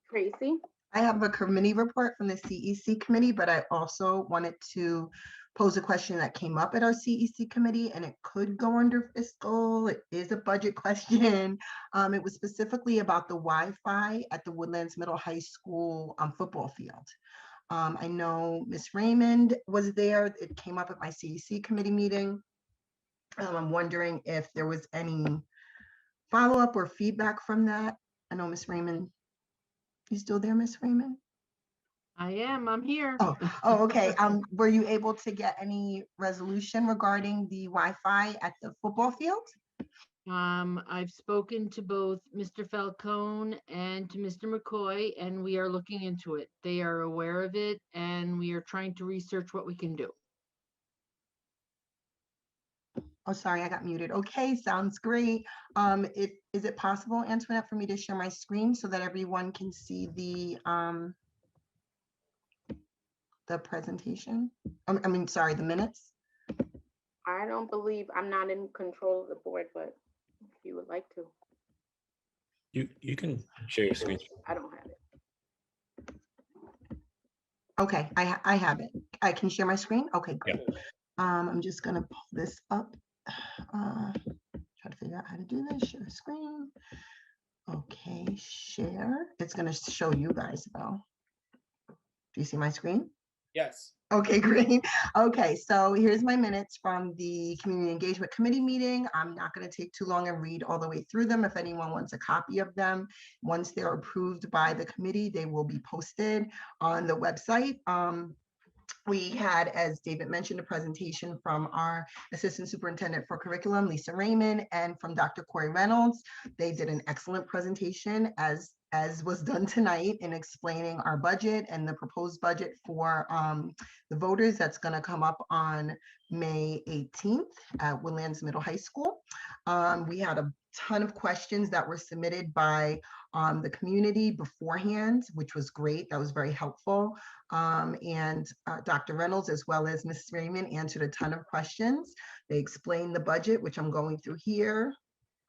Tracy? I have a committee report from the CEC committee, but I also wanted to pose a question that came up at our CEC committee, and it could go under fiscal. It is a budget question. It was specifically about the Wi-Fi at the Woodlands Middle High School football field. I know Miss Raymond was there. It came up at my CEC committee meeting. I'm wondering if there was any follow-up or feedback from that. I know Miss Raymond, you still there, Miss Raymond? I am, I'm here. Oh, okay. Were you able to get any resolution regarding the Wi-Fi at the football field? I've spoken to both Mr. Falcone and to Mr. McCoy, and we are looking into it. They are aware of it, and we are trying to research what we can do. Oh, sorry, I got muted. Okay, sounds great. Is it possible, Antoinette, for me to share my screen so that everyone can see the presentation? I mean, sorry, the minutes? I don't believe, I'm not in control of the board, but if you would like to. You can share your screen. I don't have it. Okay, I have it. I can share my screen? Okay, great. Yeah. I'm just gonna pull this up. Try to figure out how to do this. Share screen. Okay, share. It's gonna show you guys though. Do you see my screen? Yes. Okay, great. Okay, so here's my minutes from the Community Engagement Committee meeting. I'm not going to take too long and read all the way through them. If anyone wants a copy of them, once they're approved by the committee, they will be posted on the website. We had, as David mentioned, a presentation from our Assistant Superintendent for Curriculum, Lisa Raymond, and from Dr. Corey Reynolds. They did an excellent presentation, as was done tonight, in explaining our budget and the proposed budget for the voters. That's going to come up on May 18th at Woodlands Middle High School. We had a ton of questions that were submitted by the community beforehand, which was great. That was very helpful. And Dr. Reynolds, as well as Ms. Raymond, answered a ton of questions. They explained the budget, which I'm going through here.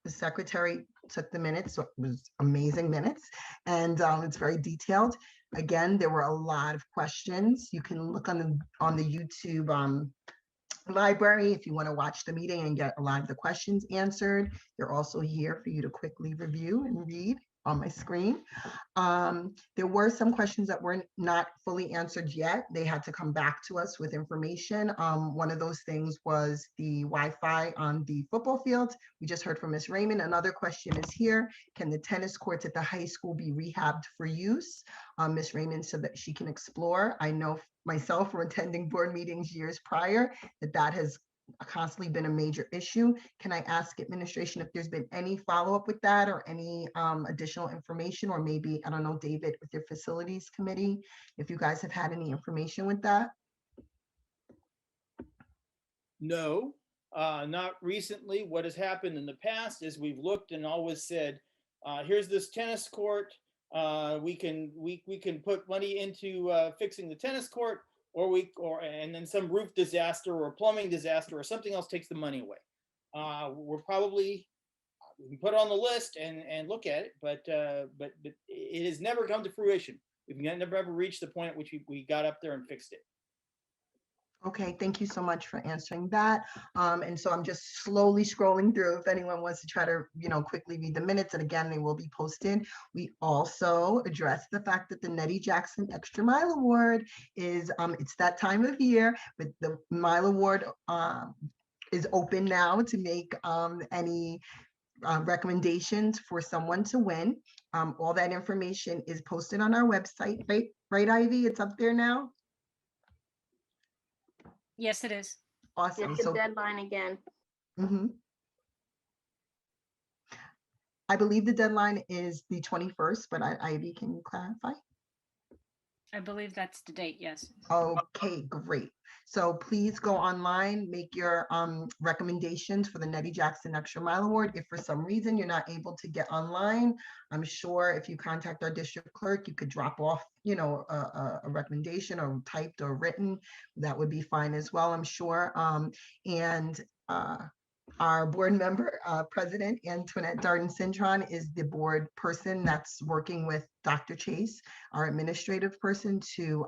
The secretary took the minutes, so it was amazing minutes, and it's very detailed. Again, there were a lot of questions. You can look on the YouTube library if you want to watch the meeting and get a lot of the questions answered. They're also here for you to quickly review and read on my screen. There were some questions that were not fully answered yet. They had to come back to us with information. One of those things was the Wi-Fi on the football field. We just heard from Ms. Raymond. Another question is here: can the tennis courts at the high school be rehabbed for use? Ms. Raymond said that she can explore. I know myself from attending board meetings years prior that has constantly been a major issue. Can I ask administration if there's been any follow-up with that, or any additional information, or maybe, I don't know, David, with your facilities committee, if you guys have had any information with that? No, not recently. What has happened in the past is we've looked and always said, here's this tennis court. We can put money into fixing the tennis court, and then some roof disaster or plumbing disaster or something else takes the money away. We can put it on the list and look at it, but it has never come to fruition. We've never ever reached the point at which we got up there and fixed it. Okay, thank you so much for answering that. And so I'm just slowly scrolling through if anyone wants to try to, quickly read the minutes. And again, they will be posted. We also addressed the fact that the Nettie Jackson Extra Mile Award is, it's that time of year, but the Mile Award is open now to make any recommendations for someone to win. All that information is posted on our website, right, Ivy? It's up there now? Yes, it is. Awesome. It's the deadline again. I believe the deadline is the 21st, but Ivy, can you clarify? I believe that's the date, yes. Okay, great. So please go online, make your recommendations for the Nettie Jackson Extra Mile Award. If for some reason you're not able to get online, I'm sure if you contact our district clerk, you could drop off, a recommendation, or typed or written. That would be fine as well, I'm sure. Our board member, President Antoinette Darden-Cintron, is the board person that's working with Dr. Chase, our administrative person, to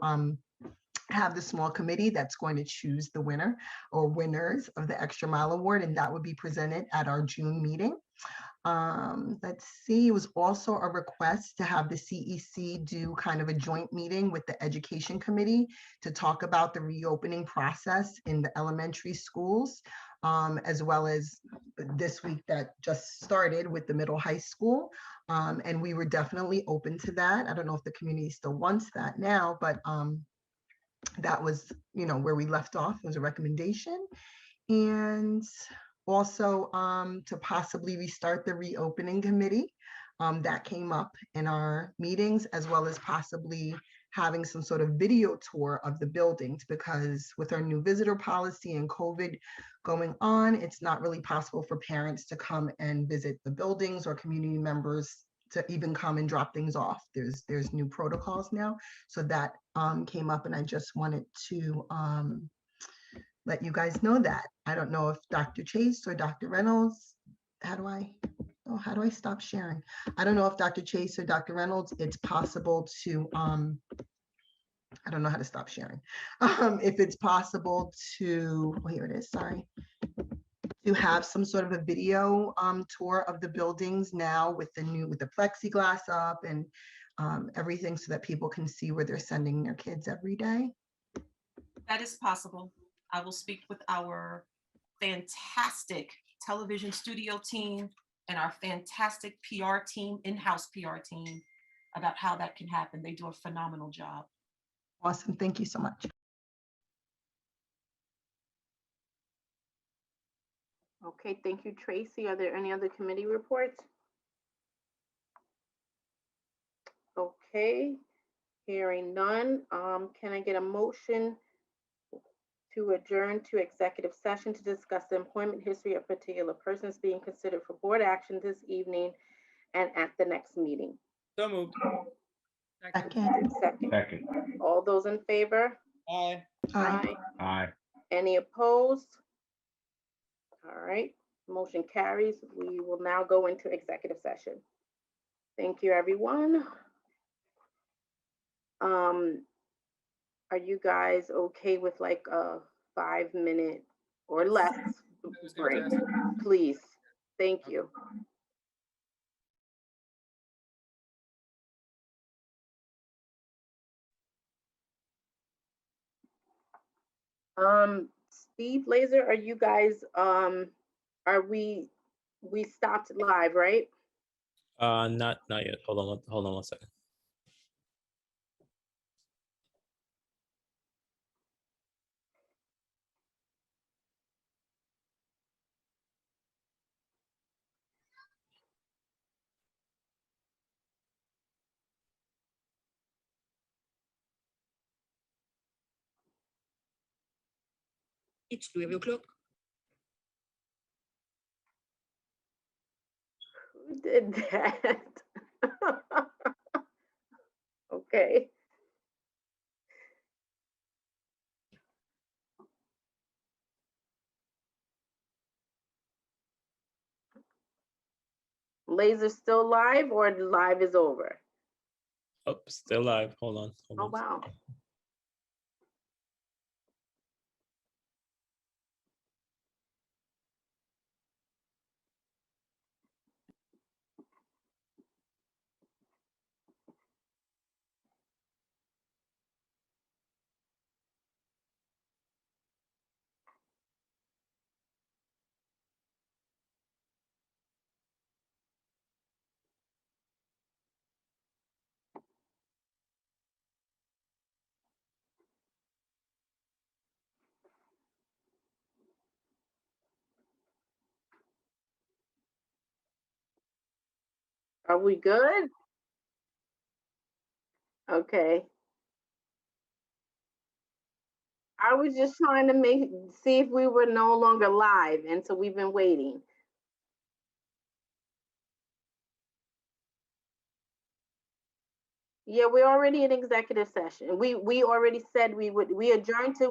have the small committee that's going to choose the winner or winners of the Extra Mile Award, and that would be presented at our June meeting. Let's see, it was also a request to have the CEC do kind of a joint meeting with the Education Committee to talk about the reopening process in the elementary schools, as well as this week that just started with the middle high school. And we were definitely open to that. I don't know if the community still wants that now, but that was, where we left off. It was a recommendation. And also to possibly restart the reopening committee. That came up in our meetings, as well as possibly having some sort of video tour of the buildings, because with our new visitor policy and COVID going on, it's not really possible for parents to come and visit the buildings or community members to even come and drop things off. There's new protocols now. So that came up, and I just wanted to let you guys know that. I don't know if Dr. Chase or Dr. Reynolds, how do I stop sharing? I don't know if Dr. Chase or Dr. Reynolds, it's possible to, I don't know how to stop sharing. If it's possible to, oh, here it is, sorry. To have some sort of a video tour of the buildings now with the plexiglass up and everything, so that people can see where they're sending their kids every day. That is possible. I will speak with our fantastic television studio team and our fantastic PR team, in-house PR team, about how that can happen. They do a phenomenal job. Awesome. Thank you so much. Okay, thank you, Tracy. Are there any other committee reports? Okay, hearing none. Can I get a motion to adjourn to executive session to discuss the employment history of particular persons being considered for board action this evening and at the next meeting? So moved. Second. All those in favor? Aye. Aye. Aye. Any opposed? All right, motion carries. We will now go into executive session. Thank you, everyone. Are you guys okay with like a 5-minute or less break, please? Thank you. Steve, Laser, are you guys, we stopped live, right? Not yet. Hold on 1 second. It's 9 o'clock. Who did that? Okay. Laser still live or the live is over? Oh, still live. Hold on. Oh, wow. Are we good? Okay. I was just trying to see if we were no longer live, and so we've been waiting. Yeah, we're already in executive session. We already said we adjourned to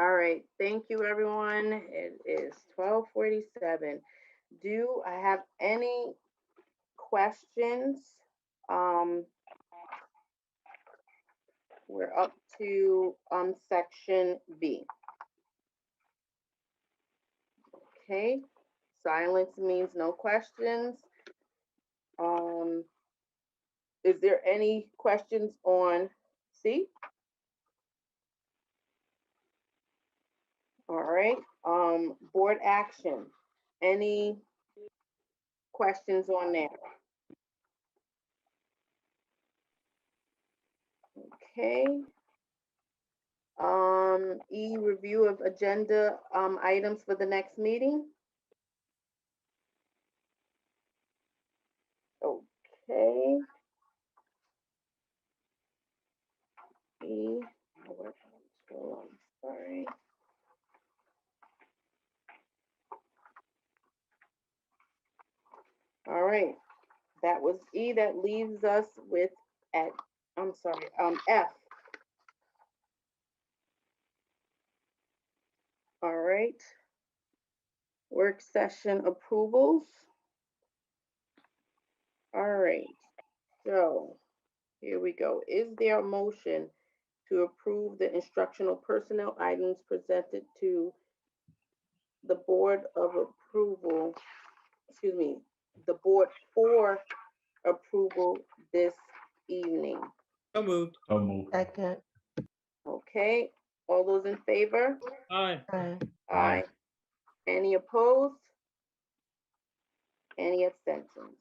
All right, thank you, everyone. It is 12:47. Do I have any questions? We're up to section B. Okay, silence means no questions. Is there any questions on C? All right, board action. Any questions on that? Okay. E, review of agenda items for the next meeting. Okay. E, hold on, sorry. All right, that was E. That leaves us with F. All right. Work session approvals. All right, so here we go. Is there a motion to approve the instructional personnel items presented to the Board of Approval, excuse me, the board for approval this evening? So moved. So moved. Second. Okay, all those in favor? Aye. Aye. Any opposed? Any abstentions?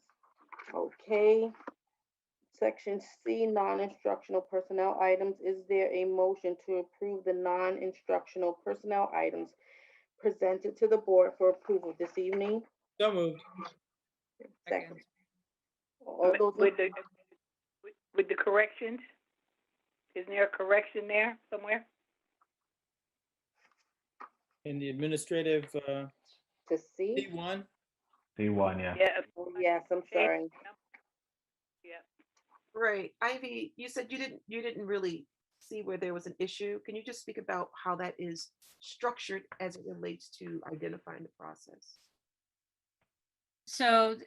Okay. Section C, non-instructional personnel items. Is there a motion to approve the non-instructional personnel items presented to the board for approval this evening? So moved. Second. All those in- With the corrections? Isn't there a correction there somewhere? In the administrative, to C? C1. C1, yeah. Yeah. Oh, yes, I'm sorry. Yeah. Right, Ivy, you said you didn't really see where there was an issue. Can you just speak about how that is structured as it relates to identifying the process? So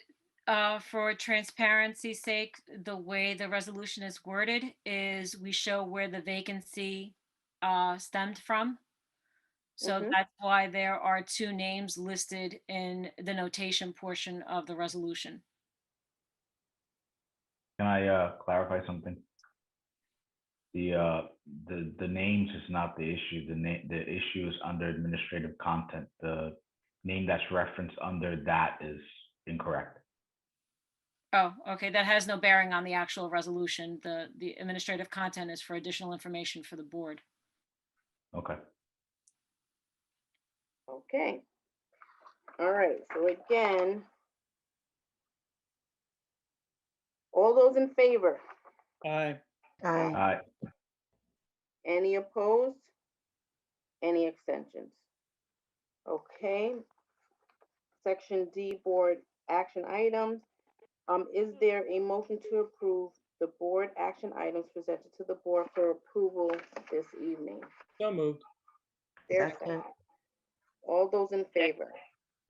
for transparency's sake, the way the resolution is worded is we show where the vacancy stemmed from. So Mhm. that's why there are two names listed in the notation portion of the resolution. Can I clarify something? The names is not the issue. The issue is under administrative content. The name that's referenced under that is incorrect. Oh, okay, that has no bearing on the actual resolution. The administrative content is for additional information for the board. Okay. Okay. All right, so again, all those in favor? Aye. Aye. Any opposed? Any abstentions? Okay. Section D, board action items. Is there a motion to approve the board action items presented to the board for approval this evening? So moved. There's second. All those in favor?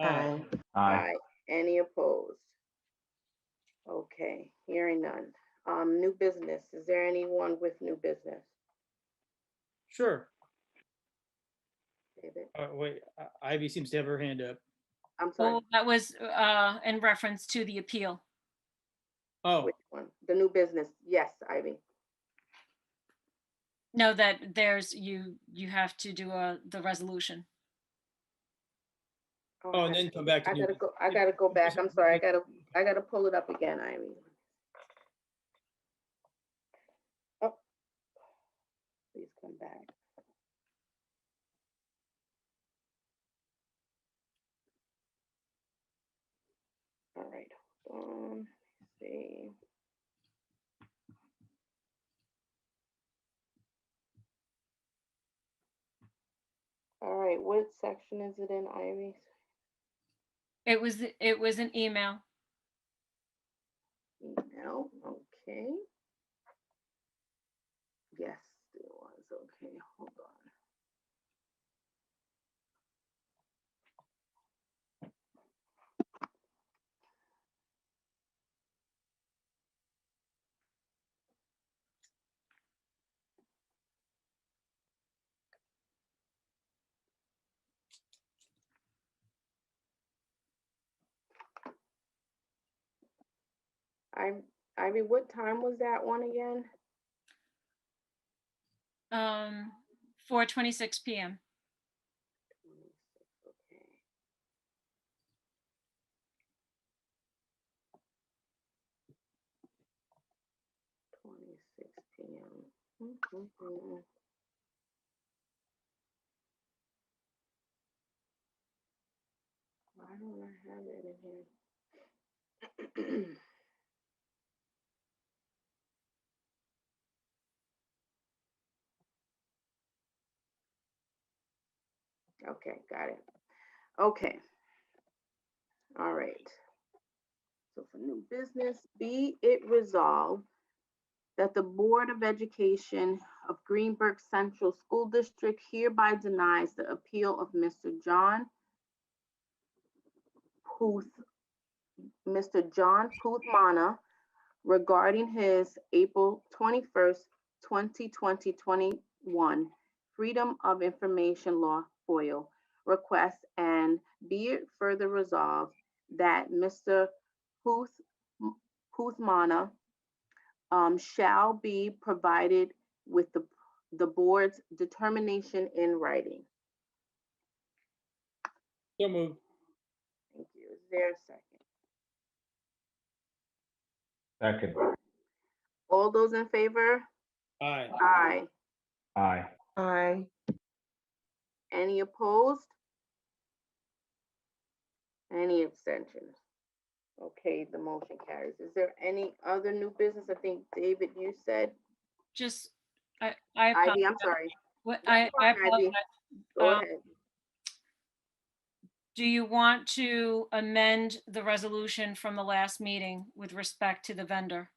Aye. Aye. Any opposed? Okay, hearing none. New business. Is there anyone with new business? Sure. David? Wait, Ivy seems to have her hand up. I'm sorry. Well, that was in reference to the appeal. Oh. Which one? The new business. Yes, Ivy. No, that there's you have to do the resolution. Oh, and then come back to I gotta go back. I'm sorry. I gotta pull it up again, Ivy. Oh, please come back. All right, hold on. Let's see. All right, what section is it in, Ivy? It was an email. Email, okay. Yes, it was. Okay, hold on. Ivy, what time was that one again? 4:26 p.m. Okay. PM. Why don't I have it in here? Okay, got it. Okay. All right. So for new business, be it resolved that the Board of Education of Greenberg Central School District hereby denies the appeal of Mr. John Puthmana regarding his April 21st, 2021 Freedom of Information Law FOIL request, and be it further resolved that Mr. Puthmana shall be provided with the board's determination in writing. So moved. Thank you. Is there a second? Second. All those in favor? Aye. Aye. Aye. Aye. Any opposed? Any abstentions? Okay, the motion carries. Is there any other new business? I think, David, you said. Just, I Ivy, I'm apologize. sorry. What, That's I fine, Ivy. apologize. Go Um, ahead. Do you want to amend the resolution from the last meeting with respect to the vendor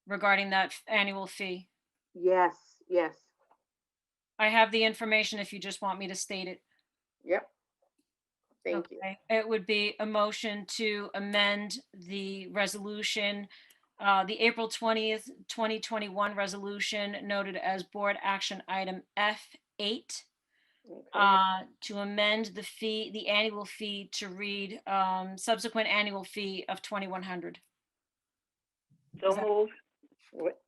regarding that annual fee? Yes, yes. I have the information if you just want me to state it. Yep. Thank you. Okay, it would be a motion to amend the resolution, the April 20th, 2021 resolution noted as board action item F8. To amend the fee, the annual fee to read subsequent annual fee of 2,100. So moved. What?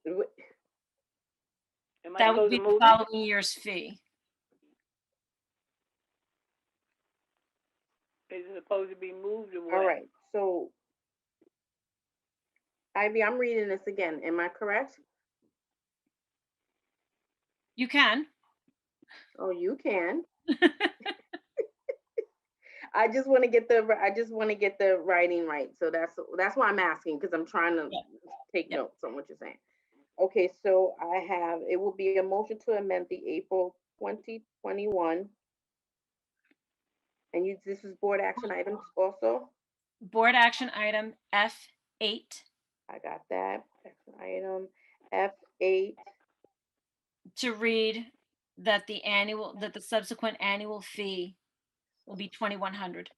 Am I That would supposed be to the move it? following year's fee. Is it supposed to be moved or what? All right. So, Ivy, I'm reading this again. Am I correct? You can. Oh, you can. I just want to get the writing right. So that's why I'm asking, because I'm trying to take notes on what you're saying. Okay, so I have, it will be a motion to amend the April 2021. And this is board action items also? Board action item F8. I got that. Action item F8. To read that the subsequent annual fee will be 2,100.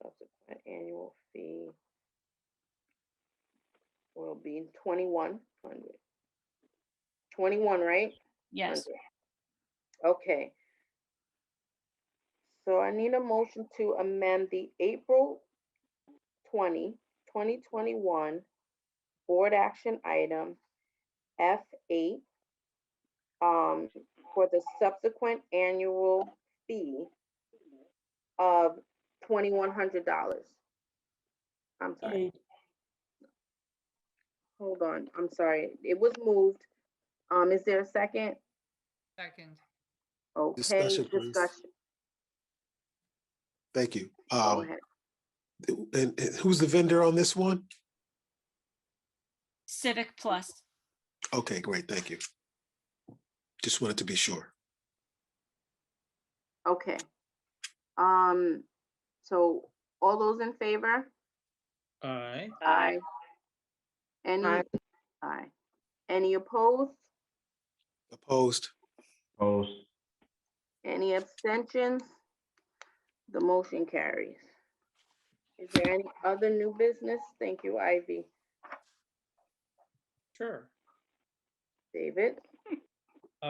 Subsequent annual fee will be 2,100. 21, right? Yes. 100. Okay. So I need a motion to amend the April 2021 board action item F8 for the subsequent annual fee of $2,100. I'm sorry. Hold on. I'm sorry. It was moved. Is there a second? Second. Okay, Discussion, please. discussion. Thank you. Go ahead. And who's the vendor on this one? Civic Plus. Okay, great. Thank you. Just wanted to be sure. Okay. So all those in favor? Aye. Aye. Any? Aye. Any opposed? Opposed? Opposed. Any abstentions? The motion carries. Is there any other new business? Thank you, Ivy. Sure. David?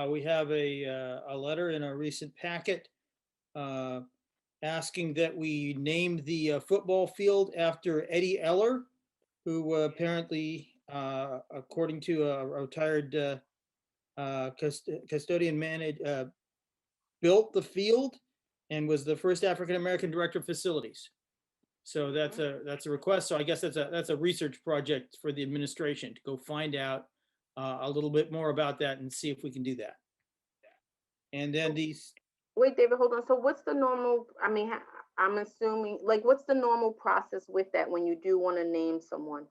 We have a letter in our recent packet asking that we name the football field after Eddie Eller, who apparently, according to a retired custodian built the field and was the first African-American director of facilities. So that's a request. So I guess that's a research project for the administration to go find out a little bit more about that and see if we can do that. And then these. Wait, David, hold on. So what's the normal, I mean, I'm assuming, like, what's the normal process with that when you do want to name someone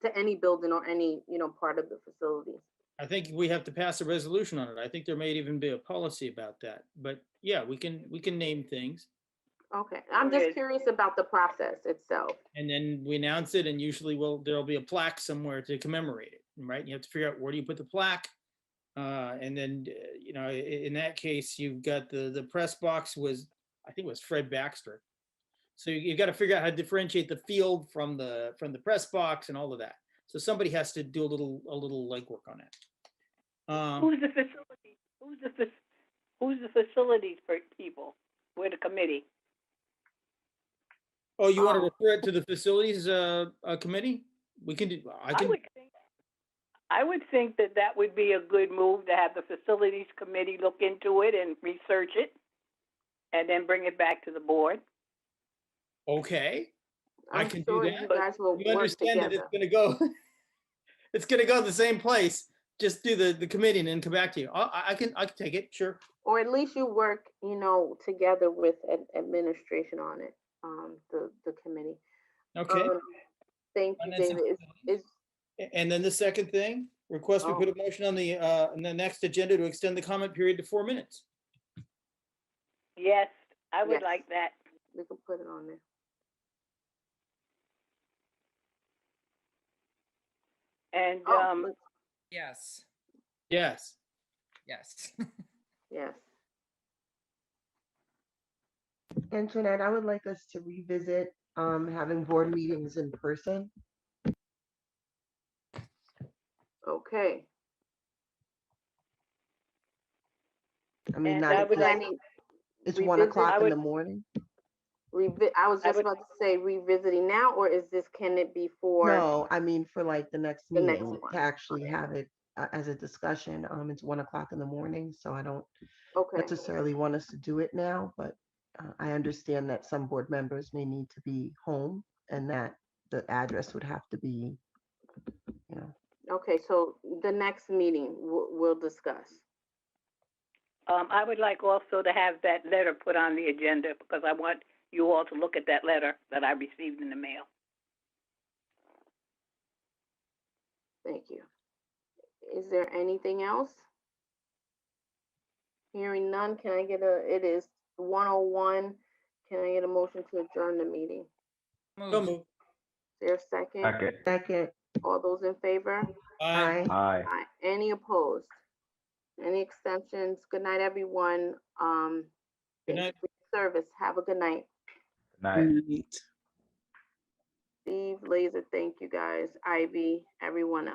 to any building or any, part of the facilities? I think we have to pass a resolution on it. I think there may even be a policy about that, but yeah, we can name things. Okay, I'm just curious about the process itself. And then we announce it, and usually there'll be a plaque somewhere to commemorate it, right? You have to figure out where do you put the plaque. And then, in that case, you've got the press box I think it was Fred Baxter. So you've got to figure out how to differentiate the field from the press box and all of that. So somebody has to do a little legwork on it. Who's the facility? Who's the facilities people? We're the committee. Oh, you want to refer it to the facilities committee? We can do. I would think that would be a good move to have the facilities committee look into it and research it, and then bring it back to the board. Okay, I can sure do that. You guys will you understand that it's going to go. It's going to go the same place. Just do the committee and then come back to you. I can take it, sure. Or at least you work, together with administration on it, the committee. Okay. Thank you, David. And then the second thing, request we put a motion on the next agenda to extend the comment period to 4 minutes. Yes, I would like that. We can put it on there. And yes. Yes. Yes. Yes. Antoinette, I would like us to revisit having board meetings in person. Okay. I mean, it's 1 o'clock in the morning. I was just about to say revisiting now, or can it be for? No, I mean for like the next meeting to actually have it as a discussion. It's 1 o'clock in the morning, so I don't necessarily want us to do it now, but I understand that some board members may need to be home and that the address would have to be, Okay, so the next meeting we'll discuss. I would like also to have that letter put on the agenda because I want you all to look at that letter that I received in the mail. Thank you. Is there anything else? Hearing none, can I get it is 1:01. Can I get a motion to adjourn the meeting? Move. Is there a second? Second. All those in favor? Aye. Aye. Any opposed? Any extensions? Good night, everyone. Good night. Thanks for your service. Have a good night. Good night. Steve, Laser, thank you guys. Ivy, everyone else.